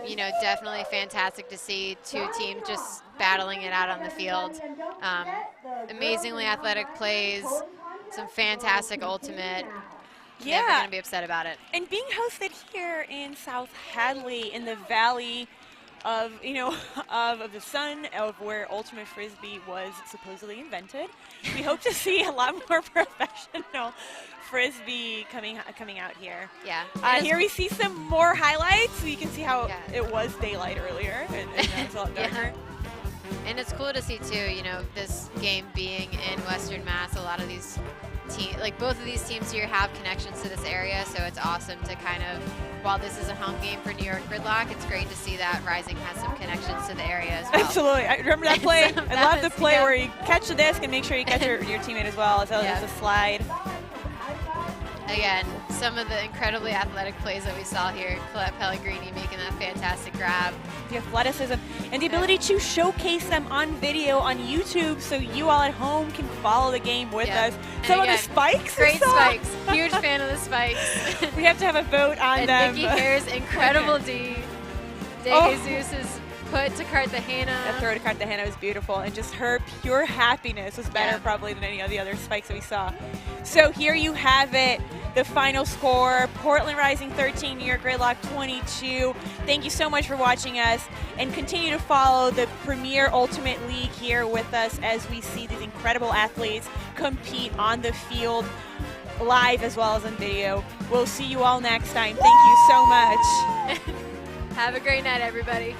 You know, definitely fantastic to see two teams just battling it out on the field. Amazingly athletic plays, some fantastic ultimate. Yeah. Never going to be upset about it. And being hosted here in South Hadley in the valley of the sun, of where Ultimate Frisbee was supposedly invented. We hope to see a lot more professional Frisbee coming out here. Yeah. Here we see some more highlights. So you can see how it was daylight earlier, and now it's a lot darker. Yeah. And it's cool to see too, you know, this game being in Western Mass. A lot of these teams, like both of these teams here, have connections to this area, so it's awesome to kind of, while this is a home game for New York Gridlock, it's great to see that Rising has some connections to the area as well. Absolutely. I remember that play. I love the play where you catch the disc and make sure you catch your teammate as well, as well as a slide. Again, some of the incredibly athletic plays that we saw here. Colette Pellegrini making that fantastic grab. The athleticism and the ability to showcase them on video on YouTube, so you all at home can follow the game with us. Some of the spikes. Great spikes. Huge fan of the spikes. We have to have a vote on and them. Nikki Hare's incredible D. De Jesus' put to Cartagena. That throw to Cartagena was beautiful, and just her pure happiness was better probably than any of the other spikes that we saw. So here you have it. The final score, Portland Rising 13, New York Gridlock 22. Thank you so much for watching us, and continue to follow the Premier Ultimate League here with us as we see these incredible athletes compete on the field, live as well as on video. We'll see you all next time. Thank you so much. Have a great night, everybody.